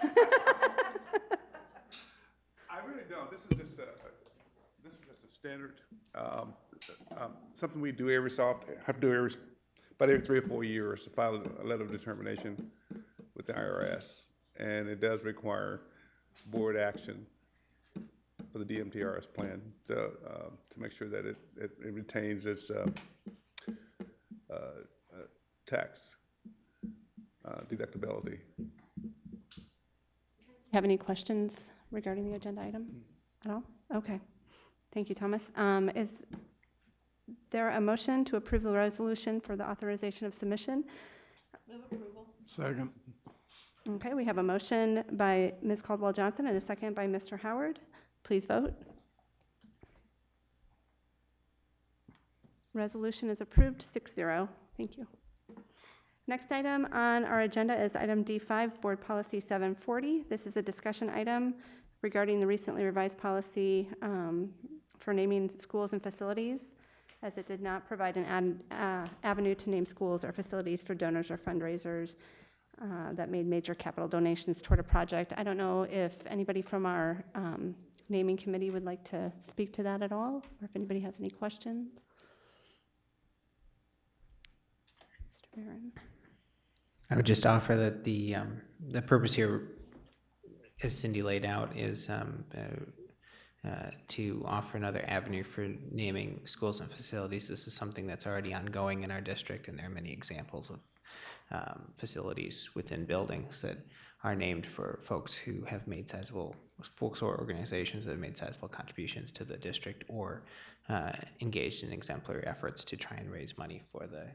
I really don't. This is just a standard, something we do have to do about every 3 or 4 years, to file a letter of determination with the IRS. And it does require board action for the DMTRS plan to make sure that it retains its tax deductibility. Have any questions regarding the agenda item at all? Okay. Thank you, Thomas. Is there a motion to approve the resolution for the authorization of submission? Move approval. Second. Okay, we have a motion by Ms. Caldwell-Johnson and a second by Mr. Howard. Please vote. Resolution is approved, 6-0. Thank you. Next item on our agenda is item D5, Board Policy 740. This is a discussion item regarding the recently revised policy for naming schools and facilities. as it did not provide an avenue to name schools or facilities for donors or fundraisers that made major capital donations toward a project. I don't know if anybody from our naming committee would like to speak to that at all, or if anybody has any questions. Mr. Barron. I would just offer that the purpose here, as Cindy laid out, is to offer another avenue for naming schools and facilities. This is something that's already ongoing in our district, and there are many examples of facilities within buildings that are named for folks who have made sizable, folks or organizations that have made sizable contributions to the district or engaged in exemplary efforts to try and raise money for the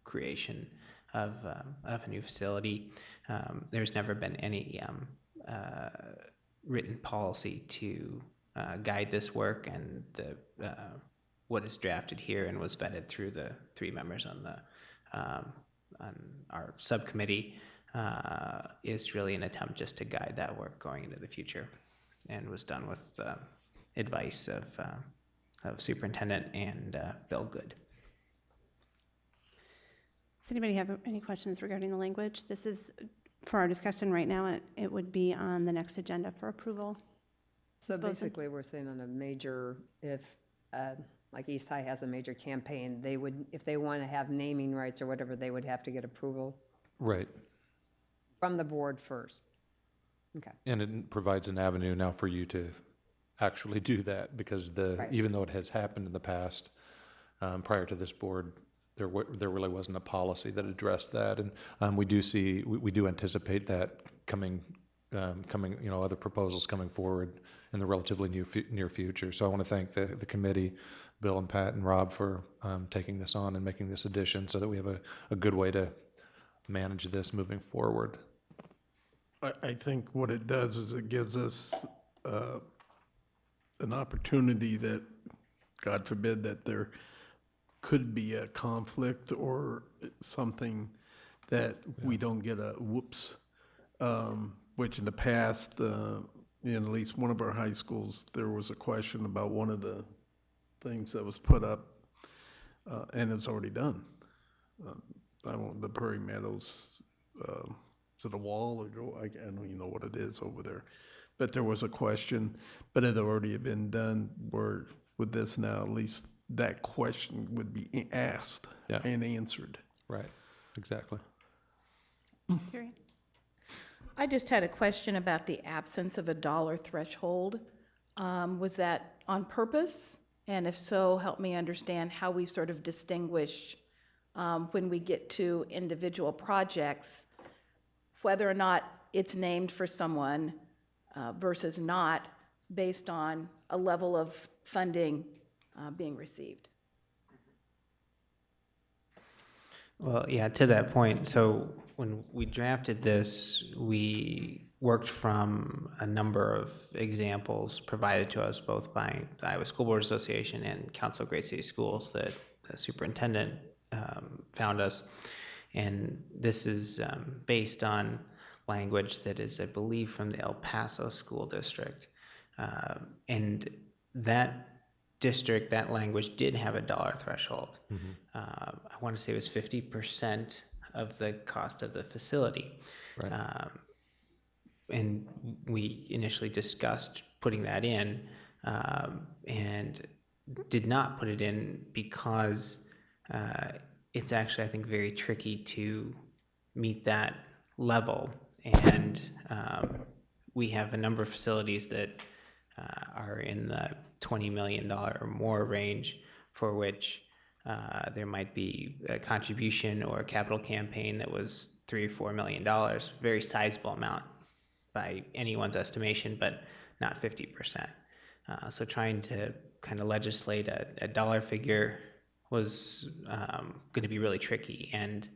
creation of a new facility. There's never been any written policy to guide this work, and what is drafted here and was vetted through the three members on our subcommittee is really an attempt just to guide that work going into the future, and was done with advice of Superintendent and Bill Good. Does anybody have any questions regarding the language? This is for our discussion right now. It would be on the next agenda for approval. So basically, we're saying on a major, if like East High has a major campaign, they would, if they want to have naming rights or whatever, they would have to get approval Right. from the board first. Okay. And it provides an avenue now for you to actually do that, because Right. even though it has happened in the past, prior to this board, there really wasn't a policy that addressed that, and we do anticipate that coming, other proposals coming forward in the relatively near future. So I want to thank the committee, Bill and Pat and Rob, for taking this on and making this addition so that we have a good way to manage this moving forward. I think what it does is it gives us an opportunity that, God forbid, that there could be a conflict or something that we don't get a whoops, which in the past, in at least one of our high schools, there was a question about one of the things that was put up, and it's already done. The Prairie Meadows, is it a wall or I don't even know what it is over there. But there was a question, but it had already been done, where with this now, at least that question would be asked and answered. Right, exactly. Terry? I just had a question about the absence of a dollar threshold. Was that on purpose? And if so, help me understand how we sort of distinguish when we get to individual projects, whether or not it's named for someone versus not, based on a level of funding being received. Well, yeah, to that point, so when we drafted this, we worked from a number of examples provided to us both by the Iowa School Board Association and Council of Great City Schools that the superintendent found us. And this is based on language that is, I believe, from the El Paso School District. And that district, that language did have a dollar threshold. Mm-hmm. I want to say it was 50% of the cost of the facility. Right. And we initially discussed putting that in and did not put it in because it's actually, I think, very tricky to meet that level. And we have a number of facilities that are in the $20 million or more range, for which there might be a contribution or a capital campaign that was $3 or $4 million, very sizable amount by anyone's estimation, but not 50%. So trying to kind of legislate a dollar figure was going to be really tricky, and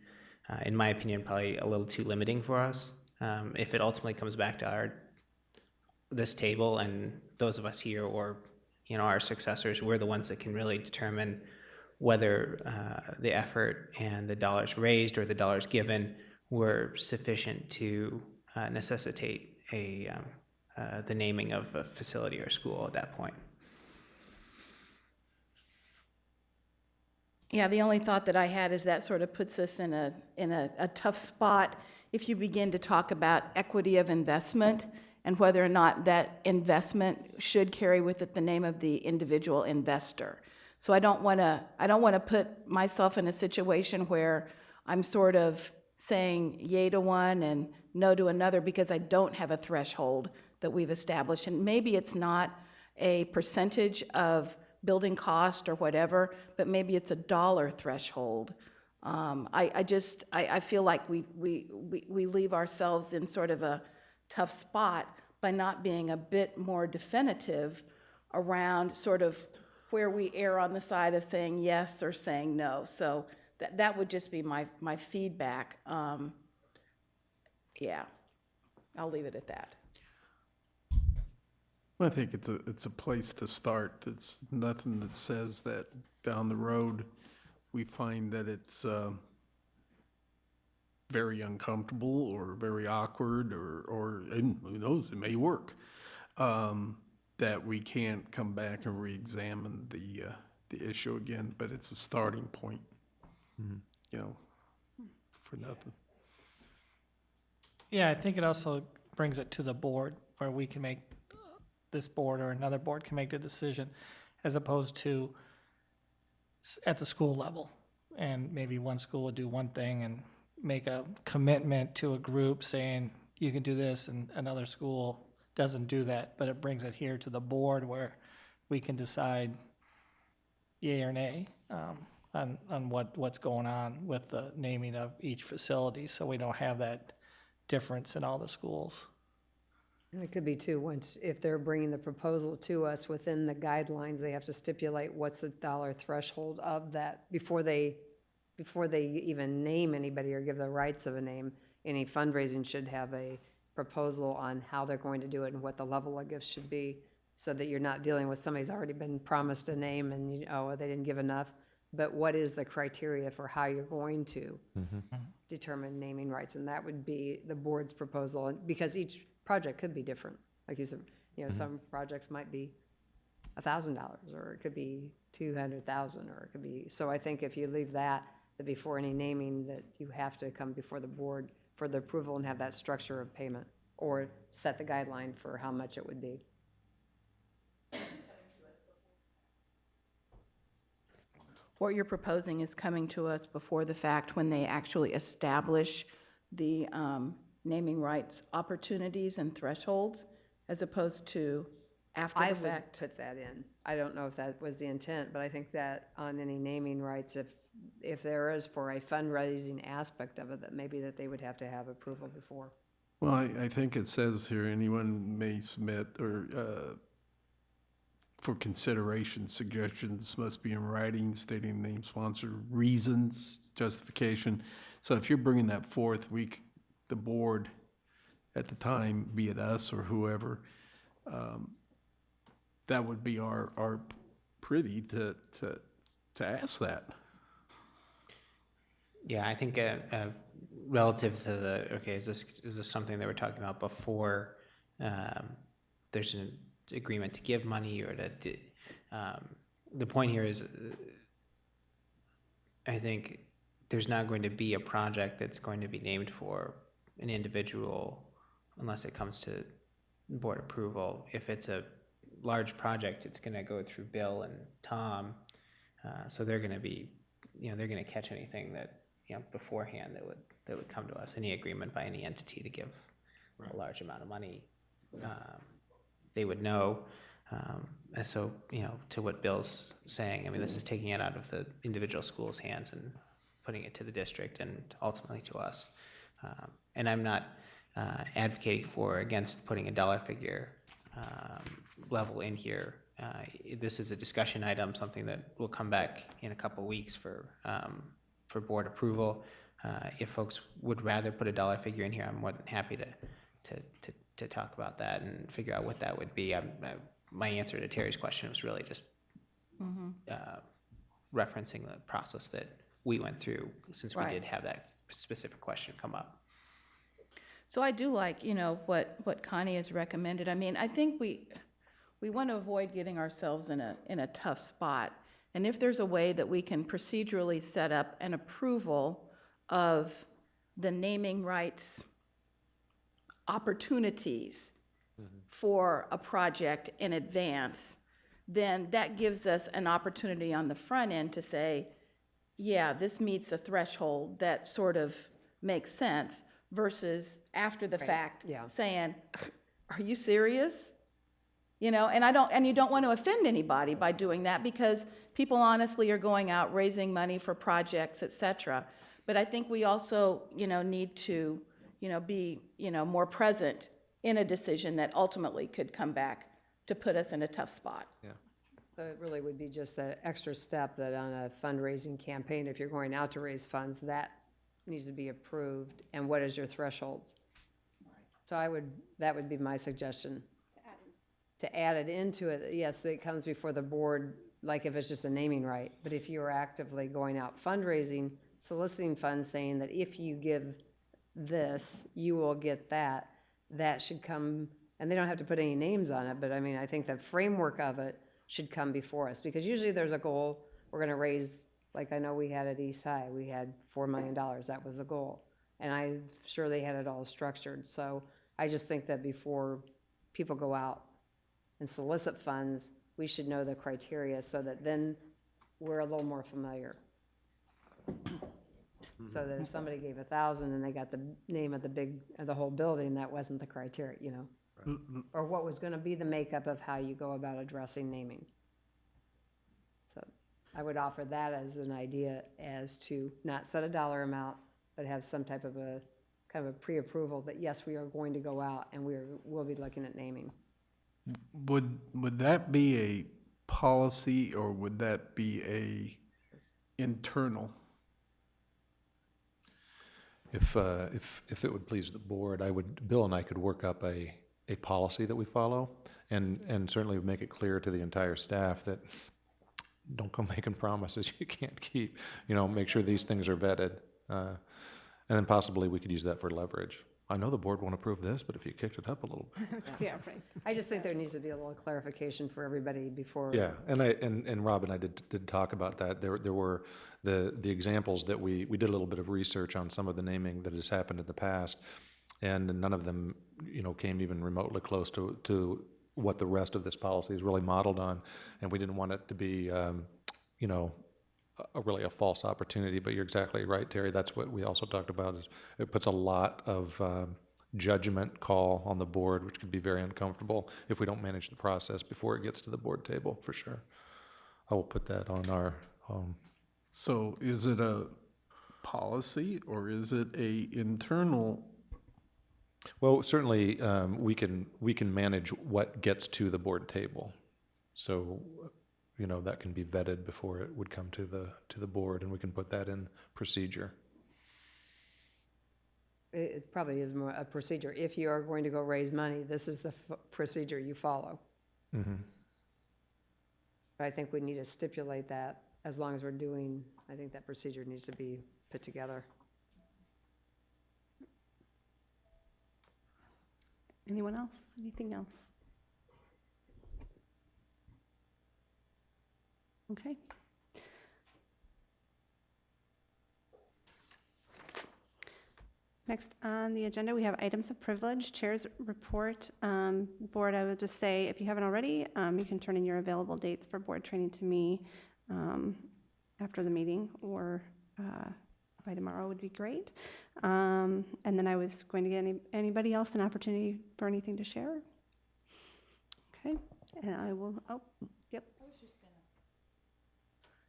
in my opinion, probably a little too limiting for us. If it ultimately comes back to this table and those of us here, or our successors, we're the ones that can really determine whether the effort and the dollars raised or the dollars given were sufficient to necessitate the naming of a facility or school at that point. Yeah, the only thought that I had is that sort of puts us in a tough spot if you begin to talk about equity of investment and whether or not that investment should carry with it the name of the individual investor. So I don't want to put myself in a situation where I'm sort of saying yay to one and no to another because I don't have a threshold that we've established. And maybe it's not a percentage of building cost or whatever, but maybe it's a dollar threshold. I feel like we leave ourselves in sort of a tough spot by not being a bit more definitive around sort of where we err on the side of saying yes or saying no. So that would just be my feedback. Yeah, I'll leave it at that. I think it's a place to start. It's nothing that says that down the road we find that it's very uncomfortable or very awkward or and who knows, it may work, that we can't come back and re-examine the issue again, but it's a starting point, you know, for nothing. Yeah, I think it also brings it to the board where we can make, this board or another board can make the decision as opposed to at the school level. And maybe one school would do one thing and make a commitment to a group saying you can do this, and another school doesn't do that, but it brings it here to the board where we can decide yay or nay on what's going on with the naming of each facility, so we don't have that difference in all the schools. And it could be too, once, if they're bringing the proposal to us within the guidelines, they have to stipulate what's the dollar threshold of that before they even name anybody or give the rights of a name. Any fundraising should have a proposal on how they're going to do it and what the level of gifts should be, so that you're not dealing with somebody's already been promised a name and they didn't give enough. But what is the criteria for how you're going to determine naming rights? And that would be the board's proposal, because each project could be different. Like you said, some projects might be $1,000, or it could be $200,000, or it could be. So I think if you leave that before any naming, that you have to come before the board for the approval and have that structure of payment, or set the guideline for how much it would be. What you're proposing is coming to us before the fact when they actually establish the naming rights opportunities and thresholds, as opposed to after the fact. I would put that in. I don't know if that was the intent, but I think that on any naming rights, if there is for a fundraising aspect of it, that maybe that they would have to have approval before. Well, I think it says here, anyone may submit or for consideration, suggestions must be in writing, stating name, sponsor, reasons, justification. So if you're bringing that forth, the board at the time, be it us or whoever, that would be our privy to ask that. Yeah, I think relative to the, is this something that we're talking about before there's an agreement to give money, or to, the point here is, I think there's not going to be a project that's going to be named for an individual unless it comes to board approval. If it's a large project, it's going to go through Bill and Tom, so they're going to be, they're going to catch anything that beforehand that would come to us. Any agreement by any entity to give a large amount of money, they would know. And so, to what Bill's saying, I mean, this is taking it out of the individual school's hands and putting it to the district and ultimately to us. And I'm not advocating for or against putting a dollar figure level in here. This is a discussion item, something that will come back in a couple weeks for board approval. If folks would rather put a dollar figure in here, I'm more than happy to talk about that and figure out what that would be. My answer to Terry's question was really just referencing the process that we went through, since we did have that specific question come up. So I do like, what Connie has recommended. I mean, I think we want to avoid getting ourselves in a tough spot And if there's a way that we can procedurally set up an approval of the naming rights opportunities for a project in advance, then that gives us an opportunity on the front end to say, yeah, this meets a threshold that sort of makes sense, versus after the fact saying, are you serious? You know, and you don't want to offend anybody by doing that, because people honestly are going out raising money for projects, et cetera. But I think we also, need to, be, more present in a decision that ultimately could come back to put us in a tough spot. Yeah. So it really would be just the extra step that on a fundraising campaign, if you're going out to raise funds, that needs to be approved. And what is your thresholds? So that would be my suggestion. To add it into it, yes, it comes before the board, like if it's just a naming right. But if you are actively going out fundraising, soliciting funds, saying that if you give this, you will get that, that should come, and they don't have to put any names on it, but I mean, I think the framework of it should come before us, because usually there's a goal, we're gonna raise, like I know we had at East High, we had $4 million, that was a goal. And I'm sure they had it all structured. So I just think that before people go out and solicit funds, we should know the criteria so that then we're a little more familiar. So that if somebody gave 1,000 and they got the name of the whole building, that wasn't the criteria, or what was gonna be the makeup of how you go about addressing naming. So I would offer that as an idea, as to not set a dollar amount, but have some type of a kind of a pre-approval that yes, we are going to go out and we'll be looking at naming. Would that be a policy, or would that be a internal? If it would please the board, Bill and I could work up a policy that we follow, and certainly make it clear to the entire staff that don't go making promises you can't keep. Make sure these things are vetted, and then possibly we could use that for leverage. I know the board won't approve this, but if you kicked it up a little bit. Yeah, right. I just think there needs to be a little clarification for everybody before. Yeah, and Rob and I did talk about that. There were the examples that we did a little bit of research on some of the naming that has happened in the past, and none of them came even remotely close to what the rest of this policy is really modeled on, and we didn't want it to be really a false opportunity. But you're exactly right, Terry. That's what we also talked about, is it puts a lot of judgment call on the board, which could be very uncomfortable if we don't manage the process before it gets to the board table, for sure. I will put that on our So is it a policy, or is it a internal? Well, certainly we can manage what gets to the board table. So that can be vetted before it would come to the board, and we can put that in procedure. It probably is more a procedure. If you are going to go raise money, this is the procedure you follow. Mm-hmm. But I think we need to stipulate that as long as we're doing, I think that procedure needs to be put together. Anyone else? Anything else? Okay. Next on the agenda, we have items of privilege, chair's report. Board, I would just say, if you haven't already, you can turn in your available dates for board training to me after the meeting, or by tomorrow would be great. And then I was going to get anybody else an opportunity for anything to share. Okay, and I will, yep.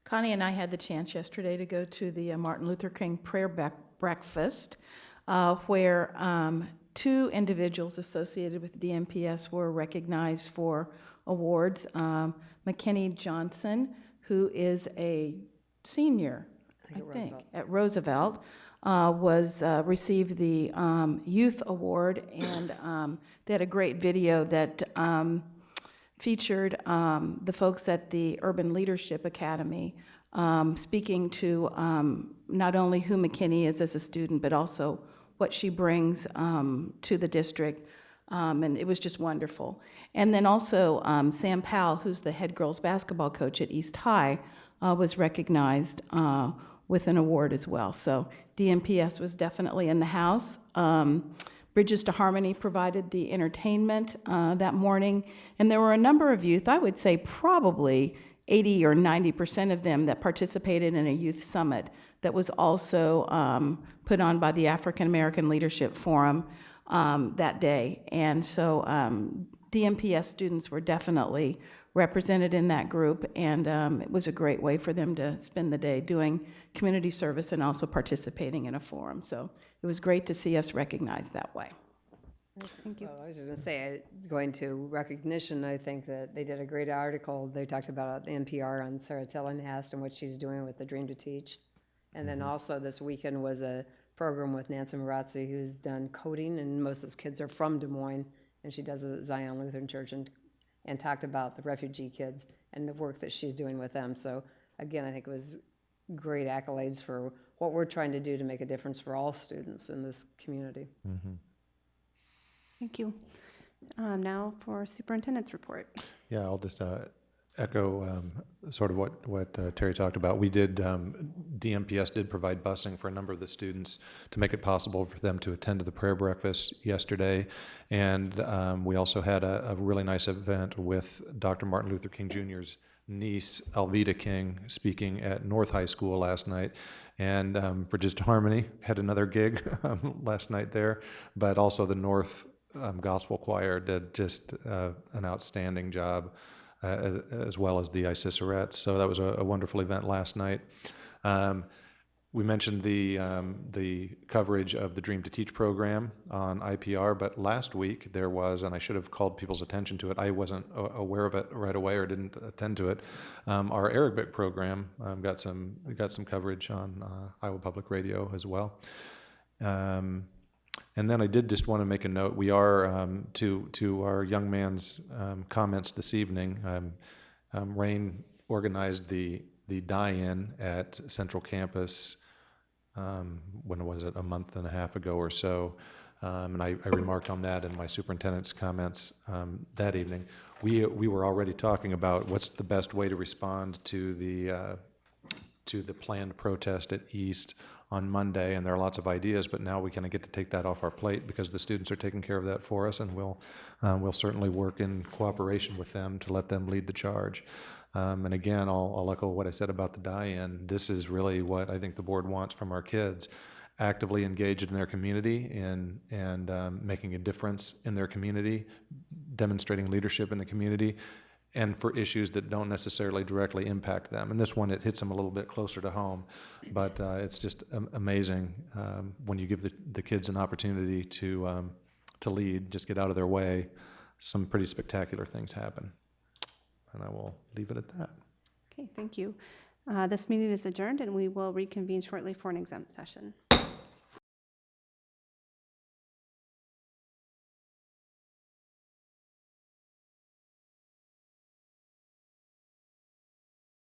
Connie and I had the chance yesterday to go to the Martin Luther King prayer breakfast, where 2 individuals associated with DMPS were recognized for awards. McKinney Johnson, who is a senior, I think, at Roosevelt, received the Youth Award, and they had a great video that featured the folks at the Urban Leadership Academy speaking to not only who McKinney is as a student, but also what she brings to the district, and it was just wonderful. And then also Sam Powell, who's the head girls basketball coach at East High, was recognized with an award as well. So DMPS was definitely in the house. Bridges to Harmony provided the entertainment that morning, and there were a number of youth, I would say probably 80 or 90% of them, that participated in a youth summit that was also put on by the African American Leadership Forum that day. And so DMPS students were definitely represented in that group, and it was a great way for them to spend the day doing community service and also participating in a forum. So it was great to see us recognized that way. Thank you. Well, I was just going to say, going to recognition, I think that they did a great article. They talked about the NPR on Sarah Tillinghast and what she's doing with the Dream to Teach. And then also this weekend was a program with Nancy Marazzi, who's done coding, and most of those kids are from Des Moines, and she does it at Zion Lutheran Church, and talked about the refugee kids and the work that she's doing with them. So again, I think it was great accolades for what we're trying to do to make a difference for all students in this community. Mm-hmm. Thank you. Now for superintendent's report. Yeah, I'll just echo sort of what Terry talked about. We did, DMPS did provide busing for a number of the students to make it possible for them to attend to the prayer breakfast yesterday. And we also had a really nice event with Dr. Martin Luther King Jr.'s niece, Alveda King, speaking at North High School last night. And Bridges to Harmony had another gig last night there, but also the North Gospel Choir did just an outstanding job, as well as the Icicerettes. So that was a wonderful event last night. We mentioned the coverage of the Dream to Teach program on IPR, but last week there was, and I should have called people's attention to it, I wasn't aware of it right away or didn't attend to it. Our Arabic program got some coverage on Iowa Public Radio as well. And then I did just want to make a note. We are, to our young man's comments this evening, Rain organized the die-in at Central Campus, when was it, a month and a half ago or so. And I remarked on that in my superintendent's comments that evening. We were already talking about what's the best way to respond to the planned protest at East on Monday, and there are lots of ideas, but now we kind of get to take that off our plate because the students are taking care of that for us, and we'll certainly work in cooperation with them to let them lead the charge. And again, I'll echo what I said about the die-in. This is really what I think the board wants from our kids: actively engaged in their community and making a difference in their community, demonstrating leadership in the community, and for issues that don't necessarily directly impact them. And this one, it hits them a little bit closer to home, but it's just amazing when you give the kids an opportunity to lead, just get out of their way, some pretty spectacular things happen. And I will leave it at that. Okay, thank you. This meeting is adjourned, and we will reconvene shortly for an exempt session.